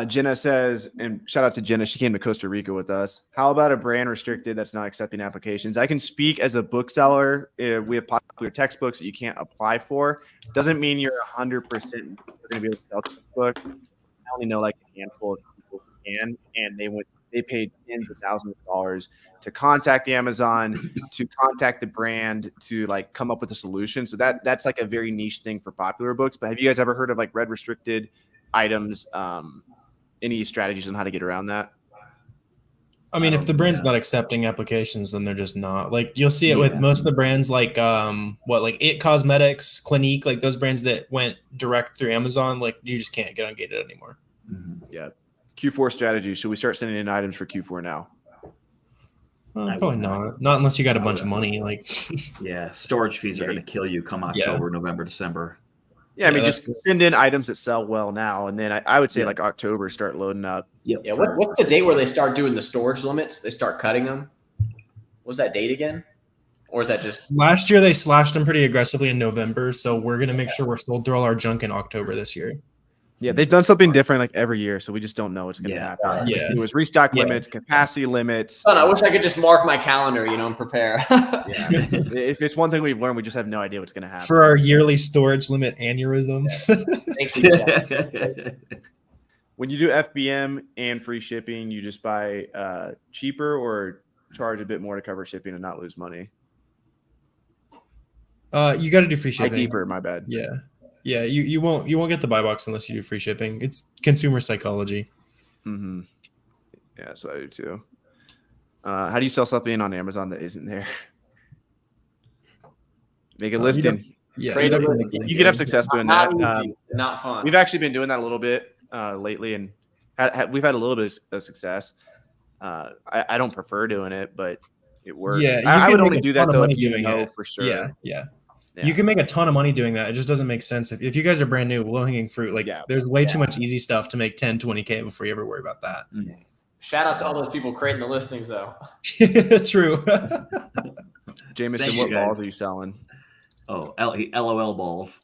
A: Jenna says, and shout out to Jenna, she came to Costa Rica with us. How about a brand restricted that's not accepting applications? I can speak as a bookseller. We have popular textbooks that you can't apply for. Doesn't mean you're 100% going to be able to sell the book. I only know like a handful of people who can, and they paid tens of thousands of dollars to contact Amazon, to contact the brand, to like come up with a solution. So that's like a very niche thing for popular books. But have you guys ever heard of like red restricted items? Any strategies on how to get around that?
D: I mean, if the brand's not accepting applications, then they're just not. Like you'll see it with most of the brands, like like It Cosmetics, Clinique, like those brands that went direct through Amazon. Like you just can't get ungated anymore.
A: Yeah. Q4 strategy. Should we start sending in items for Q4 now?
D: Probably not. Not unless you got a bunch of money. Like
E: Yeah, storage fees are going to kill you come October, November, December.
A: Yeah, I mean, just send in items that sell well now, and then I would say like October, start loading up.
E: Yep.
C: Yeah. What's the date where they start doing the storage limits? They start cutting them. What's that date again? Or is that just
D: last year they slashed them pretty aggressively in November? So we're gonna make sure we're sold through all our junk in October this year.
A: Yeah, they've done something different like every year, so we just don't know what's going to happen.
D: Yeah,
A: it was restock limits, capacity limits.
C: I wish I could just mark my calendar, and prepare.
A: If it's one thing we've learned, we just have no idea what's going to happen.
D: For our yearly storage limit aneurysm.
C: Thank you.
A: When you do FBM and free shipping, you just buy cheaper or charge a bit more to cover shipping and not lose money?
D: You got to do free shipping.
A: Deeper, my bad.
D: Yeah, you won't get the buy box unless you do free shipping. It's consumer psychology.
A: Yeah, that's what I do too. How do you sell something on Amazon that isn't there? Make a listing.
D: You
A: can have success doing that.
C: Not fun.
A: We've actually been doing that a little bit lately, and we've had a little bit of success. I don't prefer doing it, but it works.
D: Yeah,
A: I would only do that though if you know for sure.
D: Yeah. You can make a ton of money doing that. It just doesn't make sense. If you guys are brand new, low-hanging fruit, there's way too much easy stuff to make 10, 20K before you ever worry about that.
C: Shout out to all those people creating the listings, though.
D: True.
A: Jameson, what balls are you selling?
E: Oh, LOL balls.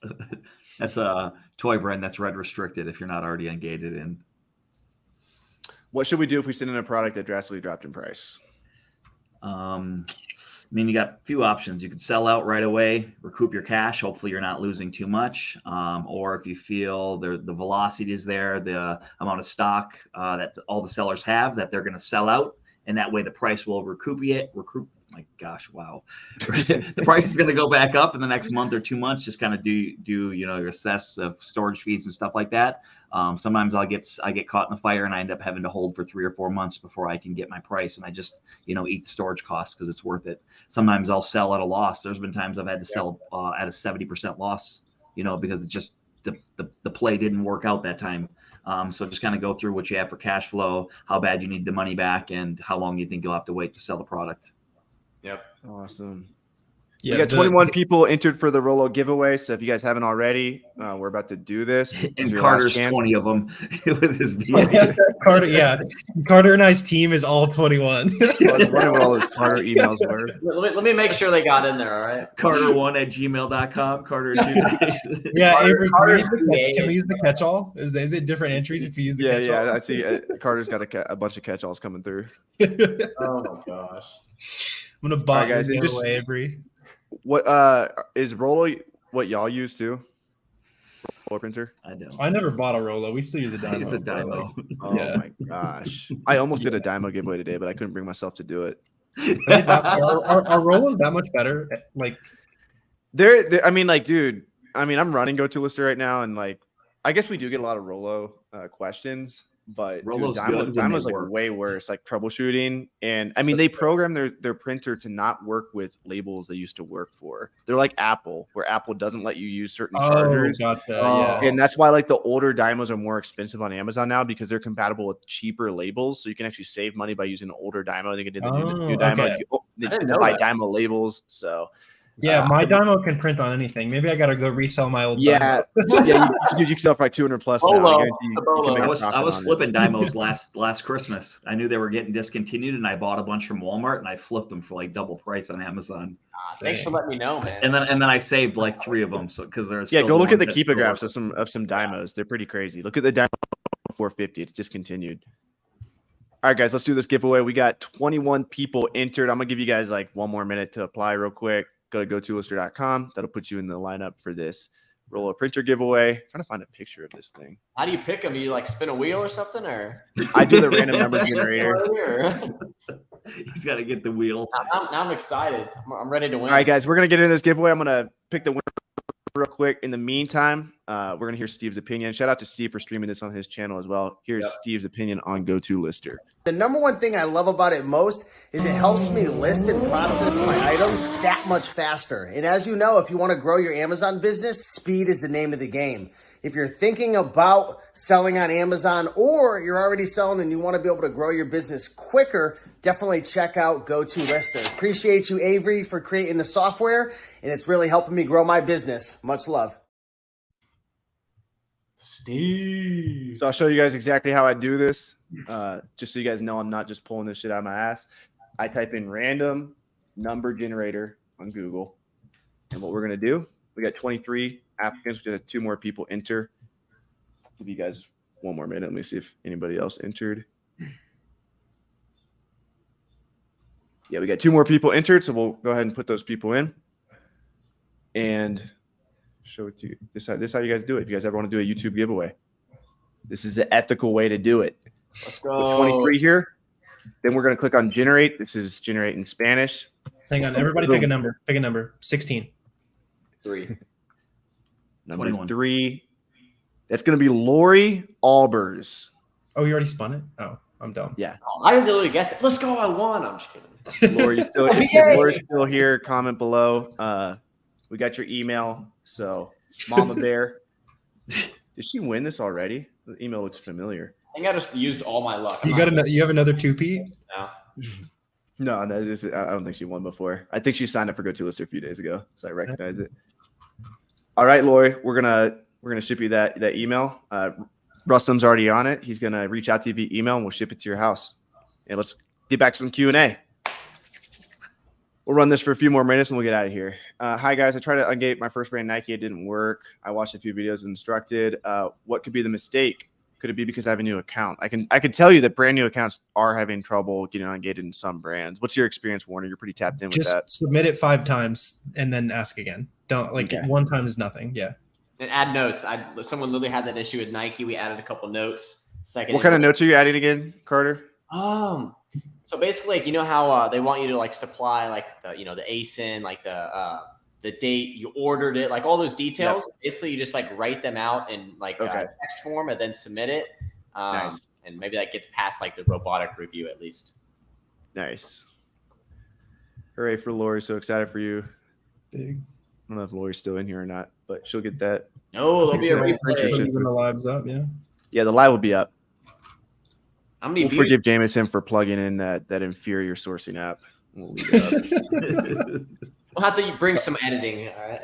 E: That's a toy brand that's red restricted if you're not already ungated in.
A: What should we do if we send in a product that drastically dropped in price?
E: I mean, you got a few options. You could sell out right away, recoup your cash. Hopefully you're not losing too much. Or if you feel the velocity is there, the amount of stock that all the sellers have that they're going to sell out. And that way the price will recoup. My gosh, wow. The price is going to go back up in the next month or 2 months. Just kind of do your assess of storage fees and stuff like that. Sometimes I get caught in the fire and I end up having to hold for 3 or 4 months before I can get my price. And I just, eat the storage costs because it's worth it. Sometimes I'll sell at a loss. There's been times I've had to sell at a 70% loss, because it just, the play didn't work out that time. So just kind of go through what you have for cash flow, how bad you need the money back, and how long you think you'll have to wait to sell the product.
C: Yep.
A: Awesome.
D: Yeah,
A: we got 21 people entered for the Rolo giveaway. So if you guys haven't already, we're about to do this.
E: And Carter's 20 of them with his
D: Carter and I's team is all 21.
A: I was wondering what all those Carter emails were.
C: Let me make sure they got in there. All right.
E: Carter1@gmail.com. Carter2.
D: Yeah, Avery, can we use the catch-all? Is it different entries if you use the catch-all?
A: Yeah, I see. Carter's got a bunch of catch-alls coming through.
C: Oh my gosh.
D: I'm gonna buy
A: guys.
D: Avery.
A: What is Rolo? What y'all use too? Roller printer?
E: I don't.
D: I never bought a Rolo. We still use a Dymo.
E: It's a Dymo.
A: Oh
D: Yeah.
A: my gosh. I almost did a Dymo giveaway today, but I couldn't bring myself to do it.
D: Are Rolos that much better? Like,
A: They're I mean, like, dude, I mean, I'm running GoToLister right now, and like, I guess we do get a lot of Rolo questions, but
E: Rolo's
A: dude,
E: good when
A: Dymo's
E: they
A: like
E: work.
A: way worse, like troubleshooting. And I mean, they program their printer to not work with labels they used to work for. They're like Apple, where Apple doesn't let you use certain chargers.
D: Gotcha.
C: Oh.
D: Yeah.
A: And that's why like the older Dymos are more expensive on Amazon now, because they're compatible with cheaper labels. So you can actually save money by using an older Dymo. They can do the new Dymo.
D: Okay.
A: They
C: didn't
A: to
C: know
A: buy
C: that.
A: Dymo labels. So
D: Yeah, my Dymo can print on anything. Maybe I gotta go resell my old
A: yeah,
D: Dymo.
A: yeah, you can sell for like 200 plus now. I
C: Bolo.
A: guarantee
C: It's a
A: you
C: bolo.
A: can make
E: I
A: a
E: was
A: profit on it.
E: flipping Dymos last Christmas. I knew they were getting discontinued, and I bought a bunch from Walmart, and I flipped them for like double price on Amazon.
C: Thanks for letting me know, man.
E: And then I saved like 3 of them. So because there's
A: Yeah, go look at the Keepagraphs of some Dymos. They're pretty crazy. Look at the Dymo 450. It's discontinued. All right, guys, let's do this giveaway. We got 21 people entered. I'm gonna give you guys like one more minute to apply real quick. Go to GoToLister.com. That'll put you in the lineup for this Rolo printer giveaway. I'm trying to find a picture of this thing.
C: How do you pick them? You like spin a wheel or something, or
A: I do the random number generator.
E: He's got to get the wheel.
C: now I'm excited. I'm ready to win.
A: All right, guys, we're gonna get into this giveaway. I'm gonna pick the winner real quick. In the meantime, we're gonna hear Steve's opinion. Shout out to Steve for streaming this on his channel as well. Here's Steve's opinion on GoToLister.
F: The number one thing I love about it most is it helps me list and process my items that much faster. And as you know, if you want to grow your Amazon business, speed is the name of the game. If you're thinking about selling on Amazon, or you're already selling and you want to be able to grow your business quicker, definitely check out GoToLister. Appreciate you, Avery, for creating the software, and it's really helping me grow my business. Much love.
C: Steve.
A: So I'll show you guys exactly how I do this. Just so you guys know, I'm not just pulling this shit out of my ass. I type in random number generator on Google. And what we're going to do, we got 23 applicants. We just had 2 more people enter. Give you guys one more minute. Let me see if anybody else entered. Yeah, we got 2 more people entered. So we'll go ahead and put those people in and show it to you. This is how you guys do it. If you guys ever want to do a YouTube giveaway, this is the ethical way to do it.
C: Let's go.
A: 23 here. Then we're going to click on generate. This is generate in Spanish.
D: Hang on, everybody pick a number. Pick a number. 16.
C: 3.
A: Number
E: 21.
A: 3. That's going to be Lori Albers.
D: Oh, you already spun it? Oh, I'm dumb.
A: Yeah.
C: Oh, I didn't really guess it. Let's go. I won. I'm just kidding.
A: Lori, if Lori's still here, comment below. We got your email. So, Mama Bear. Did she win this already? The email looks familiar.
C: I think I just used all my luck.
D: You have another 2P?
C: No.
A: No, I don't think she won before. I think she signed up for GoToLister a few days ago, so I recognize it. All right, Lori, we're gonna ship you that email. Rustam's already on it. He's gonna reach out to you via email, and we'll ship it to your house. And let's get back to some Q&A. We'll run this for a few more minutes, and we'll get out of here. Hi guys, I tried to ungate my first brand Nike. It didn't work. I watched a few videos and instructed. What could be the mistake? Could it be because I have a new account? I can tell you that brand new accounts are having trouble getting ungated in some brands. What's your experience, Warner? You're pretty tapped in with that.
D: Just submit it 5 times and then ask again. Don't
A: Okay.
D: one time is nothing. Yeah.
C: And add notes. Someone literally had that issue with Nike. We added a couple notes.
A: What kind of notes are you adding again, Carter?
C: So basically, like, you know how they want you to like supply like the the ASIN, like the date you ordered it, like all those details. Yep. Basically, you just like write them out in like text form and then submit it.
A: Nice.
C: And maybe that gets past like the robotic review at least.
A: Nice. Hooray for Lori. So excited for you.
D: Big.
A: I don't know if Lori's still in here or not, but she'll get that.
C: No, there'll be a replay.
D: Even the lives up, yeah.
A: Yeah, the live will be up.
C: How many
A: We'll forgive Jameson for plugging in that inferior sourcing app. We'll leave it up.
C: We'll have to bring some editing. All right.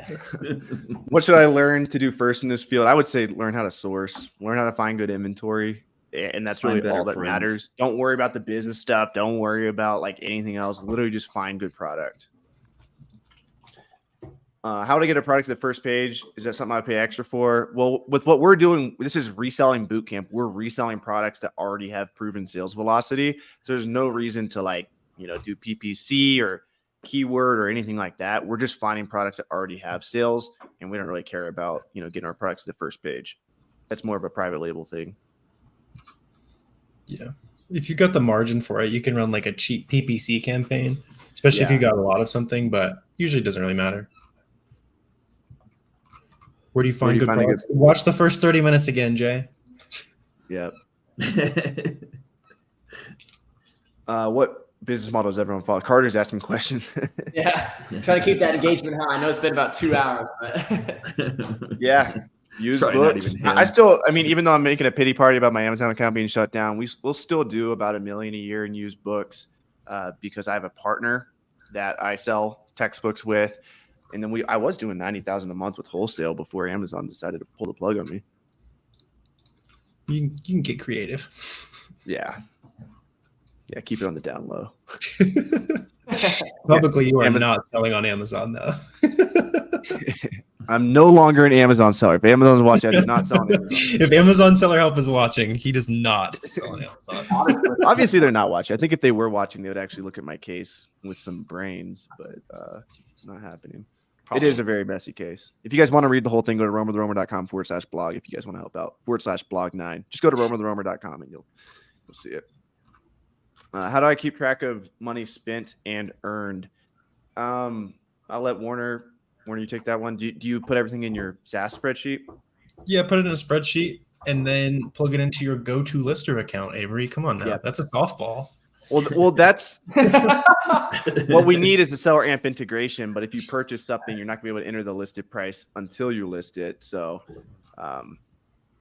A: What should I learn to do first in this field? I would say learn how to source, learn how to find good inventory. And that's really all that matters. Don't worry about the business stuff. Don't worry about like anything else. Literally just find good product. How to get a product to the first page? Is that something I pay extra for? Well, with what we're doing, this is reselling boot camp. We're reselling products that already have proven sales velocity. So there's no reason to do PPC or keyword or anything like that. We're just finding products that already have sales, and we don't really care about, getting our products to the first page. That's more of a private label thing.
D: Yeah. If you got the margin for it, you can run like a cheap PPC campaign, especially if you got a lot of something, but usually it doesn't really matter. Where do you find good products? Watch the first 30 minutes again, Jay.
A: Yep. What business model does everyone follow? Carter's asking questions.
C: Yeah. Try to keep that engagement high. I know it's been about 2 hours, but
A: yeah. Use books. Even though I'm making a pity party about my Amazon account being shut down, we'll still do about $1 million a year in used books because I have a partner that I sell textbooks with. And then I was doing $90,000 a month with Wholesale before Amazon decided to pull the plug on me.
D: You can get creative.
A: Yeah. Yeah, keep it on the down low.
D: Publicly, you are not selling on Amazon, though.
A: I'm no longer an Amazon seller. If Amazon's watching, I do not sell on Amazon.
D: If Amazon Seller Help is watching, he does not sell on Amazon.
A: Obviously, they're not watching. I think if they were watching, they would actually look at my case with some brains, but it's not happening. Probably. It is a very messy case. If you guys want to read the whole thing, go to roamwithroamer.com/blog. If you guys want to help out, /blog9. Just go to roamwithroamer.com and you'll see it. How do I keep track of money spent and earned? I'll let Warner, you take that one. Do you put everything in your SaaS spreadsheet?
D: Yeah, put it in a spreadsheet and then plug it into your GoToLister account, Avery. Come on now. Yeah. That's a softball.
A: Well, that's what we need is a SellerAmp integration. But if you purchase something, you're not going to be able to enter the listed price until you list it. So,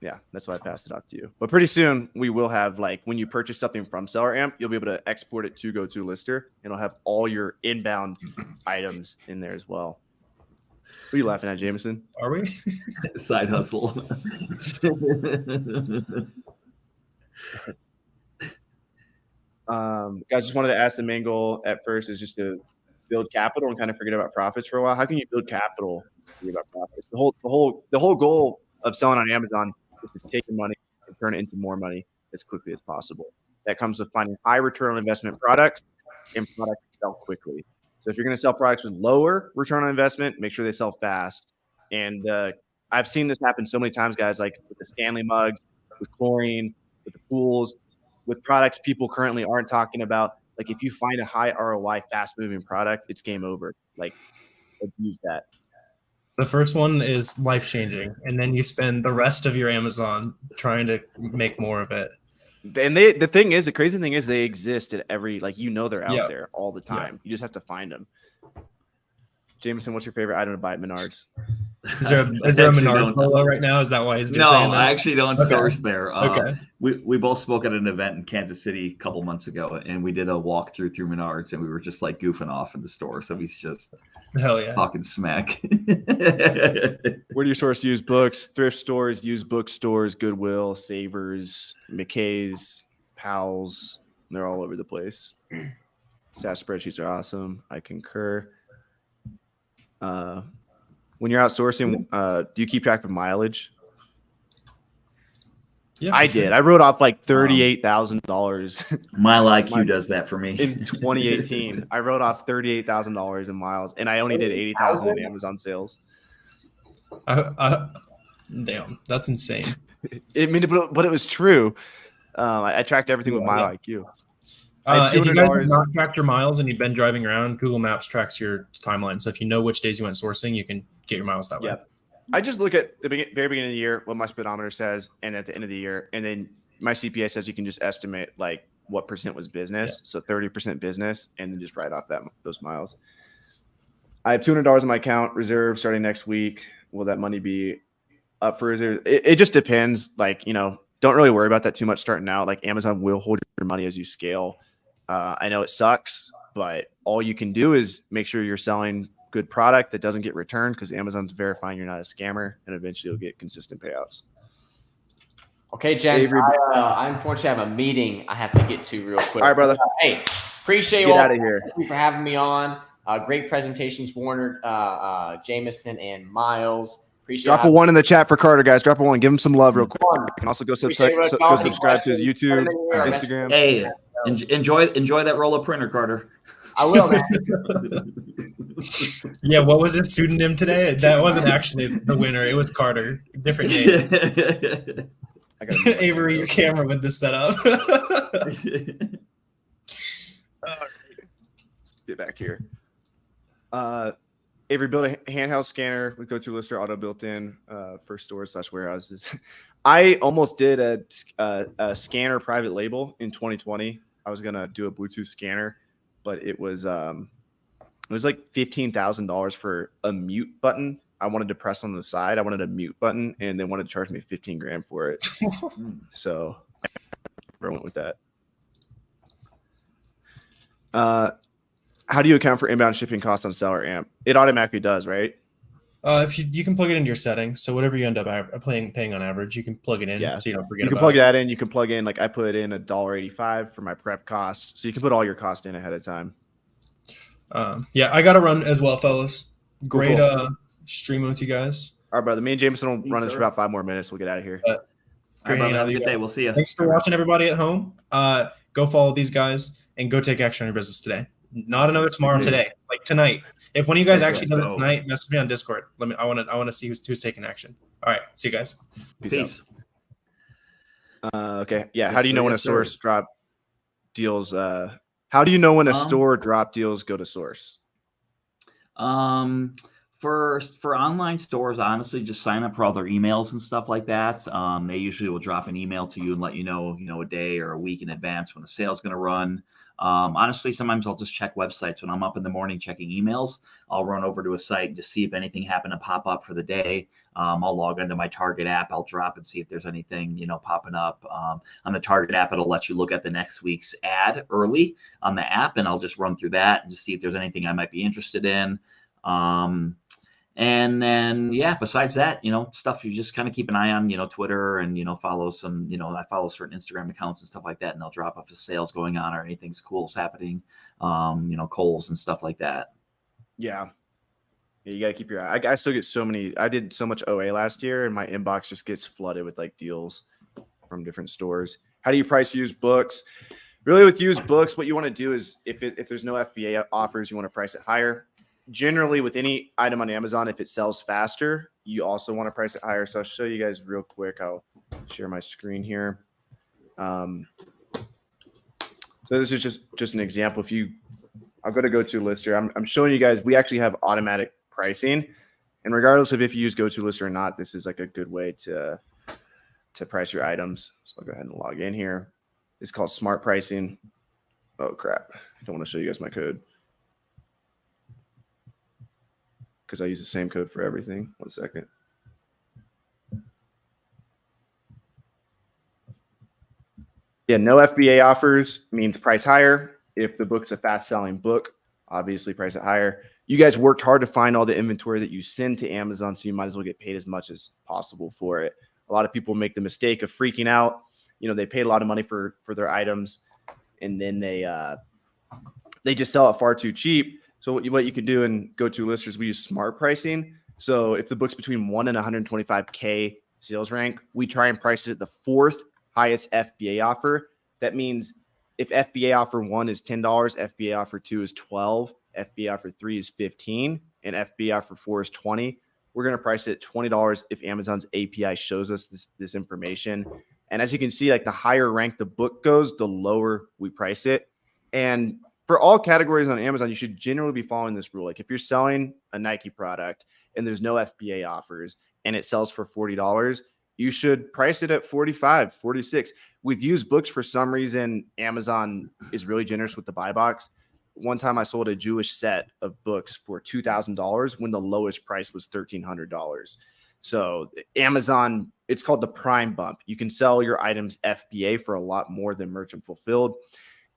A: yeah, that's why I passed it off to you. But pretty soon we will have, like, when you purchase something from SellerAmp, you'll be able to export it to GoToLister. And it'll have all your inbound items in there as well. What are you laughing at, Jameson?
D: Are we?
E: Side hustle.
A: Guys, just wanted to ask, the main goal at first is just to build capital and kind of forget about profits for a while. How can you build capital and forget about profits? The whole goal of selling on Amazon is to take your money and turn it into more money as quickly as possible. That comes with finding high return on investment products and products that sell quickly. So if you're going to sell products with lower return on investment, make sure they sell fast. And I've seen this happen so many times, guys, like with the Stanley mugs, with chlorine, with the pools, with products people currently aren't talking about. Like, if you find a high ROI, fast-moving product, it's game over. Like, use that.
D: The first one is life-changing, and then you spend the rest of your Amazon trying to make more of it.
A: And the crazy thing is they exist at every, like, they're out there all the time. Yeah. You just have to find them. Jameson, what's your favorite item to buy at Menards?
D: Is there a Menards polo right now? Is that why he's
E: no?
D: Saying that?
E: I actually don't source there.
D: Okay.
E: We both spoke at an event in Kansas City a couple months ago, and we did a walkthrough through Menards, and we were just like goofing off in the store. So he's just talking smack.
A: Where do you source used books? Thrift stores, used bookstores, Goodwill, Savers, McKay's, Powell's. They're all over the place. SaaS spreadsheets are awesome. I concur. When you're outsourcing, do you keep track of mileage?
E: Yeah,
A: I did. I wrote off like $38,000.
E: Mile IQ does that for me.
A: In 2018, I wrote off $38,000 in miles, and I only did 80,000 in Amazon sales.
D: Damn, that's insane.
A: But it was true. I tracked everything with Mile IQ.
D: If you guys have not tracked your miles and you've been driving around, Google Maps tracks your timeline. So if you know which days you went sourcing, you can get your miles that way.
A: Yep. I just look at the very beginning of the year, what my speedometer says, and at the end of the year, and then my CPA says you can just estimate like what percent was business. Yeah. So 30% business, and then just write off those miles. I have $200 in my account reserve starting next week. Will that money be up for reserve? It just depends. Like, don't really worry about that too much starting out. Like, Amazon will hold your money as you scale. I know it sucks, but all you can do is make sure you're selling good product that doesn't get returned, because Amazon's verifying you're not a scammer, and eventually you'll get consistent payouts.
C: Okay, gents, I unfortunately have a meeting I have to get to real quick.
A: All right, brother.
C: Hey, appreciate you
A: all.
C: Get
A: out of here.
C: Thank you for having me on. Great presentations, Warner, Jameson, and Miles.
A: Drop a 1 in the chat for Carter, guys. Drop a 1. Give him some love real quick. You can also go subscribe to his YouTube, Instagram.
E: Hey, enjoy that roll of printer, Carter.
F: I will, man.
D: Yeah, what was his pseudonym today? That wasn't actually the winner. It was Carter. Different name.
A: I gotta
D: Avery, your camera with this setup.
A: Let's get back here. Avery built a handheld scanner with GoToLister auto built in for stores / warehouses. I almost did a scanner private label in 2020. I was gonna do a Bluetooth scanner, but it was like $15,000 for a mute button. I wanted to press on the side. I wanted a mute button, and they wanted to charge me 15 grand for it. So I went with that. How do you account for inbound shipping costs on SellerAmp? It automatically does, right?
D: If you can plug it into your settings, so whatever you end up paying on average, you can plug it in.
A: Yeah.
D: So you don't forget.
A: You can plug that in. You can plug in, like I put in $1.85 for my prep cost, so you can put all your cost in ahead of time.
D: Yeah, I got to run as well, fellas. Great
A: Cool.
D: streaming with you guys.
A: All right, brother. Me and Jameson will
E: Yes,
A: run this
E: sir.
A: for about 5 more minutes. We'll get out of here.
E: All right,
D: Great
E: brother,
D: hanging out
E: have a
D: with you
E: good day.
D: guys.
E: We'll see you.
D: Thanks for watching, everybody at home. Go follow these guys and go take action on your business today. Not another tomorrow, today. Like tonight. If one of you guys actually does it tonight, message me on Discord. I want to see who's taking action. All right, see you guys.
A: Peace. Okay. Yeah. How do you know when a source drop deals? How do you know when a store drop deals go to source?
E: For online stores, honestly, just sign up for all their emails and stuff like that. They usually will drop an email to you and let you know, a day or a week in advance when a sale's going to run. Honestly, sometimes I'll just check websites when I'm up in the morning checking emails. I'll run over to a site to see if anything happened to pop up for the day. I'll log into my Target app. I'll drop and see if there's anything, popping up. On the Target app, it'll let you look at the next week's ad early on the app, and I'll just run through that and just see if there's anything I might be interested in. And then, besides that, stuff you just kind of keep an eye on, Twitter and, follow some, I follow certain Instagram accounts and stuff like that. And they'll drop up a sales going on or anything's cool's happening, Kohl's and stuff like that.
A: Yeah. You got to keep your eye. I still get I did so much OA last year, and my inbox just gets flooded with like deals from different stores. How do you price used books? Really, with used books, what you want to do is if there's no FBA offers, you want to price it higher. Generally, with any item on Amazon, if it sells faster, you also want to price it higher. So I'll show you guys real quick. I'll share my screen here. So this is just an example. I'll go to GoToLister. I'm showing you guys, we actually have automatic pricing. And regardless of if you use GoToLister or not, this is like a good way to price your items. So I'll go ahead and log in here. It's called smart pricing. Oh, crap. I don't want to show you guys my code, because I use the same code for everything. 1 second. Yeah, no FBA offers means price higher. If the book's a fast-selling book, obviously price it higher. You guys worked hard to find all the inventory that you send to Amazon, so you might as well get paid as much as possible for it. A lot of people make the mistake of freaking out. They paid a lot of money for their items, and then they just sell it far too cheap. So what you can do in GoToListers, we use smart pricing. So if the book's between 1 and 125K sales rank, we try and price it at the 4th highest FBA offer. That means if FBA offer 1 is $10, FBA offer 2 is $12, FBA offer 3 is $15, and FBA offer 4 is $20. We're going to price it at $20 if Amazon's API shows us this information. And as you can see, like the higher rank the book goes, the lower we price it. And for all categories on Amazon, you should generally be following this rule. Like if you're selling a Nike product and there's no FBA offers and it sells for $40, you should price it at $45, $46. With used books, for some reason, Amazon is really generous with the buy box. One time I sold a Jewish set of books for $2,000 when the lowest price was $1,300. So Amazon, it's called the Prime Bump. You can sell your items FBA for a lot more than merchant fulfilled.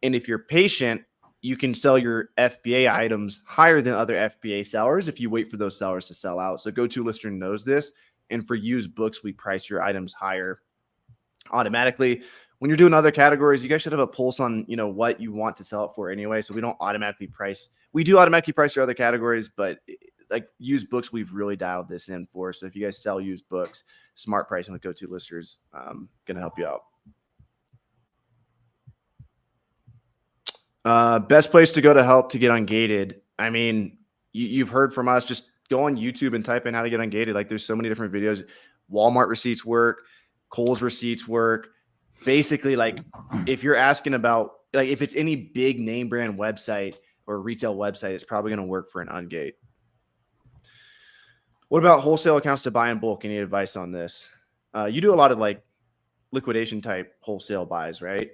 A: And if you're patient, you can sell your FBA items higher than other FBA sellers if you wait for those sellers to sell out. So GoToLister knows this. And for used books, we price your items higher automatically. When you're doing other categories, you guys should have a pulse on, what you want to sell it for anyway. So we don't automatically price. We do automatically price your other categories, but like used books, we've really dialed this in for. So if you guys sell used books, smart pricing with GoToLister is going to help you out. Best place to go to help to get ungated. I mean, you've heard from us. Just go on YouTube and type in how to get ungated. Like, there's so many different videos. Walmart receipts work. Kohl's receipts work. Basically, like, if you're asking about, like, if it's any big name brand website or retail website, it's probably going to work for an ungate. What about wholesale accounts to buy in bulk? Any advice on this? You do a lot of like liquidation type wholesale buys, right?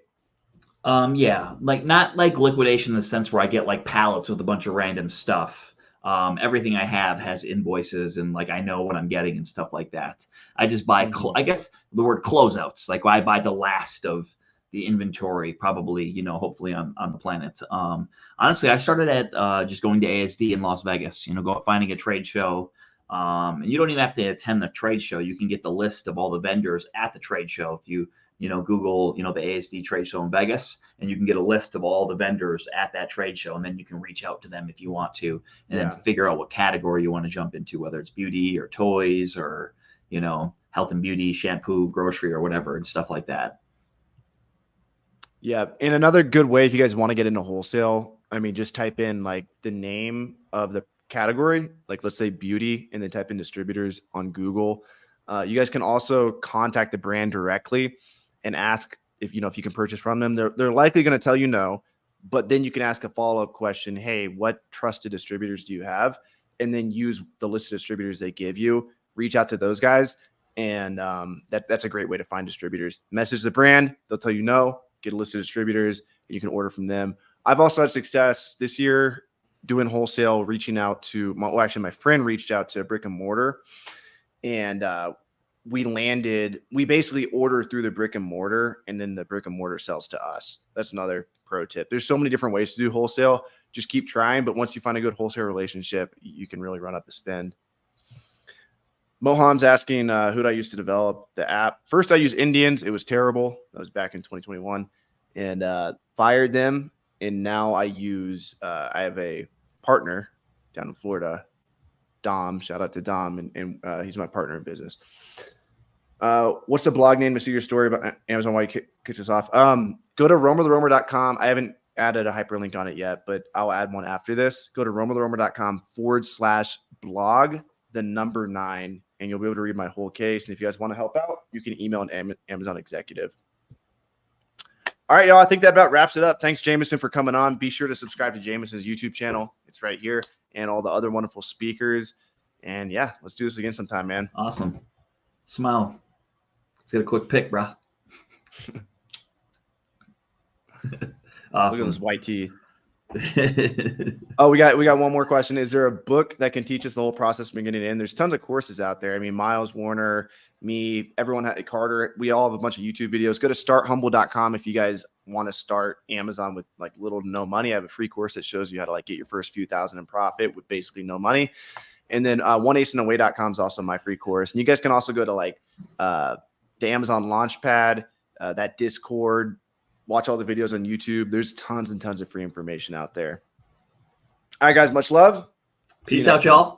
E: Yeah, like not like liquidation in the sense where I get like pallets with a bunch of random stuff. Everything I have has invoices and like I know what I'm getting and stuff like that. I just buy, I guess the word closeouts. Like I buy the last of the inventory, probably, you know, hopefully on the planet. Honestly, I started at just going to ASD in Las Vegas. You know, finding a trade show. And you don't even have to attend the trade show. You can get the list of all the vendors at the trade show. If you know, Google, you know, the ASD trade show in Vegas, and you can get a list of all the vendors at that trade show. And then you can reach out to them if you want to, and then figure out what category you want to jump into, whether it's beauty or toys or, you know, health and beauty, shampoo, grocery, or whatever, and stuff like that.
A: Yeah. And another good way, if you guys want to get into wholesale, I mean, just type in like the name of the category, like let's say beauty, and then type in distributors on Google. You guys can also contact the brand directly and ask if you can purchase from them. They're likely going to tell you no, but then you can ask a follow-up question. Hey, what trusted distributors do you have? And then use the list of distributors they give you, reach out to those guys. And that's a great way to find distributors. Message the brand. They'll tell you no, get a list of distributors, and you can order from them. I've also had success this year doing wholesale, reaching out to my friend reached out to brick and mortar, and we basically order through the brick and mortar, and then the brick and mortar sells to us. That's another pro tip. There's so many different ways to do wholesale. Just keep trying. But once you find a good wholesale relationship, you can really run up the spend. Moham's asking, who did I use to develop the app? First, I used Indians. It was terrible. That was back in 2021, and fired them. And now I have a partner down in Florida, Dom. Shout out to Dom, and he's my partner in business. What's the blog name to see your story about Amazon? Why you kicked us off? Go to romertheromer.com. I haven't added a hyperlink on it yet, but I'll add one after this. Go to romertheromer.com/blog, the number 9, and you'll be able to read my whole case. And if you guys want to help out, you can email an Amazon executive. All right, y'all. I think that about wraps it up. Thanks, Jameson, for coming on. Be sure to subscribe to Jameson's YouTube channel. It's right here, and all the other wonderful speakers. And yeah, let's do this again sometime, man.
E: Awesome. Smile. Let's get a quick pic, bro. Awesome.
A: Look at those white teeth. Oh, we got one more question. Is there a book that can teach us the whole process from beginning to end? There's tons of courses out there. I mean, Miles, Warner, me, everyone had Carter. We all have a bunch of YouTube videos. Go to starthumble.com if you guys want to start Amazon with like little to no money. I have a free course that shows you how to like get your first few thousand in profit with basically no money. And then oneaceandaway.com is also my free course. And you guys can also go to like the Amazon Launchpad, that Discord, watch all the videos on YouTube. There's tons and tons of free information out there. All right, guys, much love.
E: Peace out, y'all.